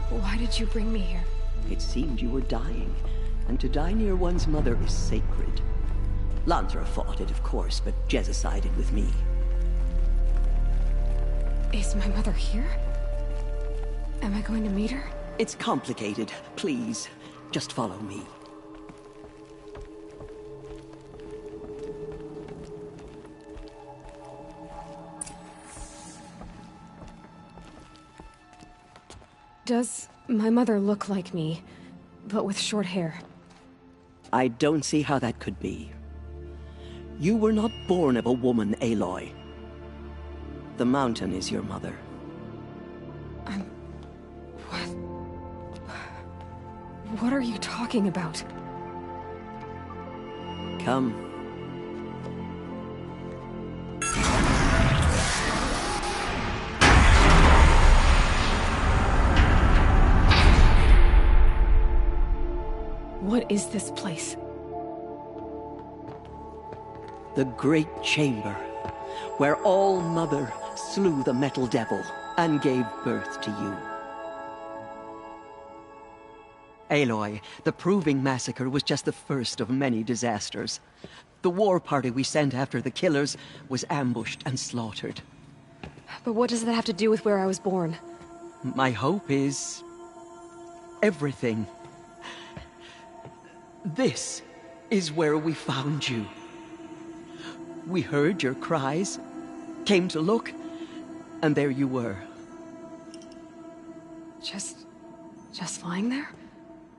Why did you bring me here? It seemed you were dying, and to die near one's mother is sacred. Lantra fought it, of course, but Jezza sided with me. Is my mother here? Am I going to meet her? It's complicated. Please, just follow me. Does my mother look like me, but with short hair? I don't see how that could be. You were not born of a woman, Aloy. The mountain is your mother. What are you talking about? Come. What is this place? The Great Chamber, where All-Mother slew the Metal Devil and gave birth to you. Aloy, the Proving Massacre was just the first of many disasters. The war party we sent after the killers was ambushed and slaughtered. But what does that have to do with where I was born? My hope is... everything. This is where we found you. We heard your cries, came to look, and there you were. Just lying there?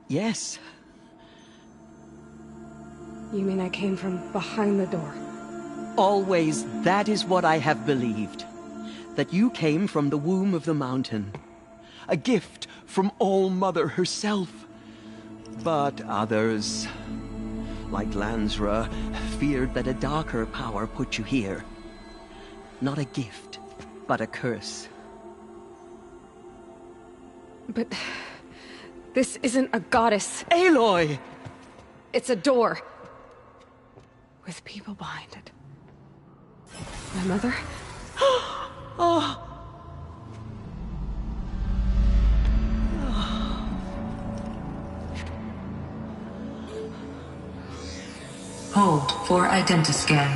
Yes. You mean I came from behind the door? Always, that is what I have believed. That you came from the womb of the mountain. A gift from All-Mother herself. But others, like Lansra, feared that a darker power put you here. Not a gift, but a curse. But... this isn't a goddess. Aloy! It's a door. With people behind it. My mother? Oh! Hold for identiscan.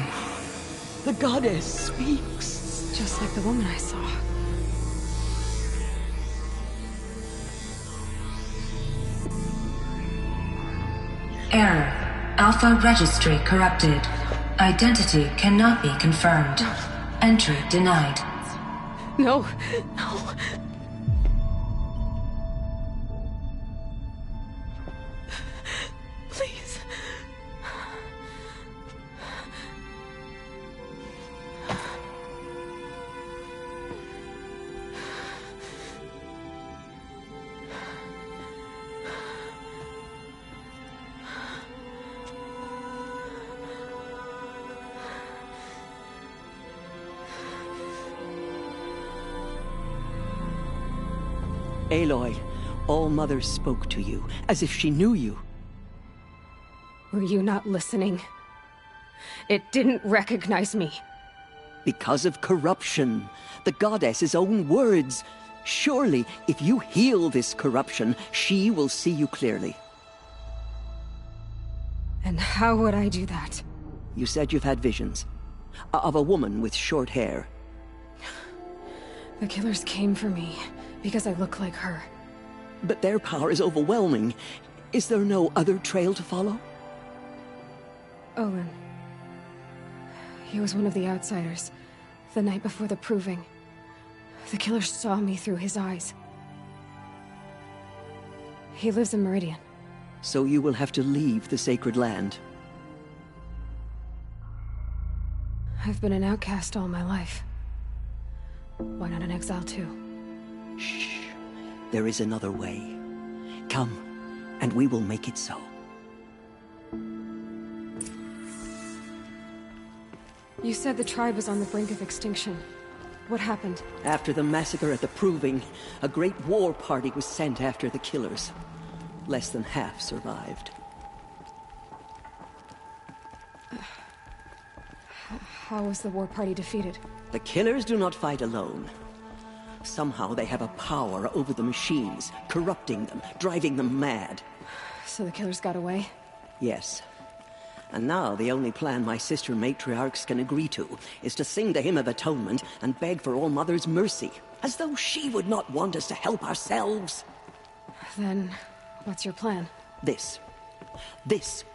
The goddess speaks. Just like the woman I saw. Error. Alpha registry corrupted. Identity cannot be confirmed. Entry denied. No. No. Please. Aloy, All-Mother spoke to you, as if she knew you. Were you not listening? It didn't recognize me. Because of corruption. The goddess's own words. Surely, if you heal this corruption, she will see you clearly. And how would I do that? You said you've had visions. Of a woman with short hair. The killers came for me, because I look like her. But their power is overwhelming. Is there no other trail to follow? Olin. He was one of the outsiders, the night before the Proving. The killers saw me through his eyes. He lives in Meridian. So you will have to leave the sacred land. I've been an outcast all my life. Why not an exile too? Shh. There is another way. Come. and we will make it so. You said the tribe was on the brink of extinction. What happened? After the massacre at the Proving, a great war party was sent after the killers. Less than half survived. How was the war party defeated? The killers do not fight alone. Somehow they have a power over the machines, corrupting them, driving them mad. So the killers got away? Yes. And now the only plan my sister matriarchs can agree to is to sing the Hymn of Atonement and beg for All Mother's mercy, as though she would not want us to help ourselves. Then, what's your plan? This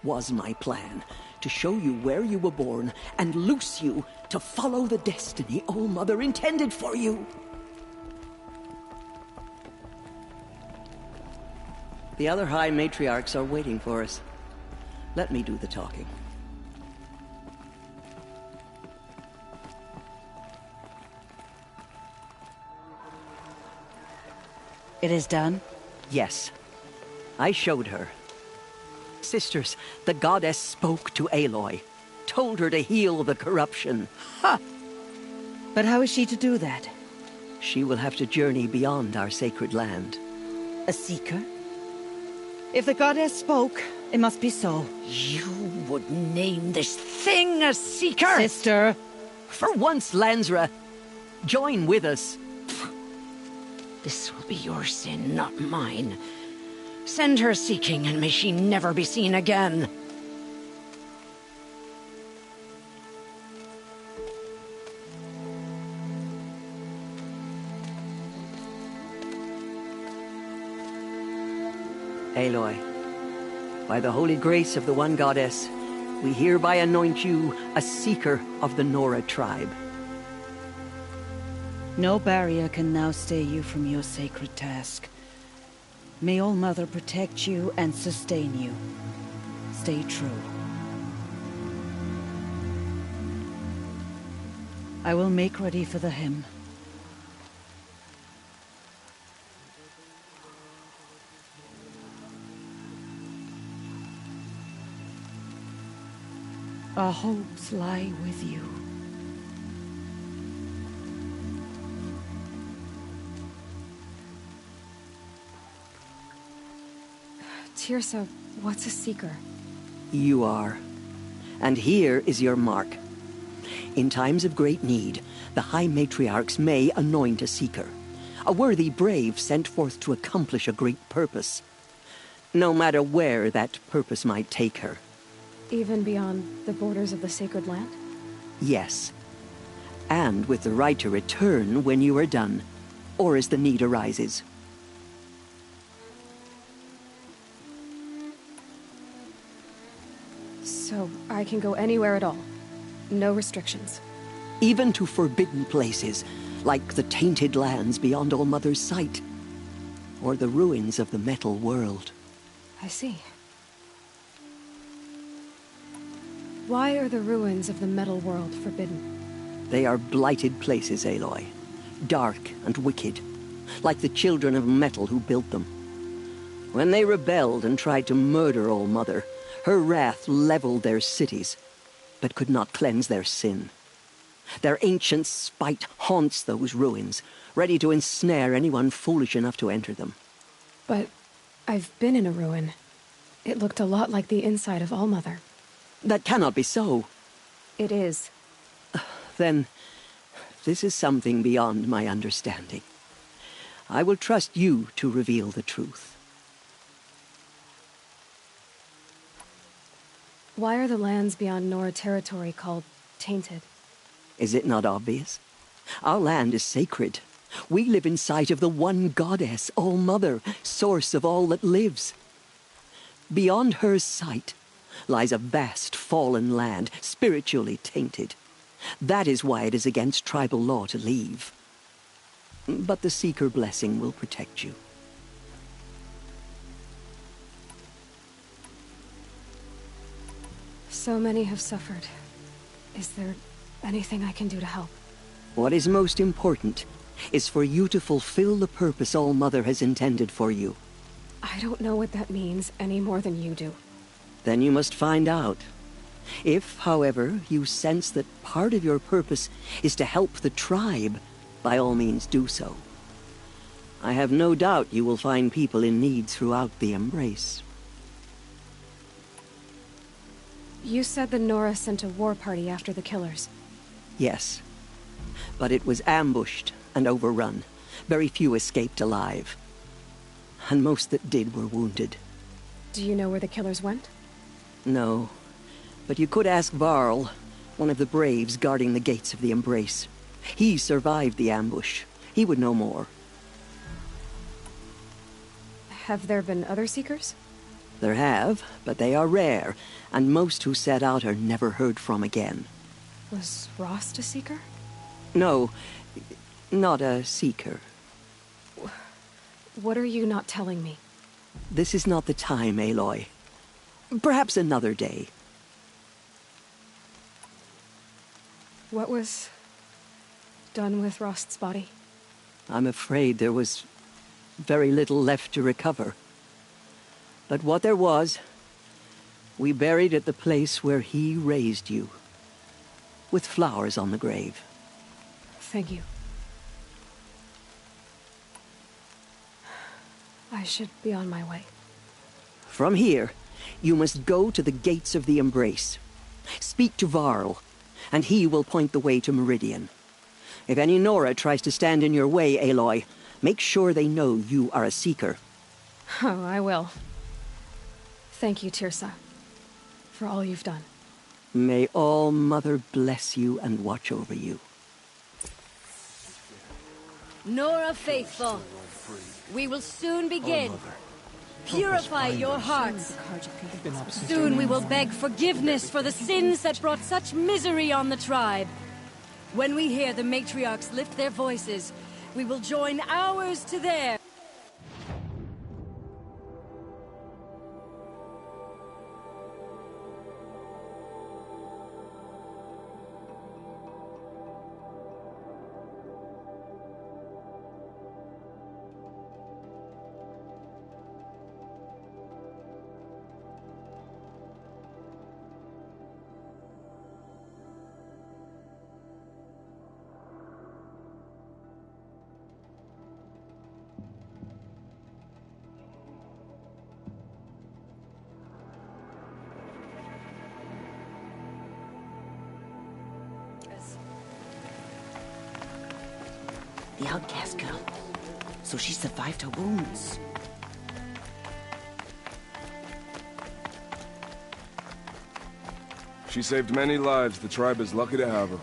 was my plan. To show you where you were born and loose you to follow the destiny All Mother intended for you. The other High Matriarchs are waiting for us. Let me do the talking. It is done? Yes. I showed her. Sisters, the goddess spoke to Aloy. Told her to heal the corruption. Ha! But how is she to do that? She will have to journey beyond our sacred land. A seeker? If the goddess spoke, it must be so. You would name this thing a seeker? Sister! For once, Lansra, join with us. This will be your sin, not mine. Send her seeking, and may she never be seen again. Aloy, by the holy grace of the One Goddess, we hereby anoint you a seeker of the Nora tribe. No barrier can now stay you from your sacred task. May All Mother protect you and sustain you. Stay true. I will make ready for the hymn. Our hopes lie with you. Tirsa, what's a seeker? You are. And here is your mark. In times of great need, the High Matriarchs may anoint a seeker. A worthy brave sent forth to accomplish a great purpose. No matter where that purpose might take her. Even beyond the borders of the sacred land? Yes. And with the right to return when you are done, or as the need arises. So I can go anywhere at all? No restrictions? Even to forbidden places, like the tainted lands beyond All Mother's sight. Or the ruins of the metal world. I see. Why are the ruins of the metal world forbidden? They are blighted places, Aloy. Dark and wicked. Like the children of metal who built them. When they rebelled and tried to murder All Mother, her wrath leveled their cities, but could not cleanse their sin. Their ancient spite haunts those ruins, ready to ensnare anyone foolish enough to enter them. But I've been in a ruin. It looked a lot like the inside of All Mother. That cannot be so. It is. Then, this is something beyond my understanding. I will trust you to reveal the truth. Why are the lands beyond Nora territory called tainted? Is it not obvious? Our land is sacred. We live in sight of the One Goddess, All Mother, source of all that lives. Beyond her sight lies a vast fallen land, spiritually tainted. That is why it is against tribal law to leave. But the Seeker blessing will protect you. So many have suffered. Is there anything I can do to help? What is most important is for you to fulfill the purpose All Mother has intended for you. I don't know what that means any more than you do. Then you must find out. If, however, you sense that part of your purpose is to help the tribe, by all means do so. I have no doubt you will find people in need throughout the Embrace. You said the Nora sent a war party after the killers. Yes. But it was ambushed and overrun. Very few escaped alive. And most that did were wounded. Do you know where the killers went? No. But you could ask Varl, one of the Braves guarding the gates of the Embrace. He survived the ambush. He would know more. Have there been other Seekers? There have, but they are rare, and most who set out are never heard from again. Was Rost a Seeker? No, not a Seeker. What are you not telling me? This is not the time, Aloy. Perhaps another day. What was done with Rost's body? I'm afraid there was very little left to recover. But what there was, we buried at the place where he raised you, with flowers on the grave. Thank you. I should be on my way. From here, you must go to the gates of the Embrace. Speak to Varl, and he will point the way to Meridian. If any Nora tries to stand in your way, Aloy, make sure they know you are a Seeker. Oh, I will. Thank you, Tirsa, for all you've done. May All Mother bless you and watch over you. Nora faithful, we will soon begin. Purify your hearts. Soon we will beg forgiveness for the sins that brought such misery on the tribe. When we hear the matriarchs lift their voices, we will join ours to theirs. The outcast girl. So she survived her wounds. She saved many lives. The tribe is lucky to have her.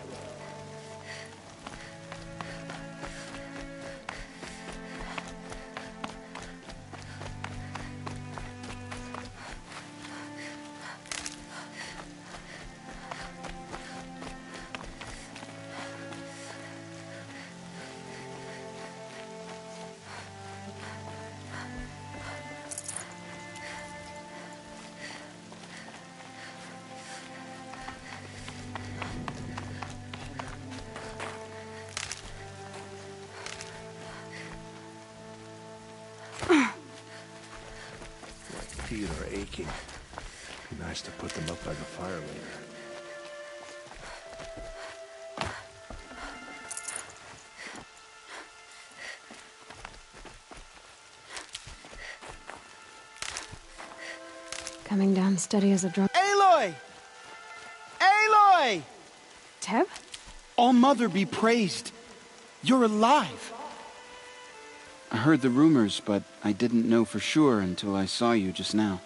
Feet are aching. Be nice to put them up by the fire later. Coming down steady as a drum. Aloy! Aloy! Teb? All Mother be praised. You're alive. I heard the rumors, but I didn't know for sure until I saw you just now.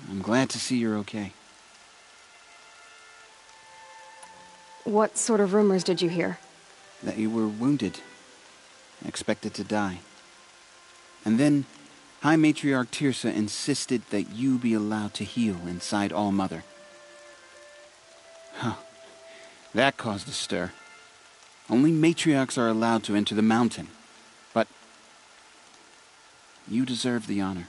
I'm glad to see you're okay. What sort of rumors did you hear? That you were wounded, expected to die. And then High Matriarch Tirsa insisted that you be allowed to heal inside All Mother. Huh. That caused a stir. Only matriarchs are allowed to enter the mountain. But you deserve the honor.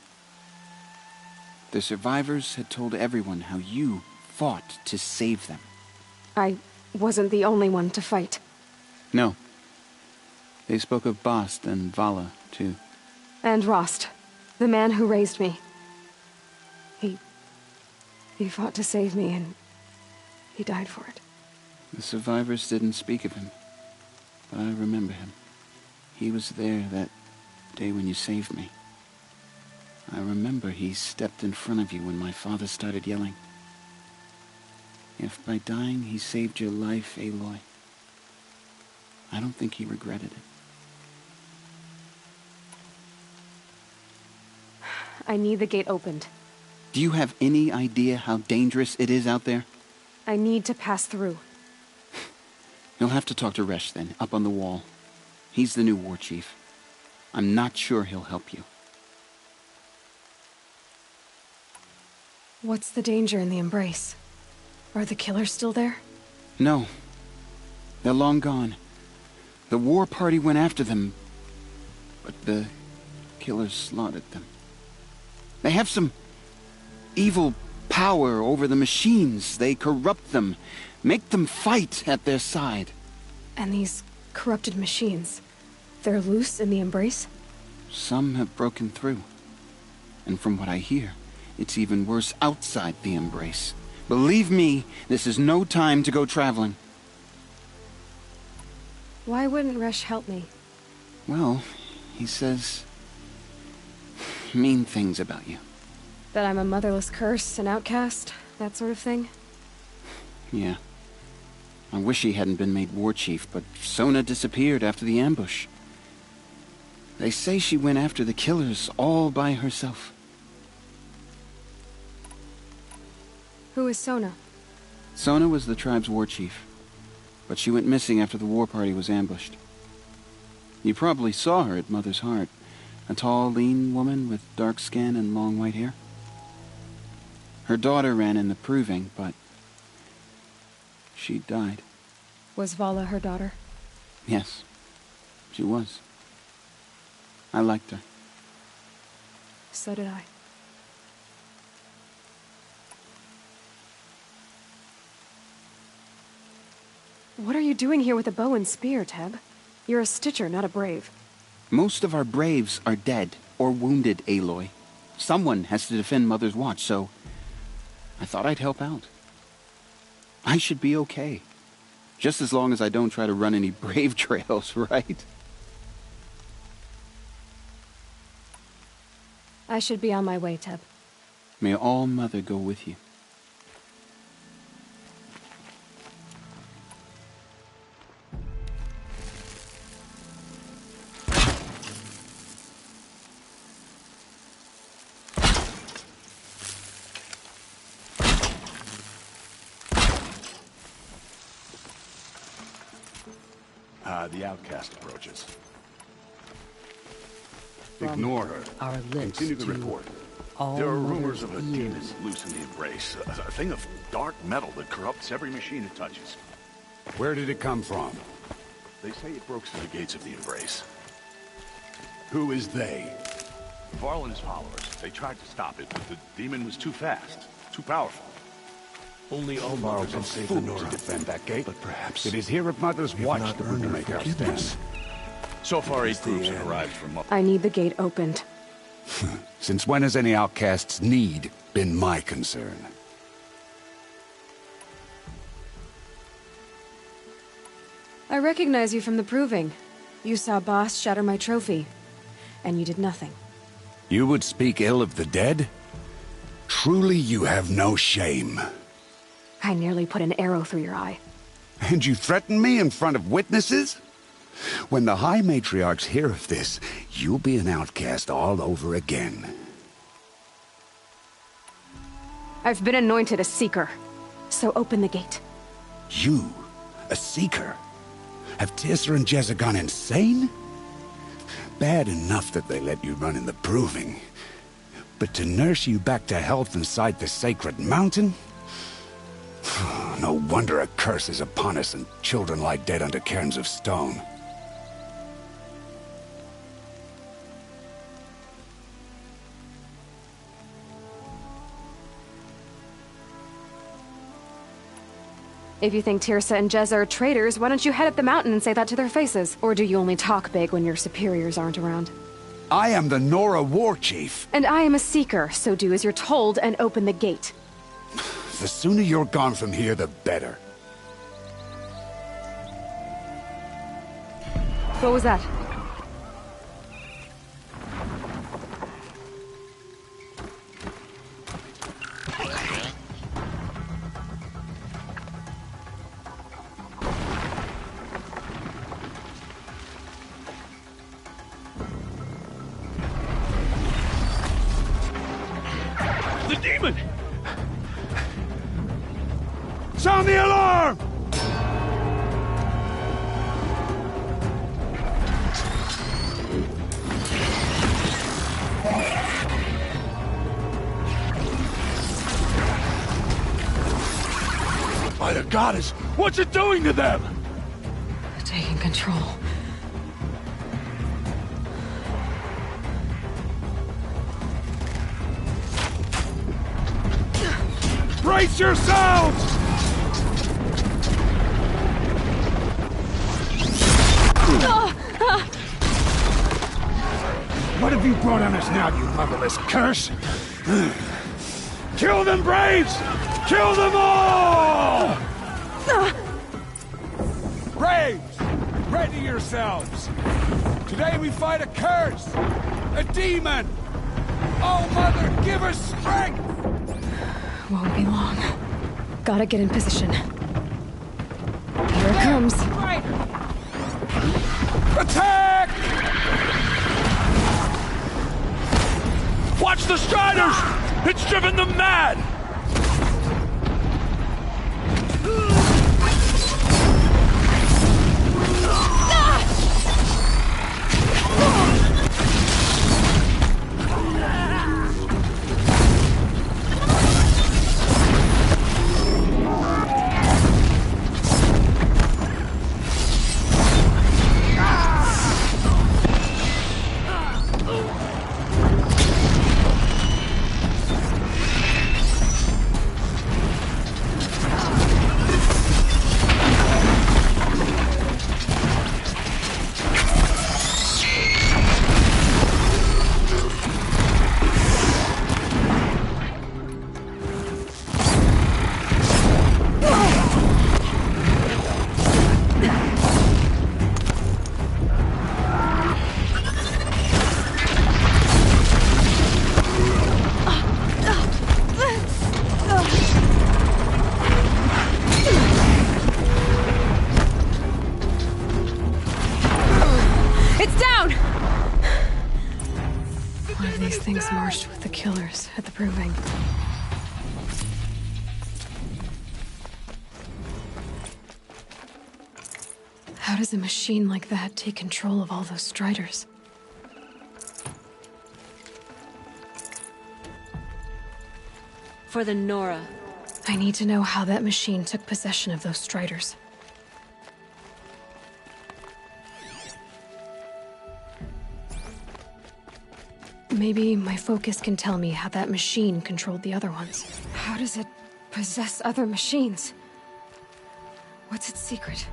The survivors had told everyone how you fought to save them. I wasn't the only one to fight. No. They spoke of Bast and Vala, too. And Rost, the man who raised me. He fought to save me, and he died for it. The survivors didn't speak of him, but I remember him. He was there that day when you saved me. I remember he stepped in front of you when my father started yelling. If by dying he saved your life, Aloy, I don't think he regretted it. I need the gate opened. Do you have any idea how dangerous it is out there? I need to pass through. You'll have to talk to Resh then, up on the wall. He's the new war chief. I'm not sure he'll help you. What's the danger in the Embrace? Are the killers still there? No. They're long gone. The war party went after them, but the killers slaughtered them. They have some evil power over the machines. They corrupt them, make them fight at their side. And these corrupted machines, they're loose in the Embrace? Some have broken through. And from what I hear, it's even worse outside the Embrace. Believe me, this is no time to go traveling. Why wouldn't Resh help me? Well, he says mean things about you. That I'm a motherless curse, an outcast, that sort of thing? Yeah. I wish he hadn't been made war chief, but Sona disappeared after the ambush. They say she went after the killers all by herself. Who is Sona? Sona was the tribe's war chief, but she went missing after the war party was ambushed. You probably saw her at Mother's Heart. A tall, lean woman with dark skin and long white hair. Her daughter ran in the proving, but she died. Was Vala her daughter? Yes, she was. I liked her. So did I. What are you doing here with a bow and spear, Teb? You're a Stitcher, not a Brave. Most of our Braves are dead or wounded, Aloy. Someone has to defend Mother's Watch, so I thought I'd help out. I should be okay. Just as long as I don't try to run any Brave trails, right? I should be on my way, Teb. May All Mother go with you. The outcast approaches. Ignore her. Our lips Continue the report. There are rumors of a demon loose in the Embrace. A thing of dark metal that corrupts every machine it touches. Where did it come from? They say it broke through the gates of the Embrace. Who is they? Varl and his followers. They tried to stop it, but the demon was too fast, too powerful. Only Omar can save the Nora to defend that gate. But perhaps it is here at Mother's Watch that we will make our stand. So far, 8 groups have arrived from... I need the gate opened. Since when has any outcast's need been my concern? I recognize you from the proving. You saw Boss shatter my trophy. And you did nothing. You would speak ill of the dead? Truly you have no shame. I nearly put an arrow through your eye. And you threaten me in front of witnesses? When the High Matriarchs hear of this, you'll be an outcast all over again. I've been anointed a Seeker. So open the gate. You? A Seeker? Have Teersa and Jezza gone insane? Bad enough that they let you run in the proving. But to nurse you back to health inside the sacred mountain? No wonder a curse is upon us and children lie dead under cairns of stone. If you think Teersa and Jezza are traitors, why don't you head up the mountain and say that to their faces? Or do you only talk big when your superiors aren't around? I am the Nora war chief. And I am a seeker, so do as you're told and open the gate. The sooner you're gone from here, the better. What was that? The demon! Sound the alarm! By the goddess, what's it doing to them? Taking control. Brace yourselves! What have you brought on us now, you motherless curse? Kill them, Braves! Kill them all! Braves, ready yourselves! Today we fight a curse! A demon! Oh, Mother, give us strength! Won't be long. Gotta get in position. Here it comes. Attack! Watch the Striders! It's driven them mad! Things marched with the killers at the proving. How does a machine like that take control of all those Striders? For the Nora. I need to know how that machine took possession of those Striders. Maybe my focus can tell me how that machine controlled the other ones. How does it possess other machines? What's its secret?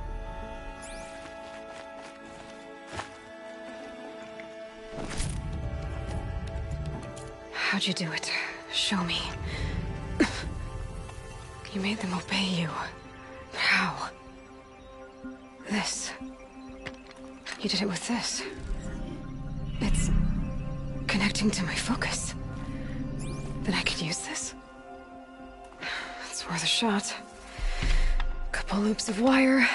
How'd you do it? Show me. You made them obey you. How? This. You did it with this. It's connecting to my focus. Then I could use this. It's worth a shot. Couple loops of wire.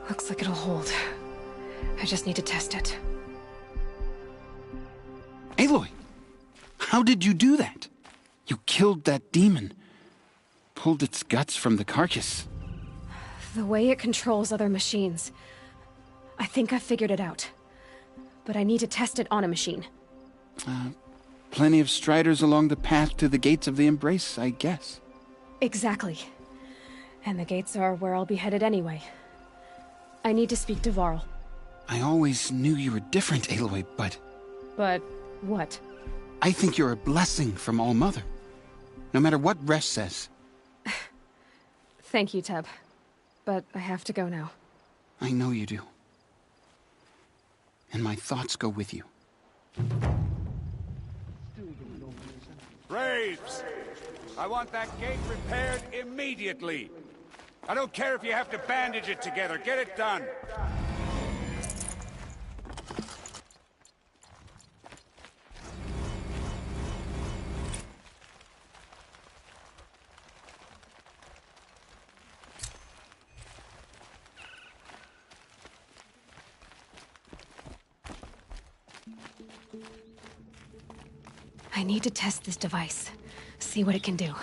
Looks like it'll hold. I just need to test it. Aloy! How did you do that? You killed that demon. Pulled its guts from the carcass. The way it controls other machines. I think I figured it out. But I need to test it on a machine. Plenty of Striders along the path to the gates of the Embrace, I guess. Exactly. And the gates are where I'll be headed anyway. I need to speak to Varl. I always knew you were different, Aloy, but... But what? I think you're a blessing from All-Mother. No matter what Resh says. Thank you, Teb. But I have to go now. I know you do. And my thoughts go with you. Braves! I want that gate repaired immediately. I don't care if you have to bandage it together. Get it done. I need to test this device. See what it can do.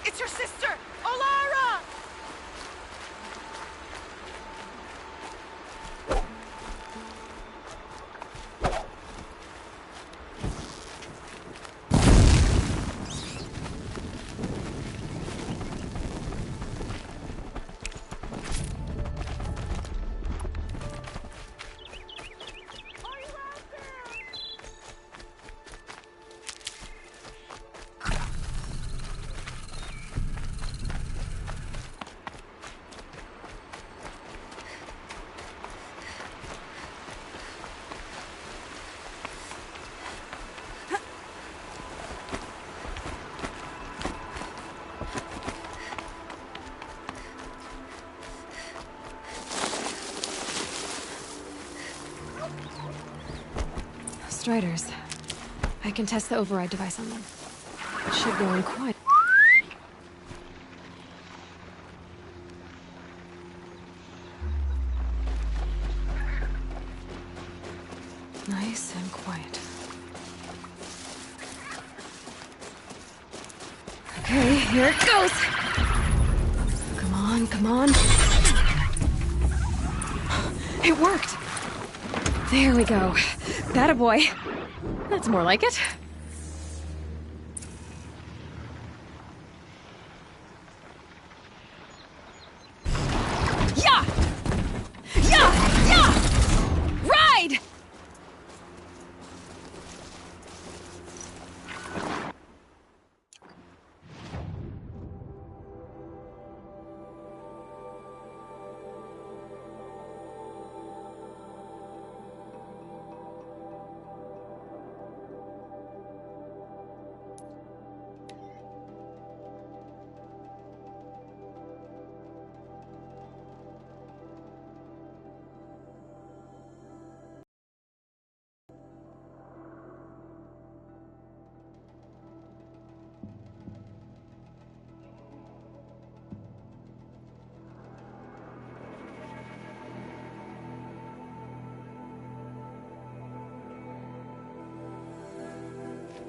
It's your sister, Olara! Striders. I can test the override device on them. It should go in quiet. Nice and quiet. Okay, here it goes! Come on, come on. It worked! There we go. That a boy. That's more like it. Yeah! Yeah! Yeah! Ride!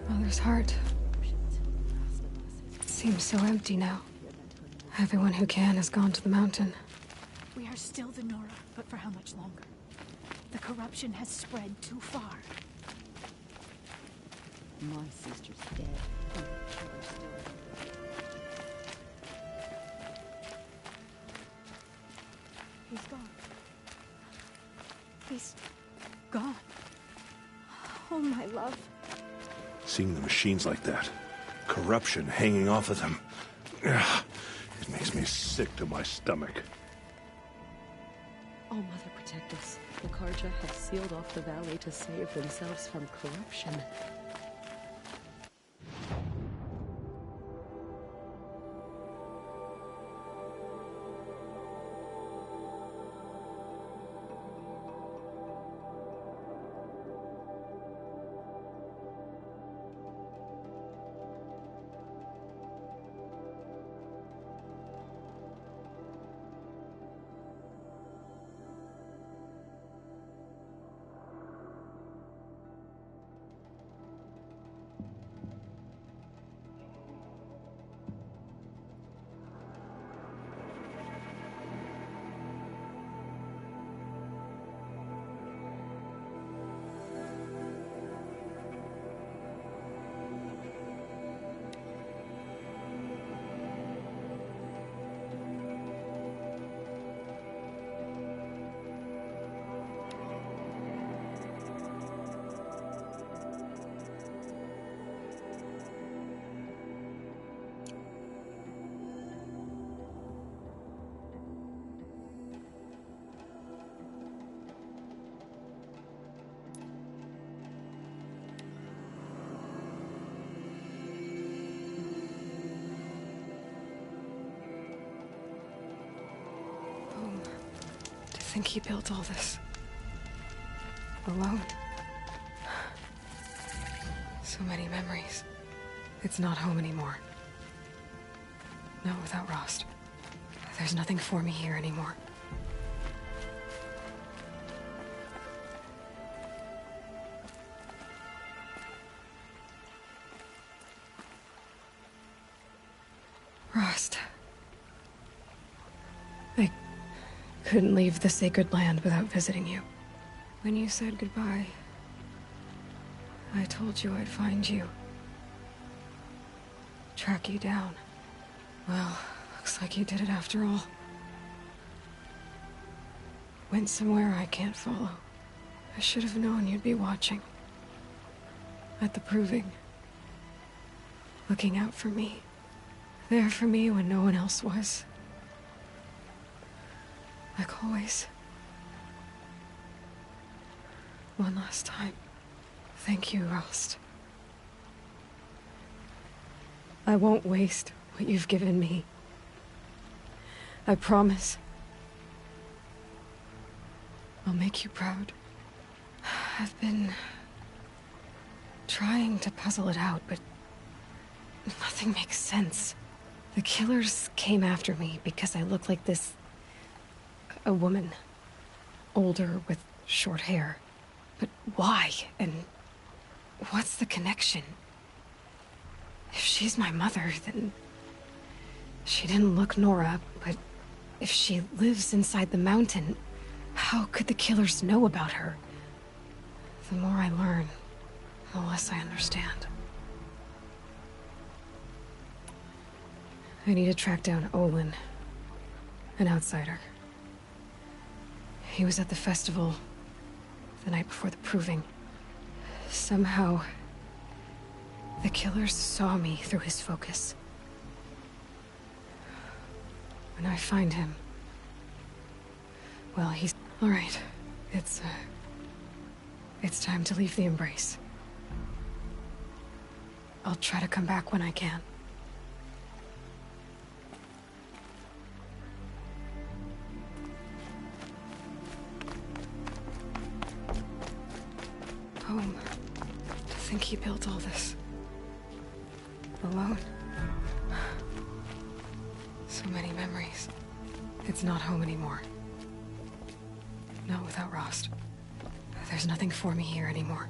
Mother's heart. It seems so empty now. Everyone who can has gone to the mountain. We are still the Nora, but for how much longer? The corruption has spread too far. My sister's dead. I'm sure still. He's gone. He's gone. Oh, my love. Seeing the machines like that, corruption hanging off of them, it makes me sick to my stomach. Oh, Mother, protect us. The Karja have sealed off the valley to save themselves from corruption. think he built all this alone. So many memories. It's not home anymore. Not without Rost. There's nothing for me here anymore. Rost. I couldn't leave the sacred land without visiting you. When you said goodbye, I told you I'd find you. Track you down. Well, looks like you did it after all. Went somewhere I can't follow. I should have known you'd be watching. At the proving. Looking out for me. There for me when no one else was. Like always. One last time. Thank you, Rost. I won't waste what you've given me. I promise. I'll make you proud. I've been trying to puzzle it out, but nothing makes sense. The killers came after me because I look like this... a woman. Older with short hair. But why? And what's the connection? If she's my mother, then... she didn't look Nora, but if she lives inside the mountain, how could the killers know about her? The more I learn, the less I understand. I need to track down Olin, an outsider. He was at the festival the night before the proving. Somehow, the killers saw me through his focus. When I find him... well, he's... all right. It's time to leave the Embrace. I'll try to come back when I can. Home. To think he built all this alone. So many memories. It's not home anymore. Not without Rost. There's nothing for me here anymore.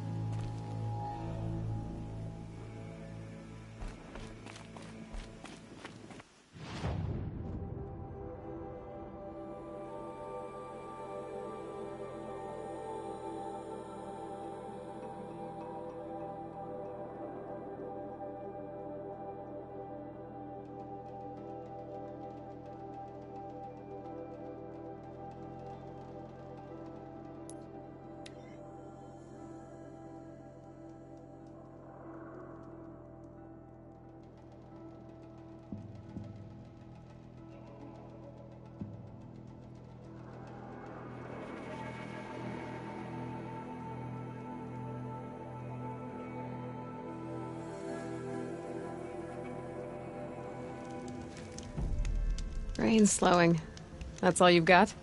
Rain's slowing. That's all you've got?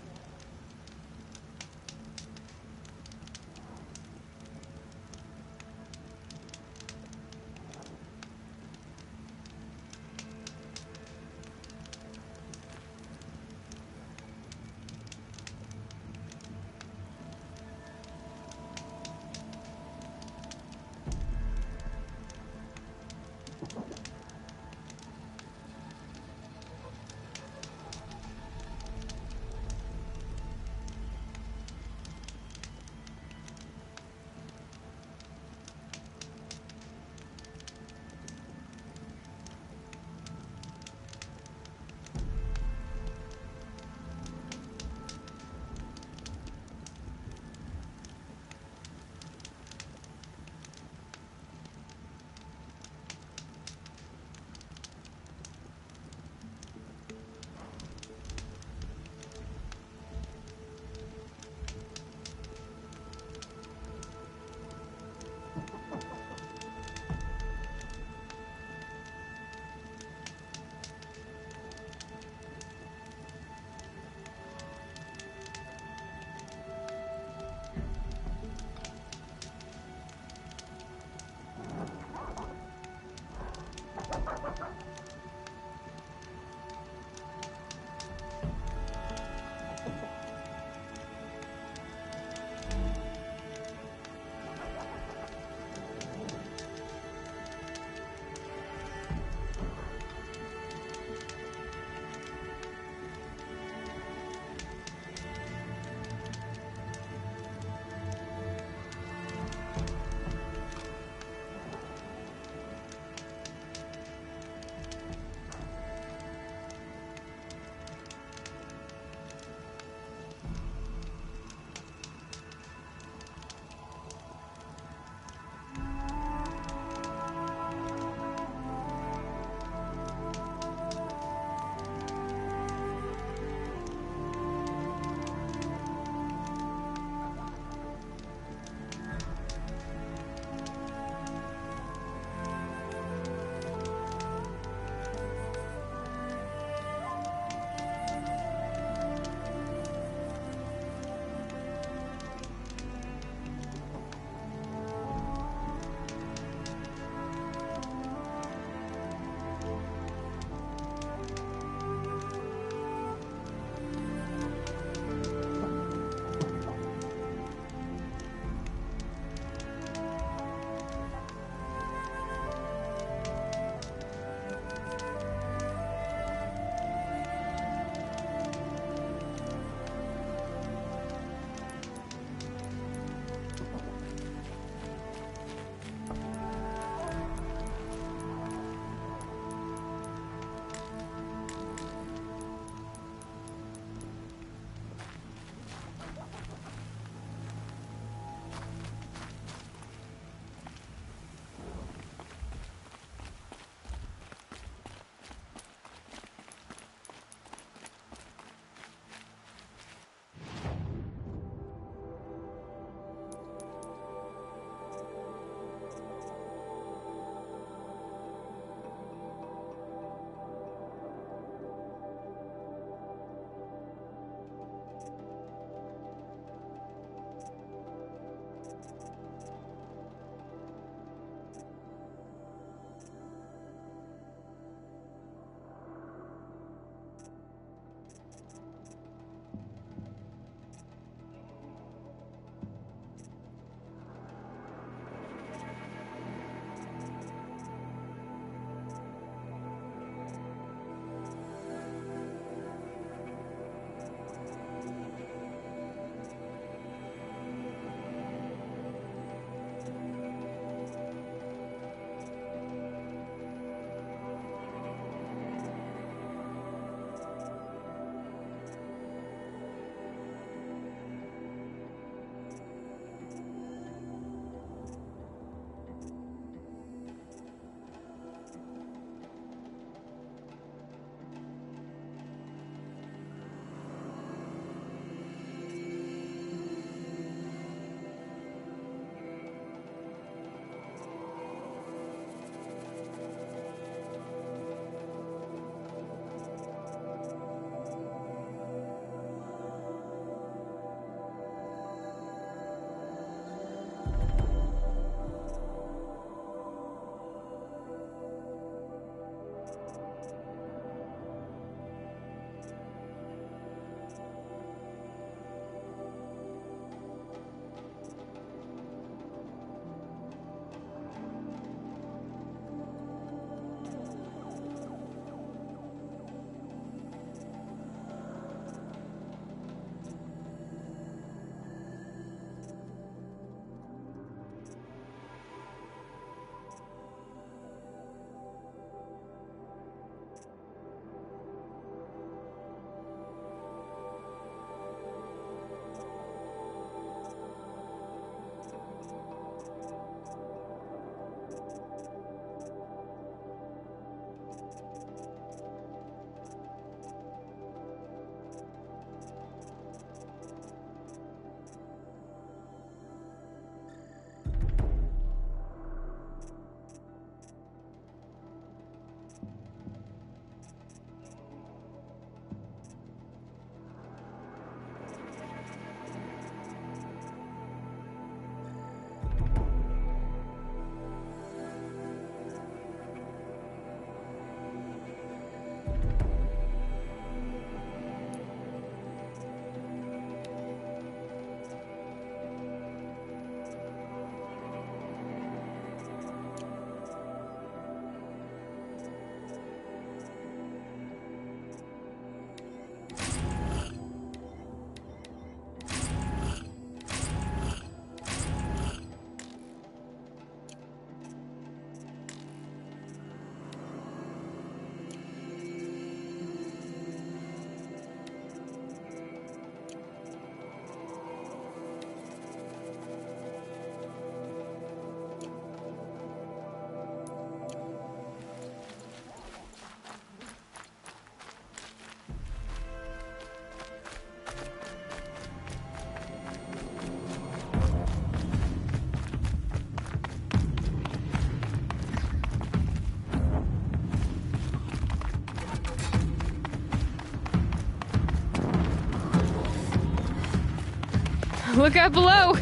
Look out below!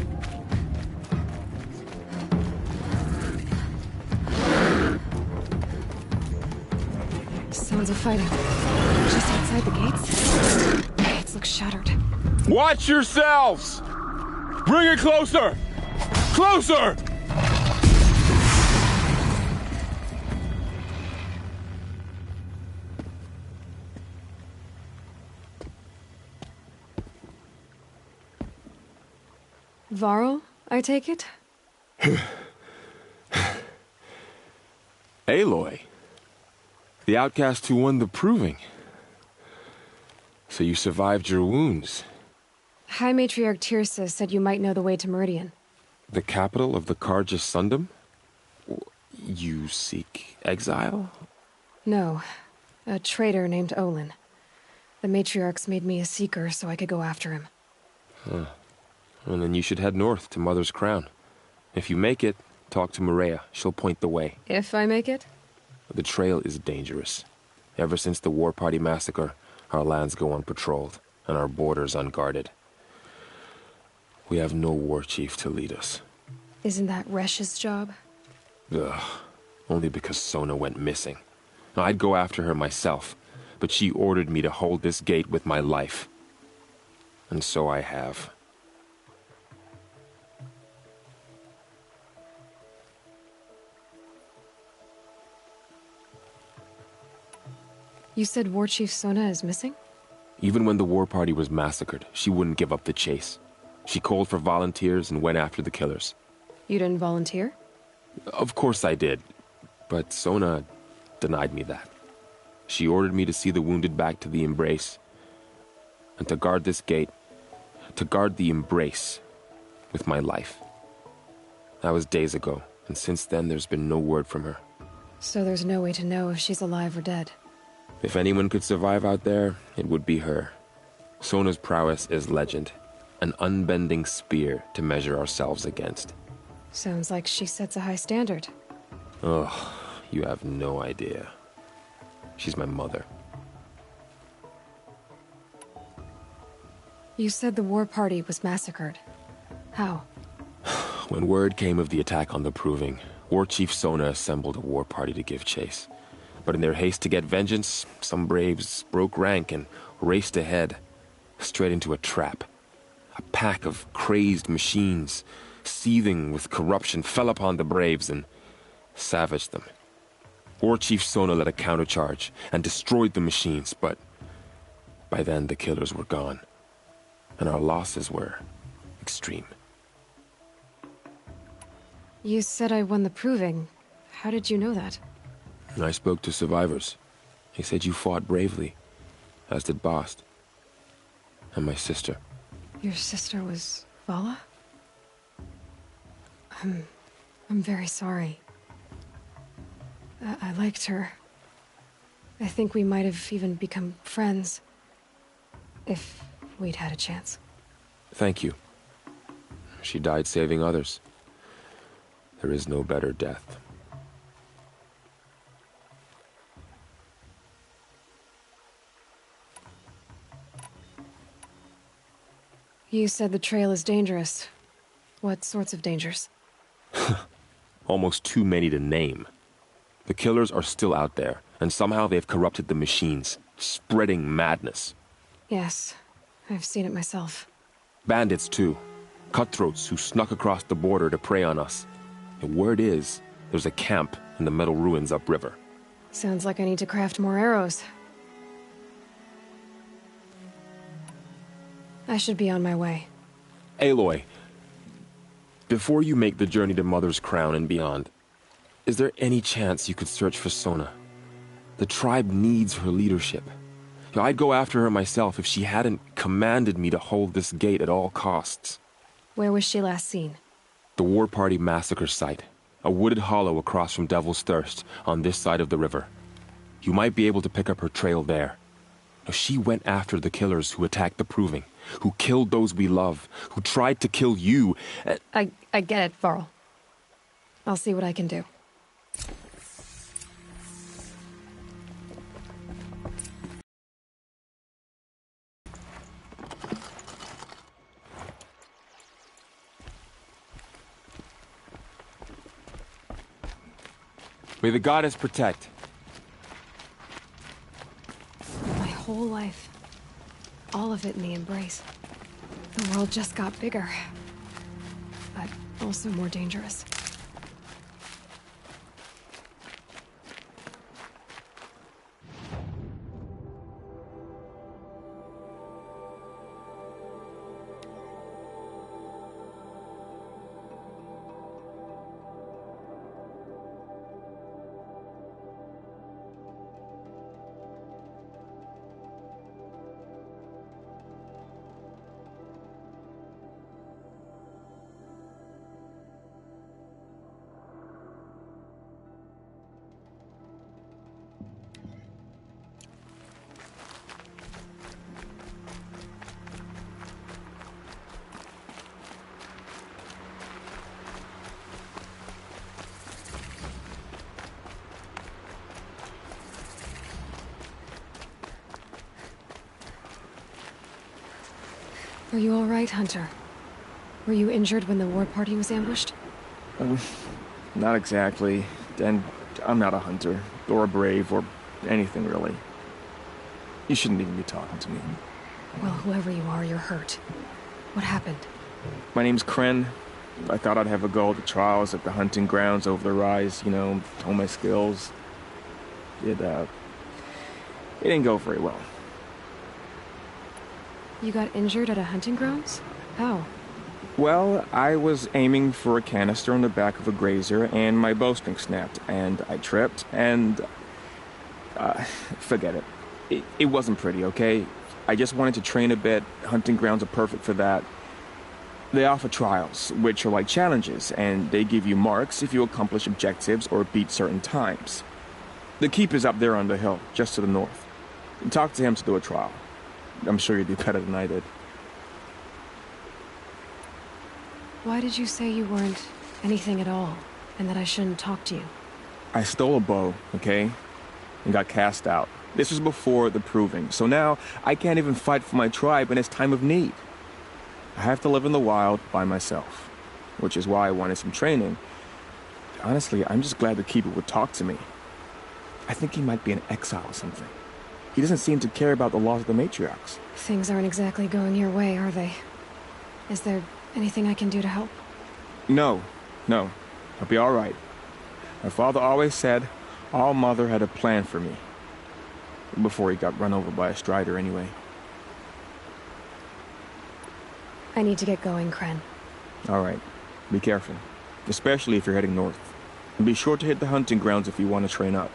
Sounds of fighting. Just outside the gates. The gates look shattered. Watch yourselves! Bring it closer! Closer! Varl, I take it? Aloy. The outcast who won the proving. So you survived your wounds. High Matriarch Tirsa said you might know the way to Meridian. The capital of the Carja Sundom? You seek exile? No. A traitor named Olin. The Matriarchs made me a seeker so I could go after him. Huh. Well, then you should head north to Mother's Crown. If you make it, talk to Maria. She'll point the way. If I make it? The trail is dangerous. Ever since the War Party massacre, our lands go unpatrolled, and our borders unguarded. We have no war chief to lead us. Isn't that Resh's job? Ugh. Only because Sona went missing. I'd go after her myself, but she ordered me to hold this gate with my life. And so I have. You said War Chief Sona is missing? Even when the war party was massacred, she wouldn't give up the chase. She called for volunteers and went after the killers. You didn't volunteer? Of course I did, but Sona denied me that. She ordered me to see the wounded back to the Embrace, and to guard this gate, to guard the Embrace with my life. That was days ago, and since then there's been no word from her. So there's no way to know if she's alive or dead. If anyone could survive out there, it would be her. Sona's prowess is legend, an unbending spear to measure ourselves against. Sounds like she sets a high standard. Oh, you have no idea. She's my mother. You said the war party was massacred. How? When word came of the attack on the Proving, War Chief Sona assembled a war party to give chase. But in their haste to get vengeance, some braves broke rank and raced ahead, straight into a trap. A pack of crazed machines, seething with corruption, fell upon the braves and savaged them. War Chief Sona led a countercharge and destroyed the machines, but by then the killers were gone, and our losses were extreme. You said I won the Proving. How did you know that? I spoke to survivors. They said you fought bravely, as did Bast. And my sister. Your sister was Vala? I'm very sorry. I liked her. I think we might have even become friends. If we'd had a chance. Thank you. She died saving others. There is no better death. You said the trail is dangerous. What sorts of dangers? Almost too many to name. The killers are still out there, and somehow they've corrupted the machines, spreading madness. Yes, I've seen it myself. Bandits, too. Cutthroats who snuck across the border to prey on us. The word is, there's a camp in the metal ruins upriver. Sounds like I need to craft more arrows. I should be on my way. Aloy, before you make the journey to Mother's Crown and beyond, is there any chance you could search for Sona? The tribe needs her leadership. I'd go after her myself if she hadn't commanded me to hold this gate at all costs. Where was she last seen? The War Party massacre site. A wooded hollow across from Devil's Thirst, on this side of the river. You might be able to pick up her trail there. She went after the killers who attacked the Proving, who killed those we love, who tried to kill you. I get it, Varl. I'll see what I can do. May the goddess protect. My whole life. All of it in the embrace. The world just got bigger. But also more dangerous. Are you all right, Hunter? Were you injured when the war party was ambushed? Not exactly. And I'm not a hunter, or a brave, or anything really. You shouldn't even be talking to me. Well, whoever you are, you're hurt. What happened? My name's Kren. I thought I'd have a go at the trials at the hunting grounds over the rise, you know, hone my skills. It didn't go very well. You got injured at a hunting grounds? How? Well, I was aiming for a canister on the back of a grazer, and my bowstring snapped, and I tripped, and... forget it. It wasn't pretty, okay? I just wanted to train a bit. Hunting grounds are perfect for that. They offer trials, which are like challenges, and they give you marks if you accomplish objectives or beat certain times. The keep is up there on the hill, just to the north. Talk to him to do a trial. I'm sure you'd do better than I did. Why did you say you weren't anything at all, and that I shouldn't talk to you? I stole a bow, okay? And got cast out. This was before the proving, so now I can't even fight for my tribe in its time of need. I have to live in the wild by myself, which is why I wanted some training. Honestly, I'm just glad the Keeper would talk to me. I think he might be in exile or something. He doesn't seem to care about the laws of the matriarchs. Things aren't exactly going your way, are they? Is there anything I can do to help? No. I'll be all right. My father always said All Mother had a plan for me. Before he got run over by a strider, anyway. I need to get going, Kren. All right. Be careful. Especially if you're heading north. And be sure to hit the hunting grounds if you want to train up.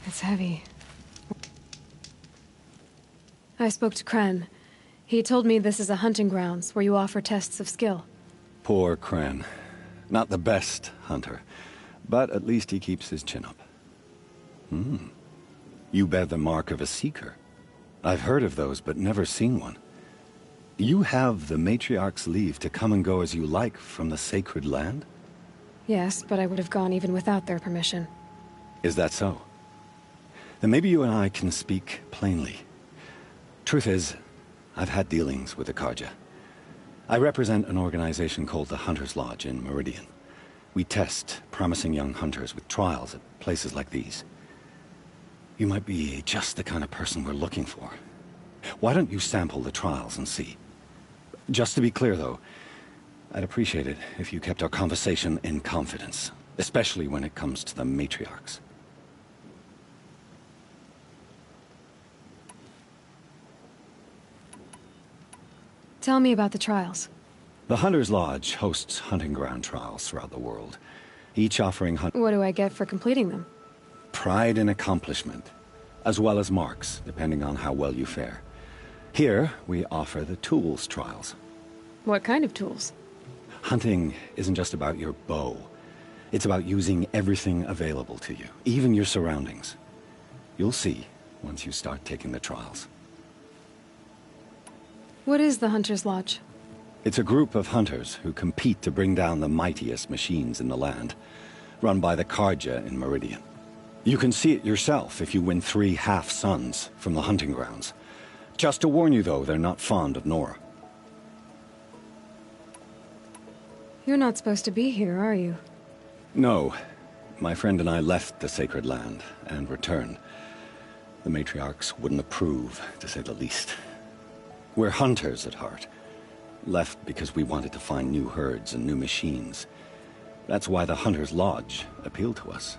It's heavy. I spoke to Kren. He told me this is a hunting grounds where you offer tests of skill. Poor Kren. Not the best hunter, but at least he keeps his chin up. You bear the mark of a seeker. I've heard of those, but never seen one. You have the matriarch's leave to come and go as you like from the sacred land? Yes, but I would have gone even without their permission. Is that so? Then maybe you and I can speak plainly. Truth is, I've had dealings with the Carja. I represent an organization called the Hunter's Lodge in Meridian. We test promising young hunters with trials at places like these. You might be just the kind of person we're looking for. Why don't you sample the trials and see? Just to be clear, though, I'd appreciate it if you kept our conversation in confidence, especially when it comes to the matriarchs. Tell me about the trials. The Hunter's Lodge hosts hunting ground trials throughout the world, each offering What do I get for completing them? pride in accomplishment, as well as marks, depending on how well you fare. Here, we offer the tools trials. What kind of tools? Hunting isn't just about your bow. It's about using everything available to you, even your surroundings. You'll see once you start taking the trials. What is the Hunter's Lodge? It's a group of hunters who compete to bring down the mightiest machines in the land, run by the Karja in Meridian. You can see it yourself if you win 3 half-suns from the hunting grounds. Just to warn you, though, they're not fond of Nora. You're not supposed to be here, are you? No. My friend and I left the sacred land and returned. The matriarchs wouldn't approve, to say the least. We're hunters at heart. Left because we wanted to find new herds and new machines. That's why the Hunter's Lodge appealed to us.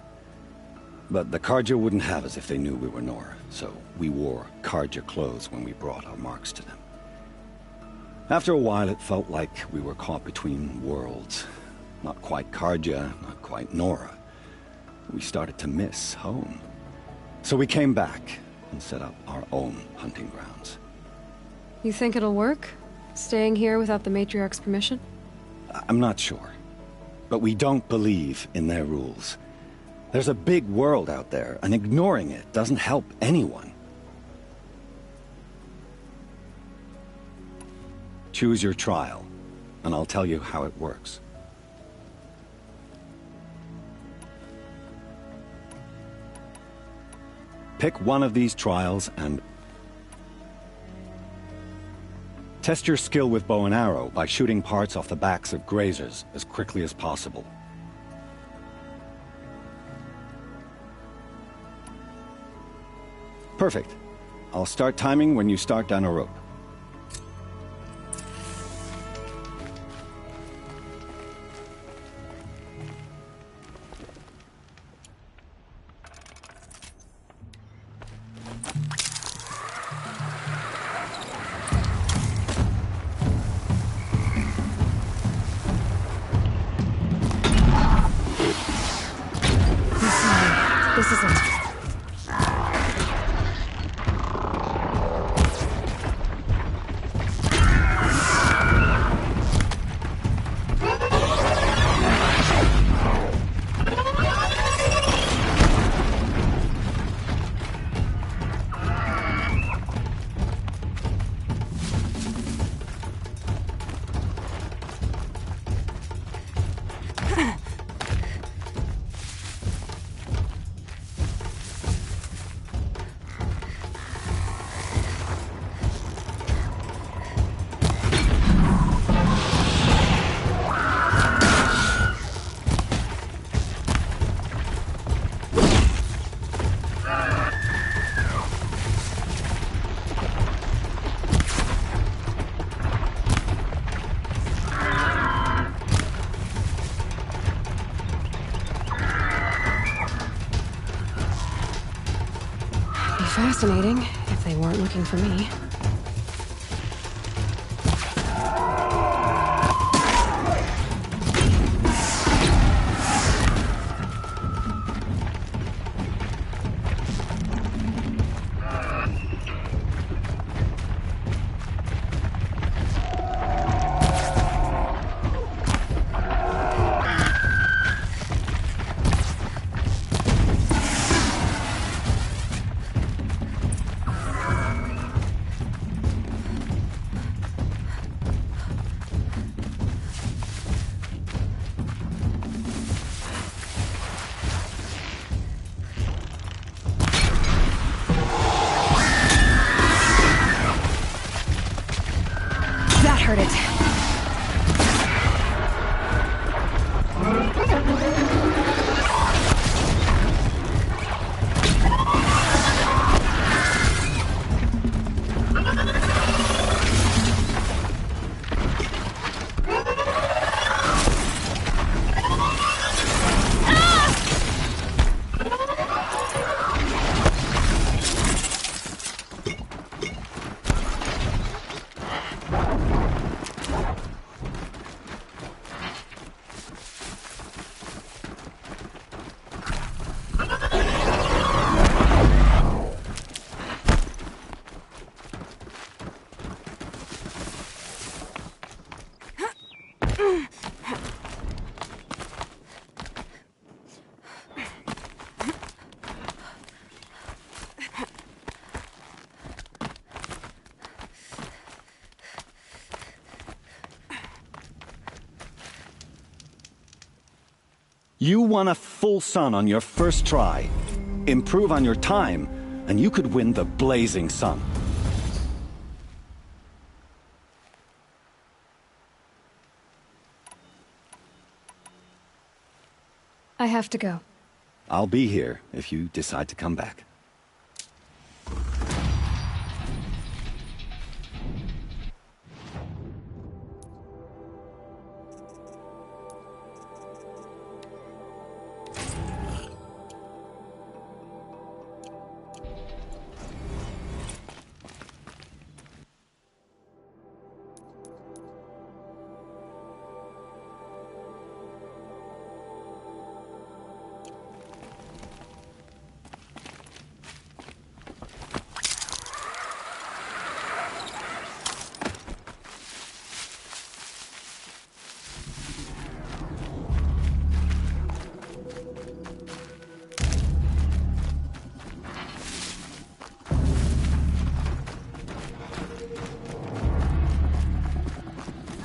But the Karja wouldn't have us if they knew we were Nora, so we wore Karja clothes when we brought our marks to them. After a while, it felt like we were caught between worlds. Not quite Karja, not quite Nora. We started to miss home. So we came back and set up our own hunting grounds. You think it'll work? Staying here without the matriarch's permission? I'm not sure. But we don't believe in their rules. There's a big world out there, and ignoring it doesn't help anyone. Choose your trial, and I'll tell you how it works. Pick one of these trials and test your skill with bow and arrow by shooting parts off the backs of grazers as quickly as possible. Perfect. I'll start timing when you start down a rope. This is it. Fascinating, if they weren't looking for me. You won a full sun on your first try. Improve on your time, and you could win the blazing sun. I have to go. I'll be here if you decide to come back.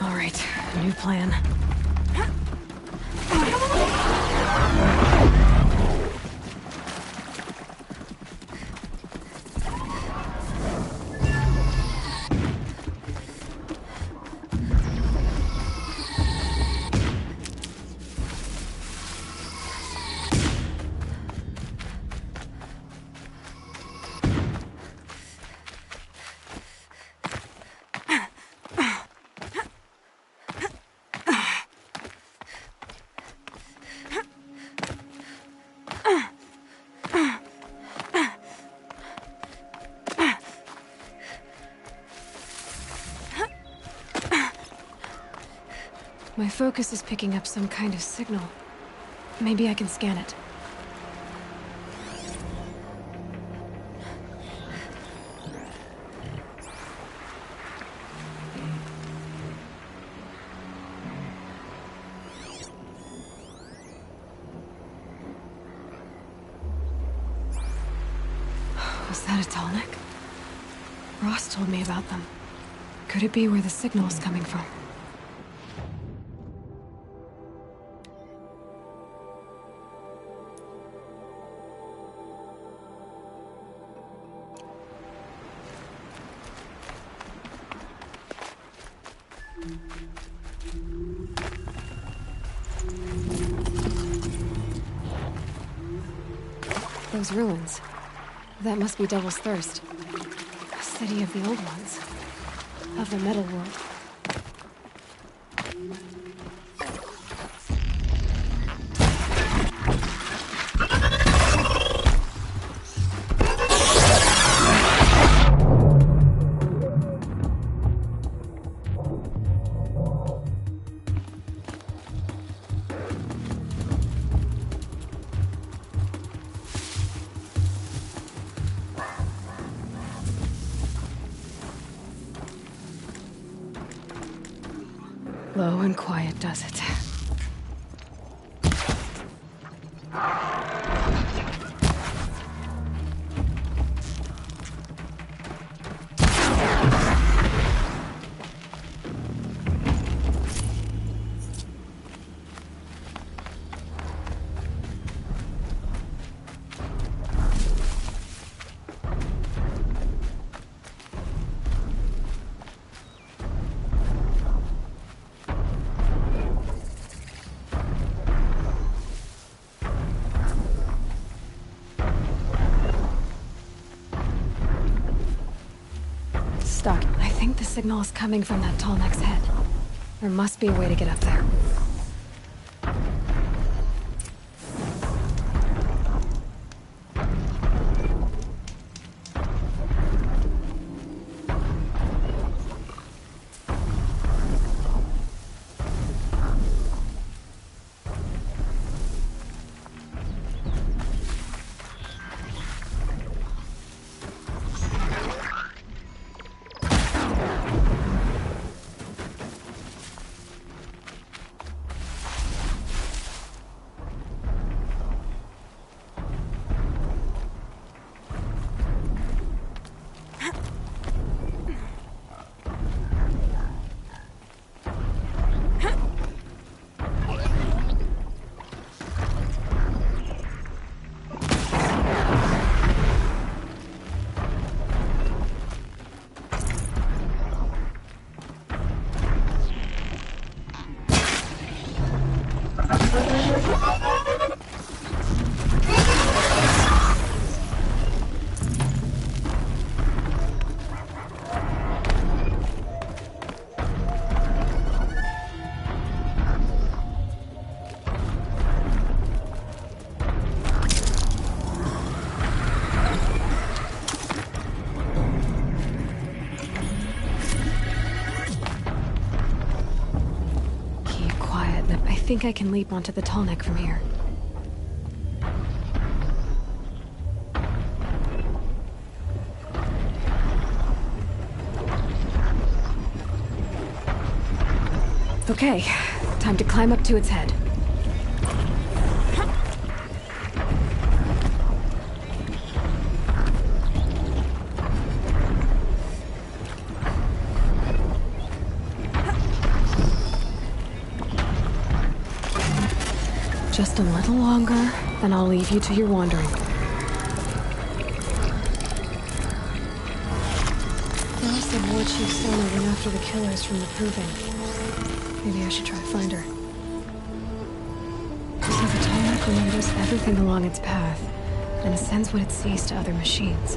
All right, new plan. My focus is picking up some kind of signal. Maybe I can scan it. Was that a Tallneck? Ross told me about them. Could it be where the signal is coming from? Those ruins. That must be Devil's Thirst. A city of the old ones. Of the metal world. Low and quiet does it. Stuck. I think the signal is coming from that Tallneck's head. There must be a way to get up there. think I can leap onto the tall neck from here. Okay, time to climb up to its head. Just a little longer, then I'll leave you to your wandering. Now said War Chief Sona went after the killers from the Proving. Maybe I should try to find her. So the Tallneck remembers everything along its path, and sends what it sees to other machines.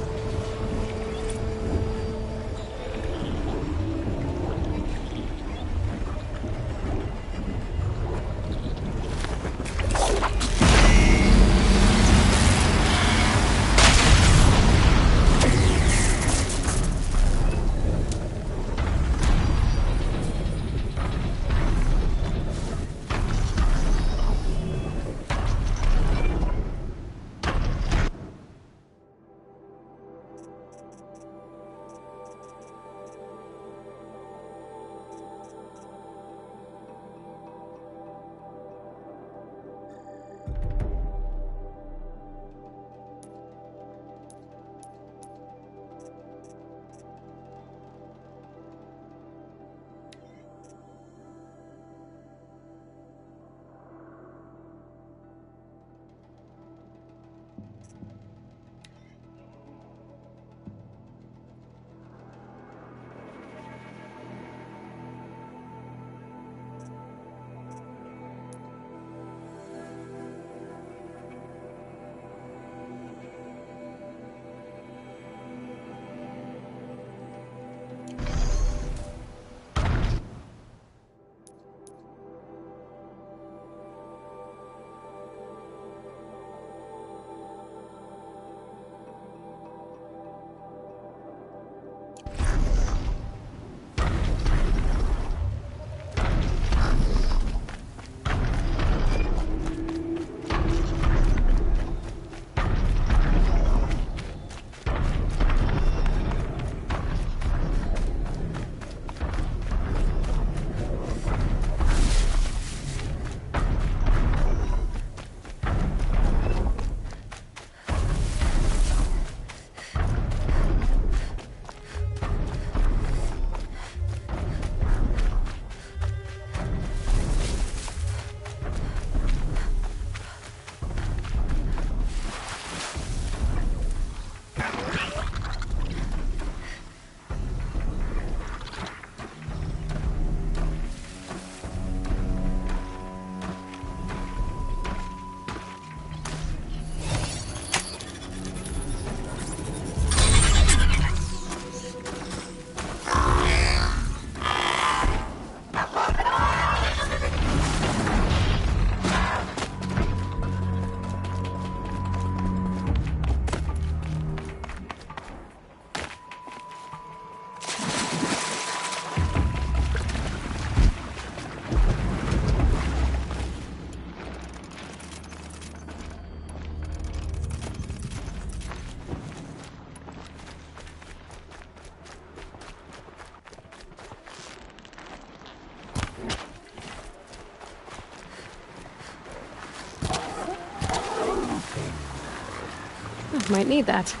Might need that.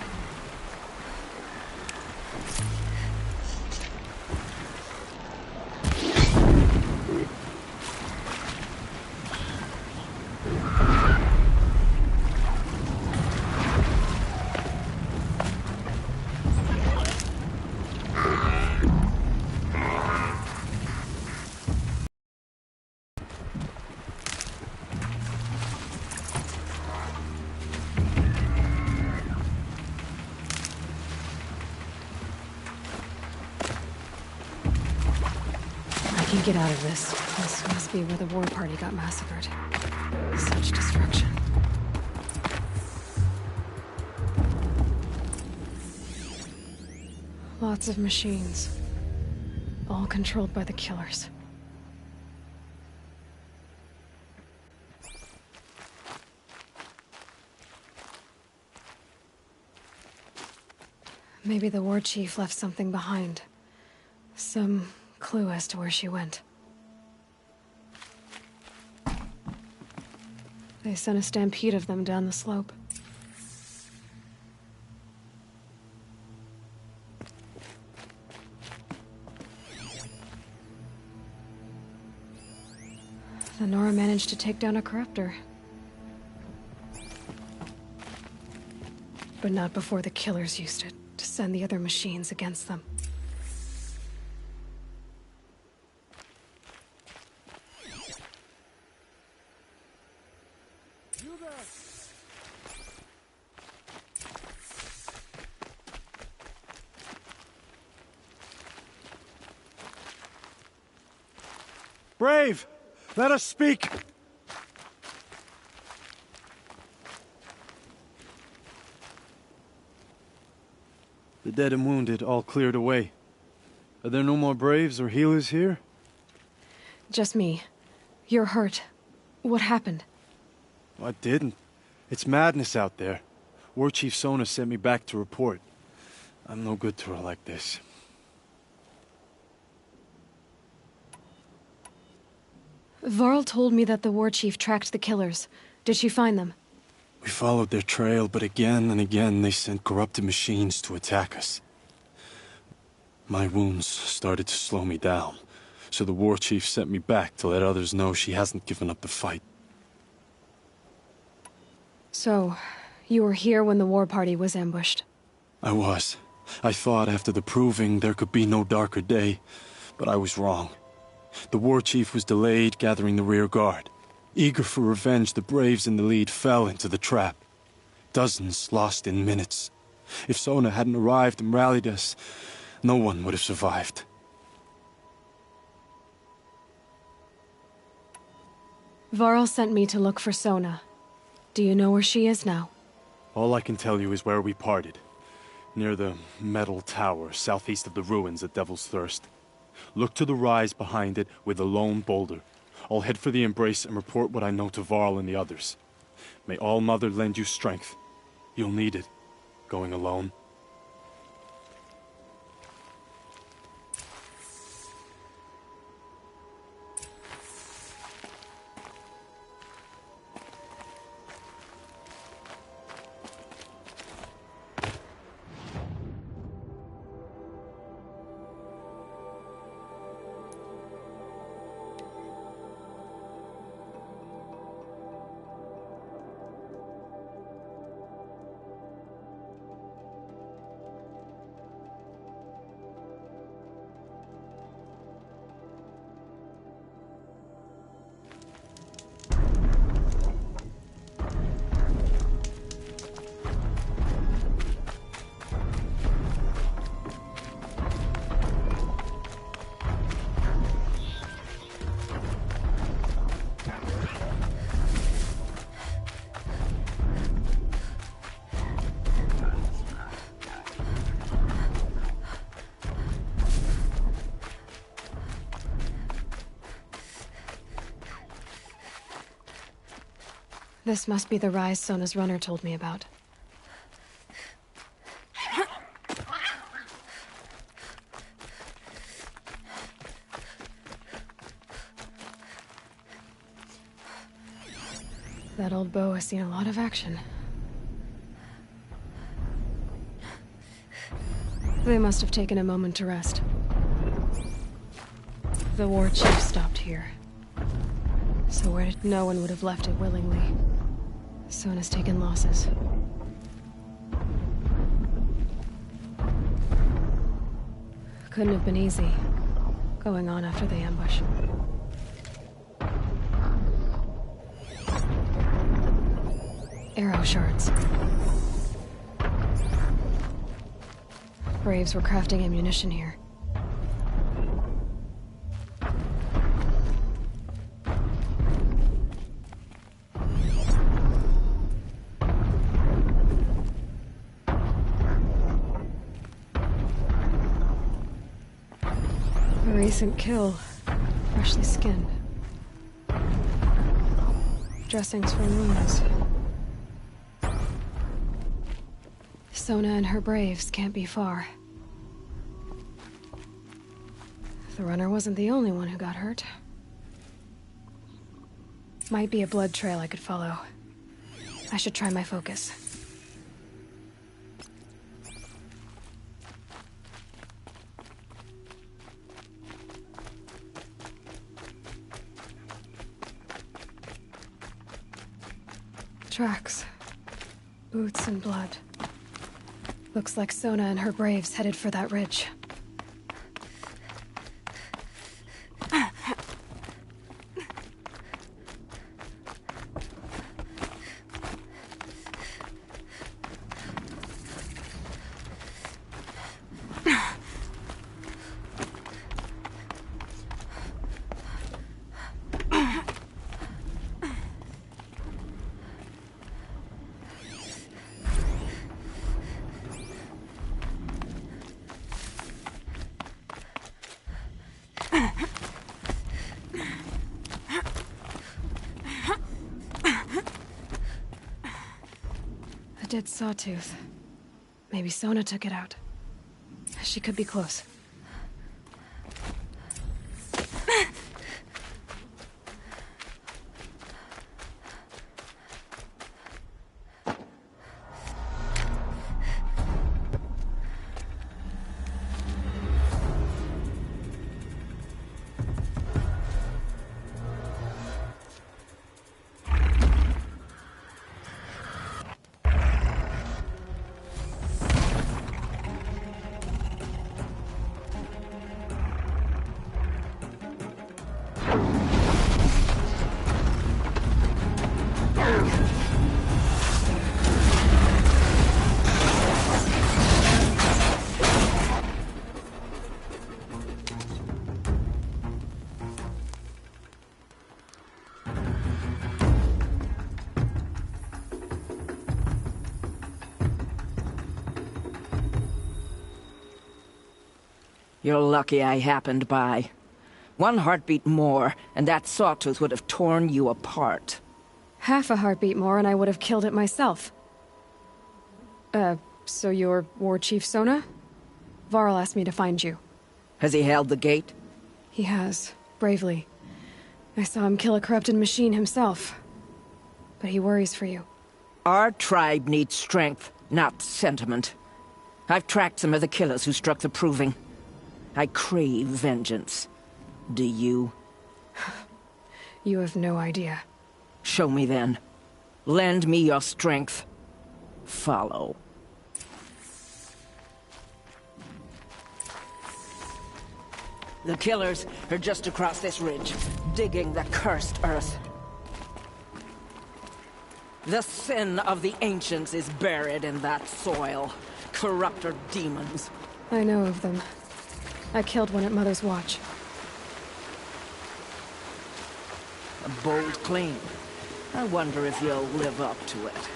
Get out of this. This must be where the war party got massacred. Such destruction. Lots of machines. All controlled by the killers. Maybe the war chief left something behind. Some clue as to where she went. They sent a stampede of them down the slope. The Nora managed to take down a corruptor. But not before the killers used it to send the other machines against them. Brave! Let us speak! The dead and wounded all cleared away. Are there no more Braves or healers here? Just me. You're hurt. What happened? I didn't. It's madness out there. War Chief Sona sent me back to report. I'm no good to her like this. Varl told me that the war chief tracked the killers. Did she find them? We followed their trail, but again and again they sent corrupted machines to attack us. My wounds started to slow me down, so the war chief sent me back to let others know she hasn't given up the fight. So, you were here when the war party was ambushed? I was. I thought after the proving there could be no darker day, but I was wrong. The war chief was delayed gathering the rear guard. Eager for revenge, the Braves in the lead fell into the trap. Dozens lost in minutes. If Sona hadn't arrived and rallied us, no one would have survived. Varl sent me to look for Sona. Do you know where she is now? All I can tell you is where we parted. Near the metal tower, southeast of the ruins at Devil's Thirst. Look to the rise behind it with a lone boulder. I'll head for the embrace and report what I know to Varl and the others. May All Mother lend you strength. You'll need it, going alone. This must be the rise Sona's runner told me about. That old bow has seen a lot of action. They must have taken a moment to rest. The war chief stopped here. So where did no one would have left it willingly? Sona's taken losses. Couldn't have been easy, going on after the ambush. Arrow shards. Braves were crafting ammunition here. Recent kill, freshly skinned. Dressings for wounds. Sona and her braves can't be far. The runner wasn't the only one who got hurt. Might be a blood trail I could follow. I should try my focus. Tracks. Boots and blood. Looks like Sona and her braves headed for that ridge. Dead sawtooth. Maybe Sona took it out. She could be close. You're lucky I happened by. One heartbeat more, and that sawtooth would have torn you apart. Half a heartbeat more and I would have killed it myself. So you're War Chief Sona? Varl asked me to find you. Has he held the gate? He has, bravely. I saw him kill a corrupted machine himself. But he worries for you. Our tribe needs strength, not sentiment. I've tracked some of the killers who struck the Proving. I crave vengeance. Do you? You have no idea. Show me then. Lend me your strength. Follow. The killers are just across this ridge, digging the cursed earth. The sin of the ancients is buried in that soil. Corrupter demons. I know of them. I killed one at Mother's Watch. A bold claim. I wonder if you'll live up to it.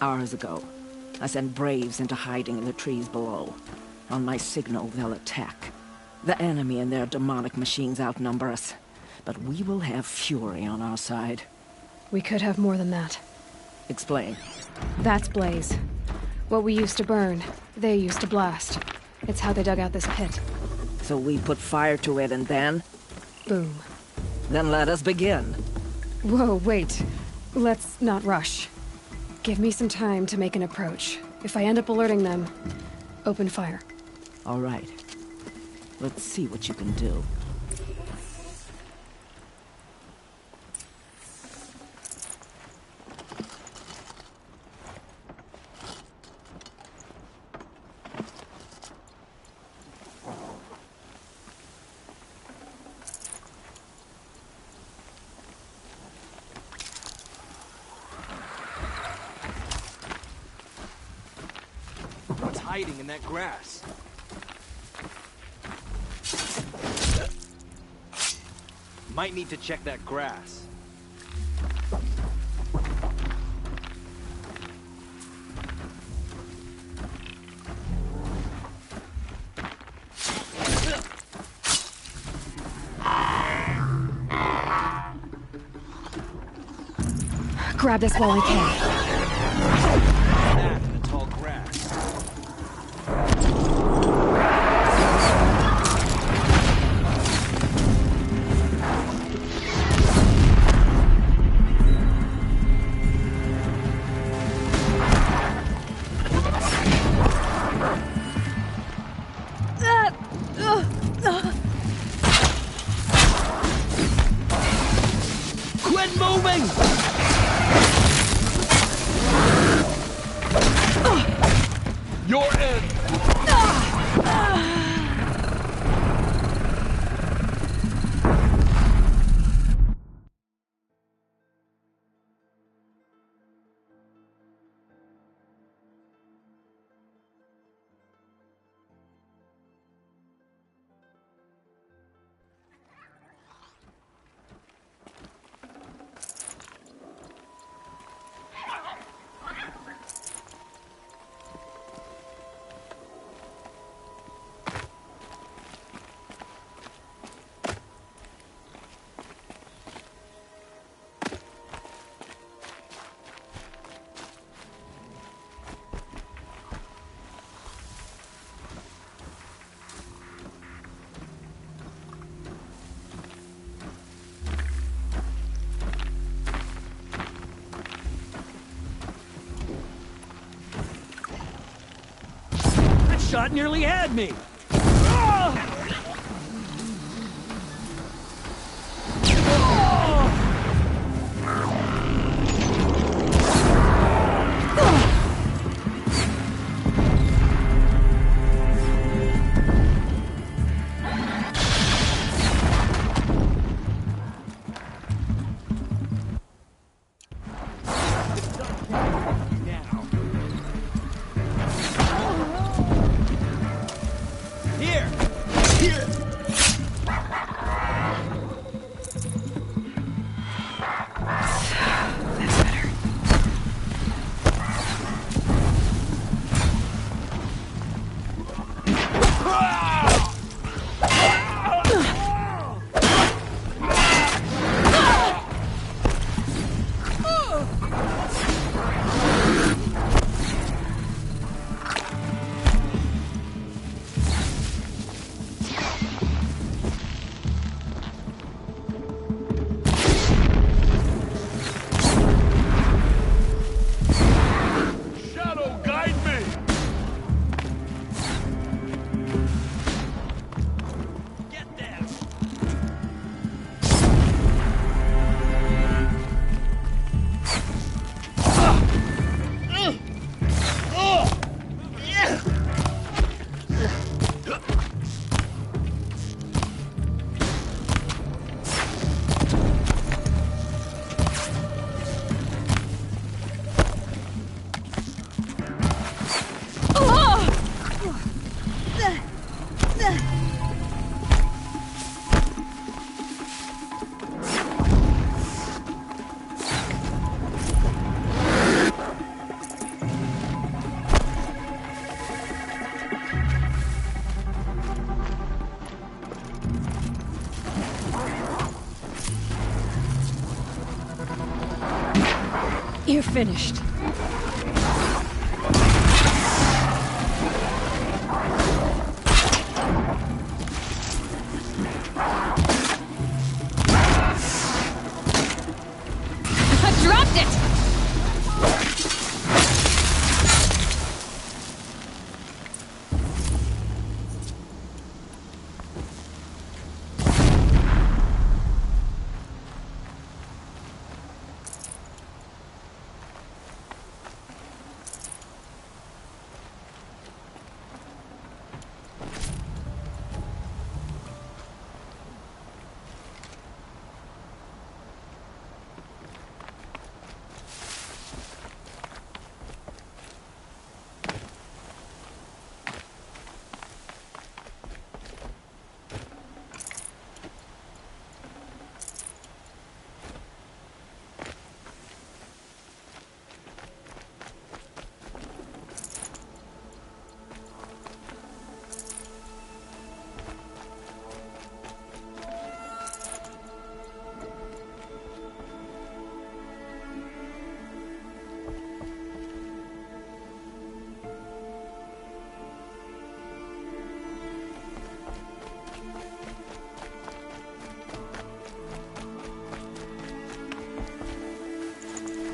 Hours ago, I sent Braves into hiding in the trees below. On my signal, they'll attack. The enemy and their demonic machines outnumber us, but we will have fury on our side. We could have more than that. Explain. That's Blaze. What we used to burn, they used to blast. It's how they dug out this pit. So we put fire to it and then? Boom. Then let us begin. Whoa, wait. Let's not rush. Give me some time to make an approach. If I end up alerting them, open fire. All right. Let's see what you can do. hiding in that grass. Might need to check that grass. Grab this while I can. That in the tall grass. Quit moving! You're in! Shot nearly had me! You're finished. I dropped it!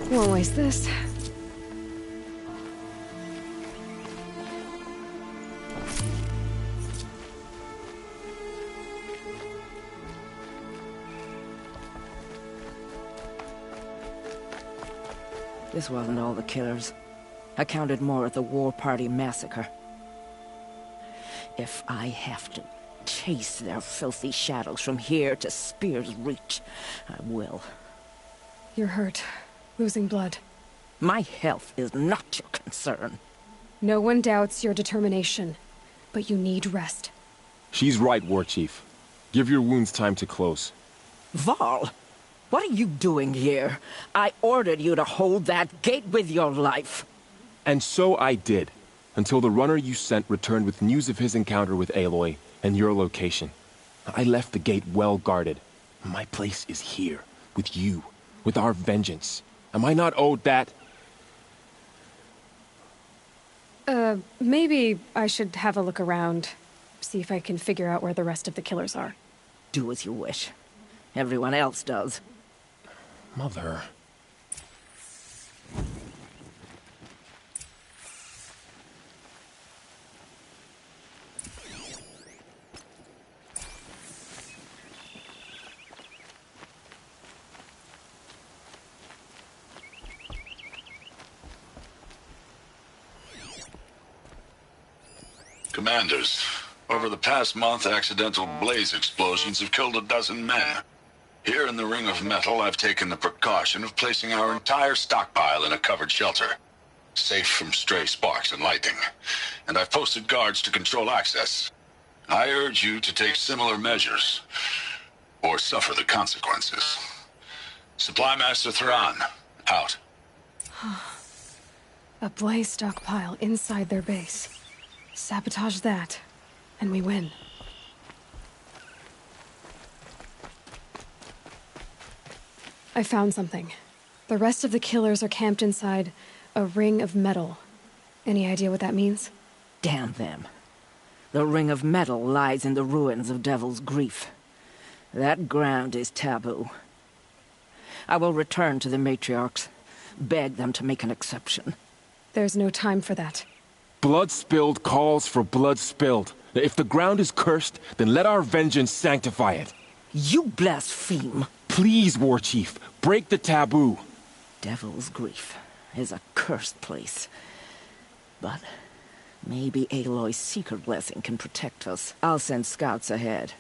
Won't waste this. This wasn't all the killers. I counted more at the War Party massacre. If I have to chase their filthy shadows from here to Spear's Reach, I will. You're hurt. Losing blood. My health is not your concern. No one doubts your determination, but you need rest. She's right, War Chief. Give your wounds time to close. Varl, what are you doing here? I ordered you to hold that gate with your life. And so I did, until the runner you sent returned with news of his encounter with Aloy and your location. I left the gate well guarded. My place is here, with you, with our vengeance. Am I not owed that? Maybe I should have a look around. See if I can figure out where the rest of the killers are. Do as you wish. Everyone else does. Mother... Commanders, over the past month, accidental blaze explosions have killed a dozen men. Here in the Ring of Metal, I've taken the precaution of placing our entire stockpile in a covered shelter, safe from stray sparks and lightning, and I've posted guards to control access. I urge you to take similar measures, or suffer the consequences. Supply Master Thran, out. A blaze stockpile inside their base. Sabotage that, and we win. I found something. The rest of the killers are camped inside a ring of metal. Any idea what that means? Damn them. The Ring of Metal lies in the ruins of Devil's Grief. That ground is taboo. I will return to the matriarchs, beg them to make an exception. There's no time for that. Blood spilled calls for blood spilled. If the ground is cursed, then let our vengeance sanctify it. You blaspheme. Please, War Chief, break the taboo. Devil's Grief is a cursed place. But maybe Aloy's secret blessing can protect us. I'll send scouts ahead.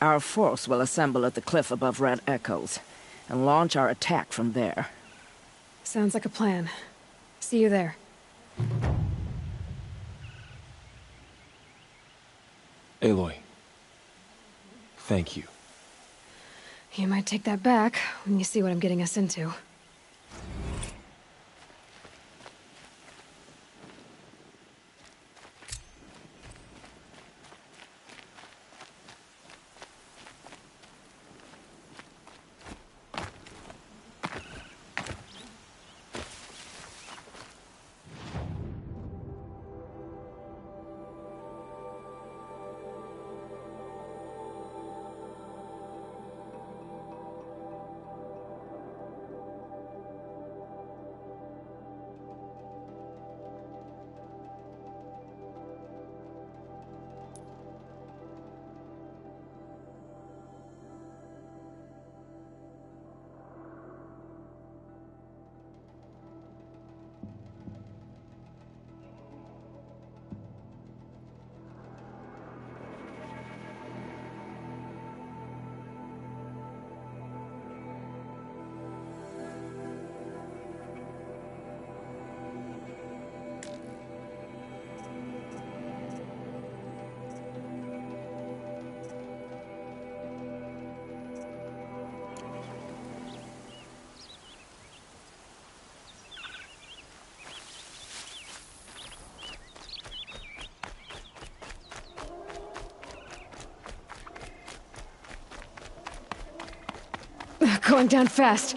Our force will assemble at the cliff above Red Echoes, and launch our attack from there. Sounds like a plan. See you there. Aloy, thank you. You might take that back when you see what I'm getting us into. Going down fast.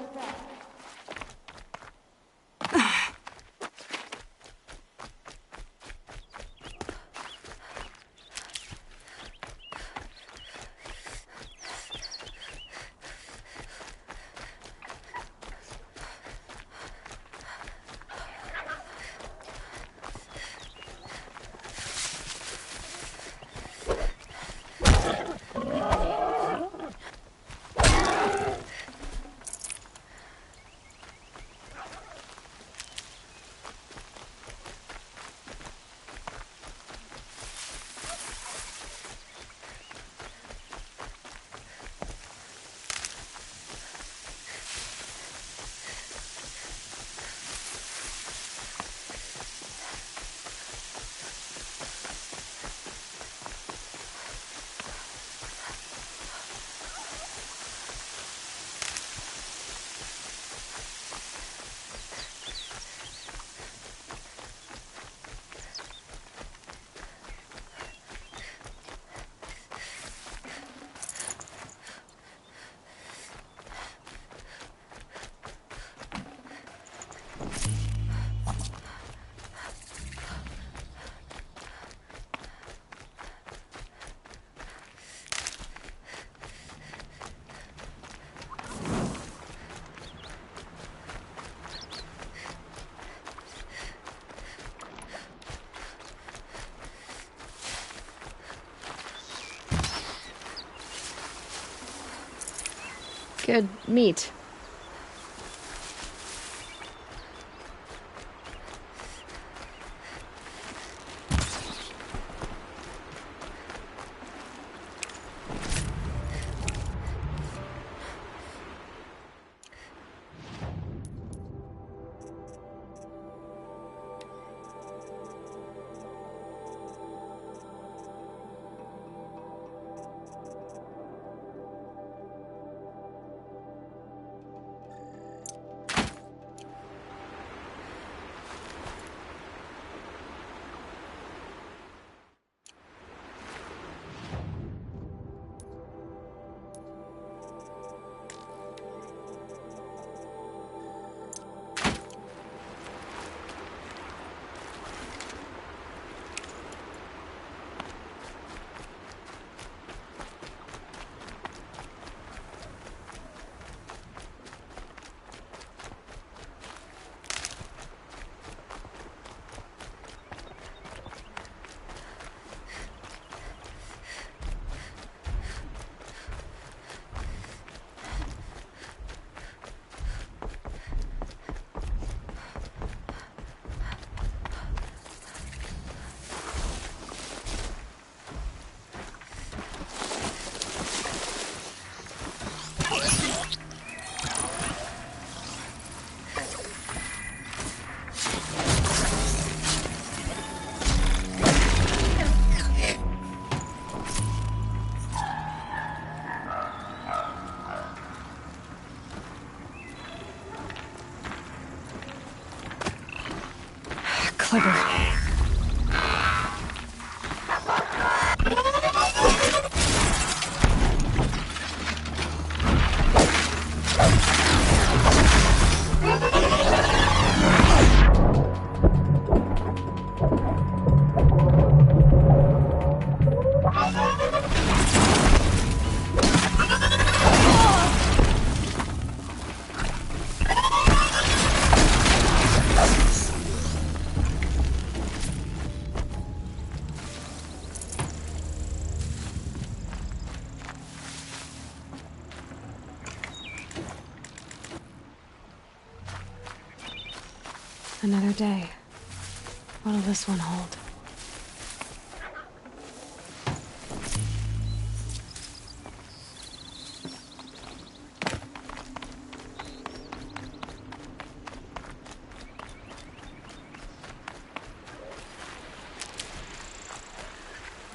Good meat. Clever. Another day. What'll this one hold?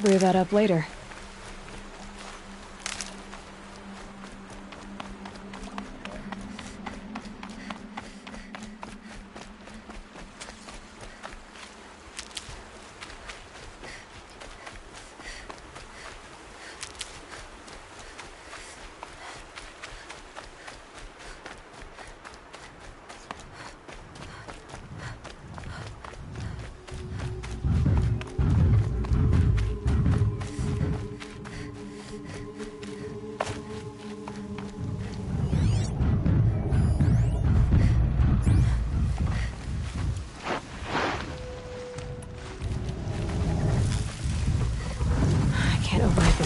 Brew that up later.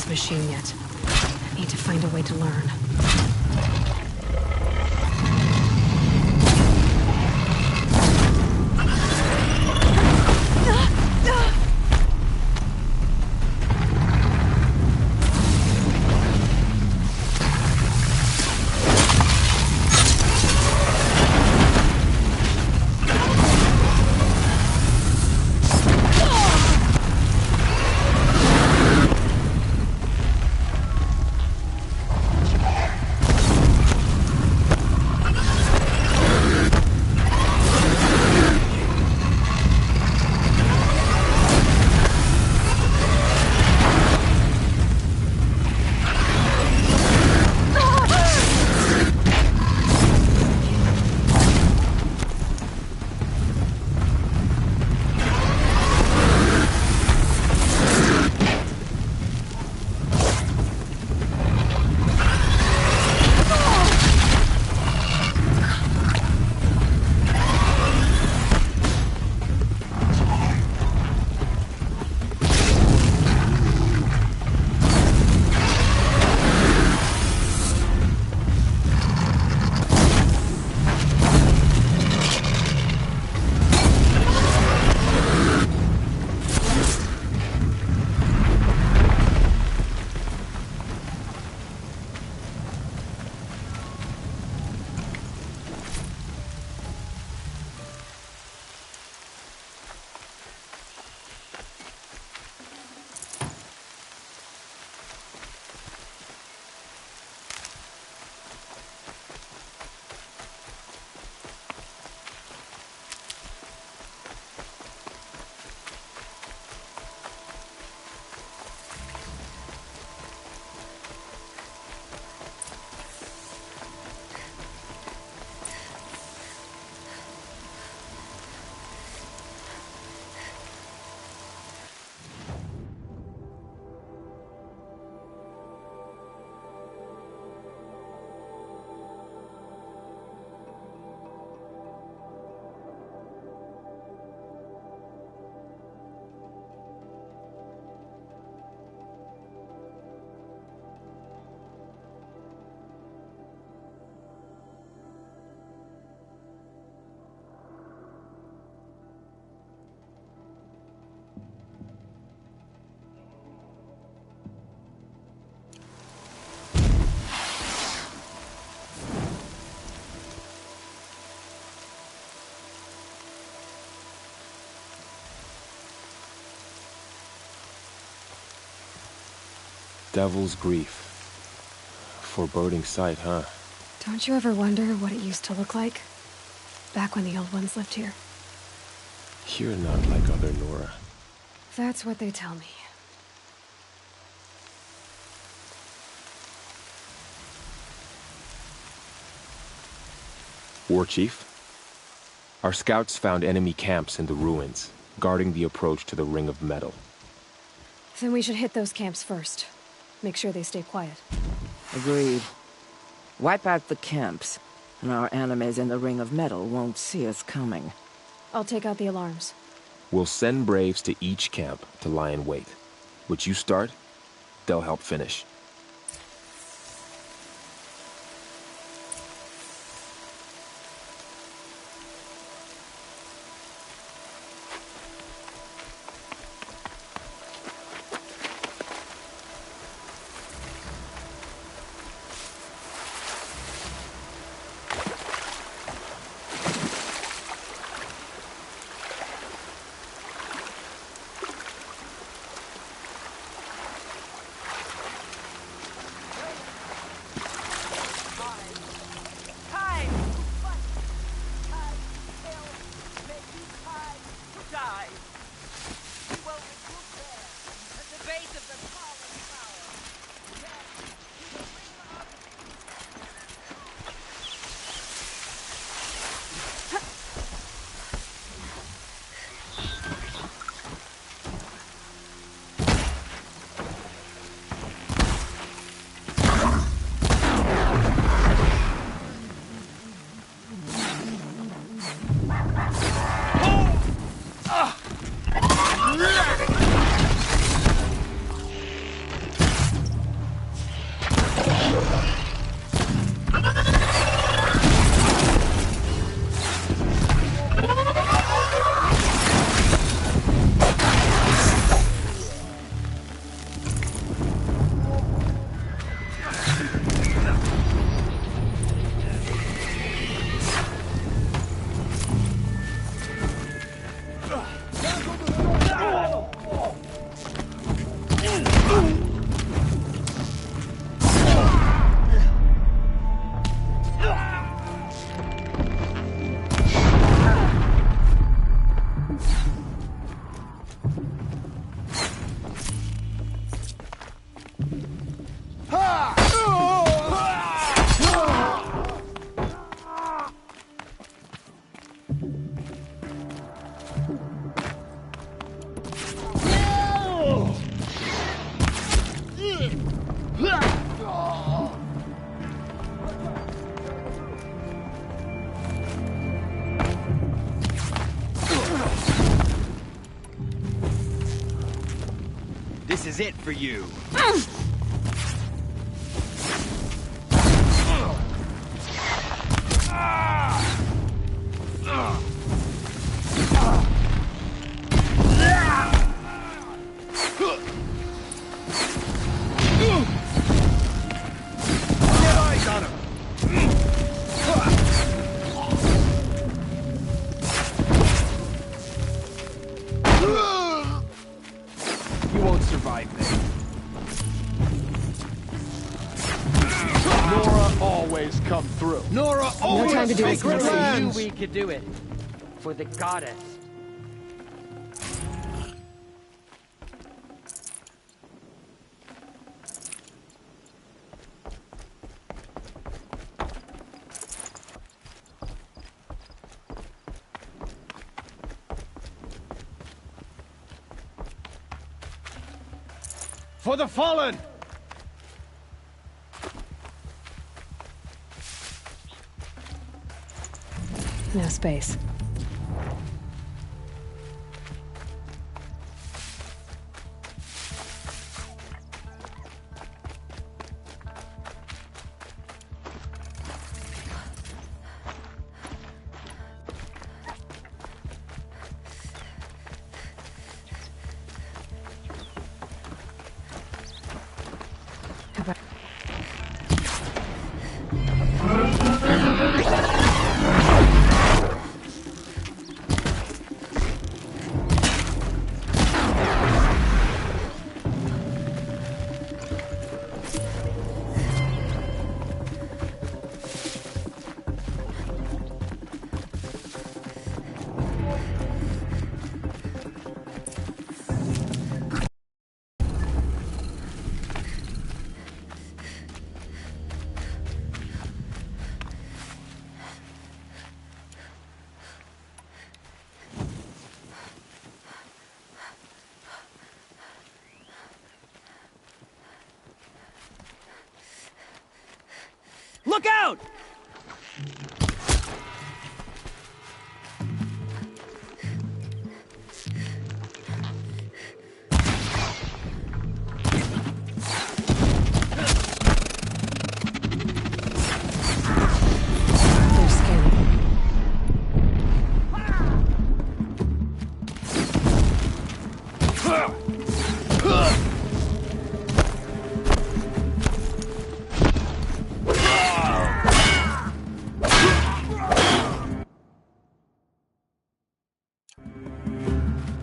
Machine yet. I need to find a way to learn. Devil's Grief. Foreboding sight, huh? Don't you ever wonder what it used to look like? Back when the old ones lived here. You're not like other Nora. That's what they tell me. War Chief? Our scouts found enemy camps in the ruins, guarding the approach to the Ring of Metal. Then we should hit those camps first. Make sure they stay quiet. Agreed. Wipe out the camps, and our enemies in the Ring of Metal won't see us coming. I'll take out the alarms. We'll send Braves to each camp to lie in wait. What you start, they'll help finish. This is it for you. You won't survive this. Nora always come through. Nora always time to do this, sacred Nancy. lands. We could do it. For the goddess. For the fallen! No space. Look out! They're scanning.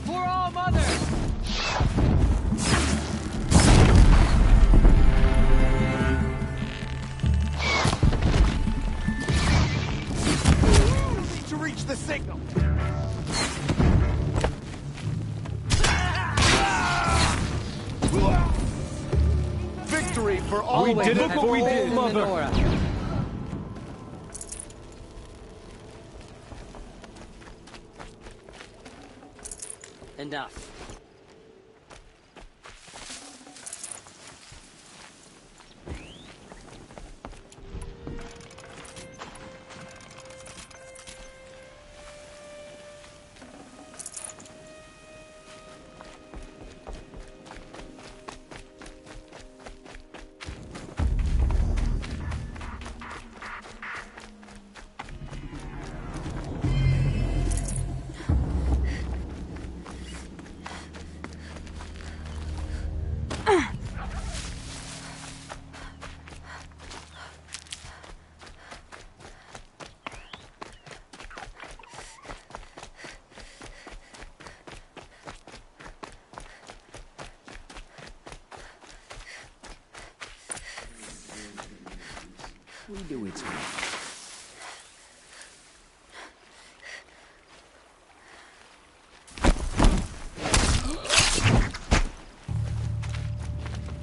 For all mother! Need to reach the signal. Victory for all. We did it for we did, mother. Enough. We do its work.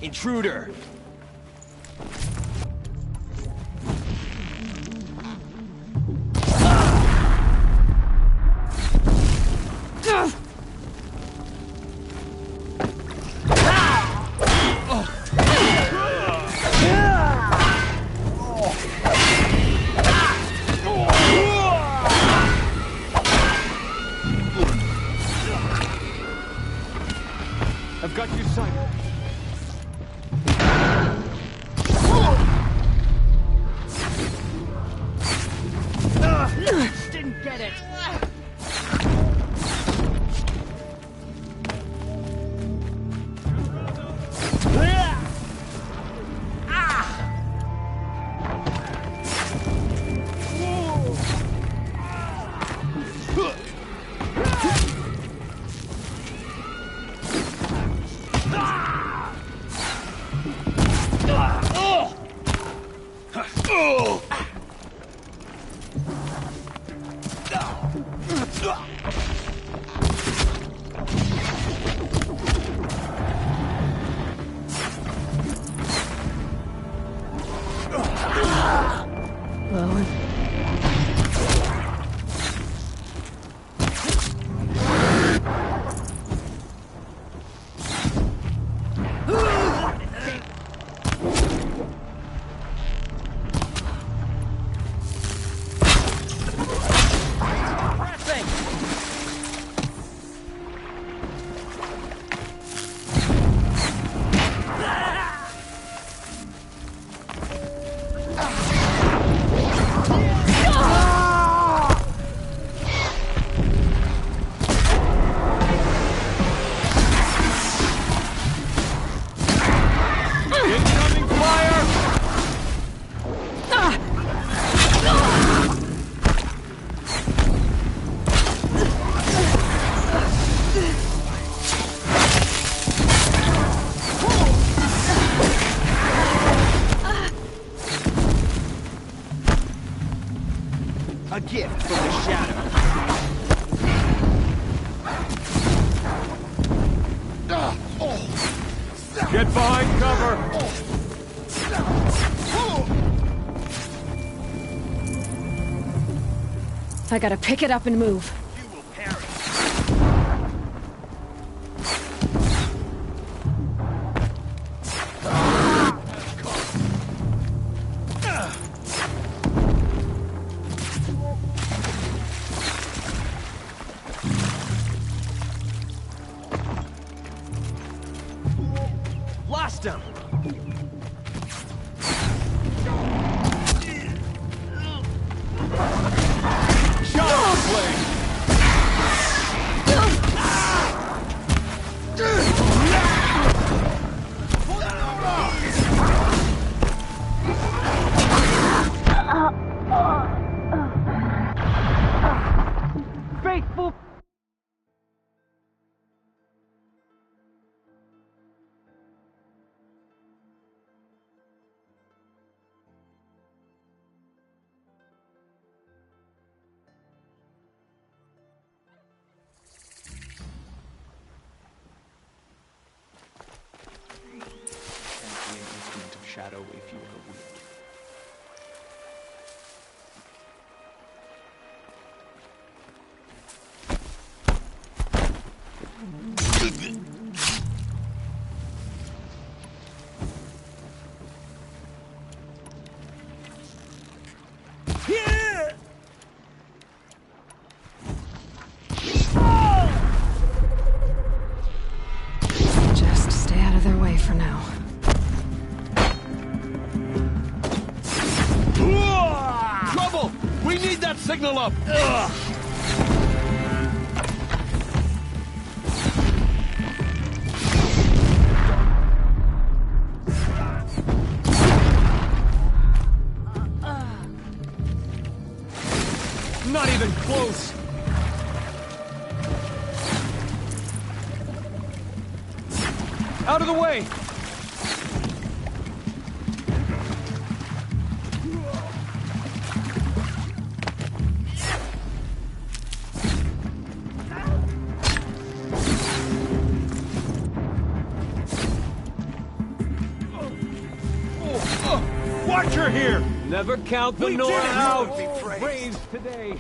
Intruder! I've got your sight. Didn't get it. A gift from the shadow. Get behind cover! I gotta pick it up and move. shadow if you are weak. Just stay out of their way for now. Trouble! We need that signal up! Ugh. Not even close! Out of the way! Watch her here! Never count the Nora out! Braves today!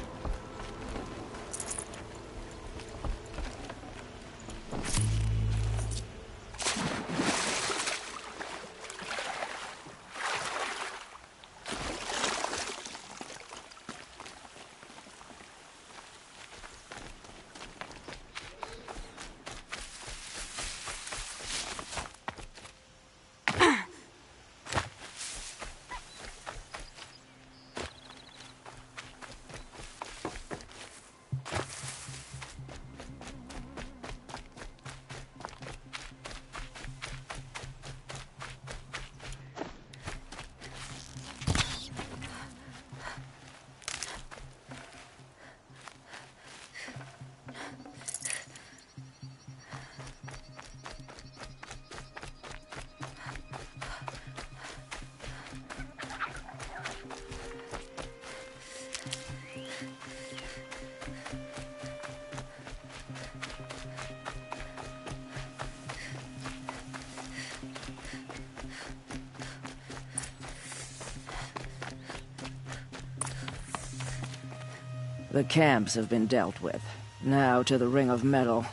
The camps have been dealt with. Now to the Ring of Metal.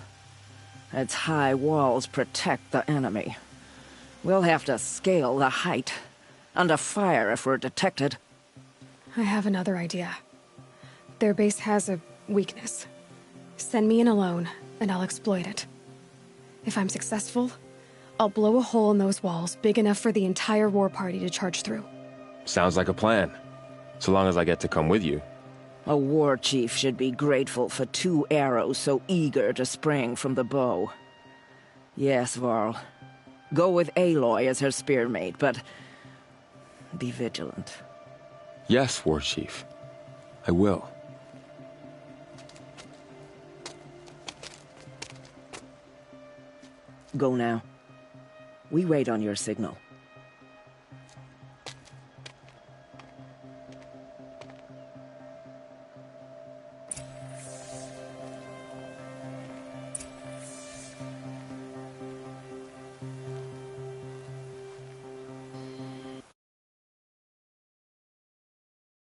Its high walls protect the enemy. We'll have to scale the height. Under fire if we're detected. I have another idea. Their base has a weakness. Send me in alone, and I'll exploit it. If I'm successful, I'll blow a hole in those walls big enough for the entire war party to charge through. Sounds like a plan. So long as I get to come with you. A war chief should be grateful for 2 arrows so eager to spring from the bow. Yes, Varl. Go with Aloy as her spearmate, but be vigilant. Yes, War Chief. I will. Go now. We wait on your signal.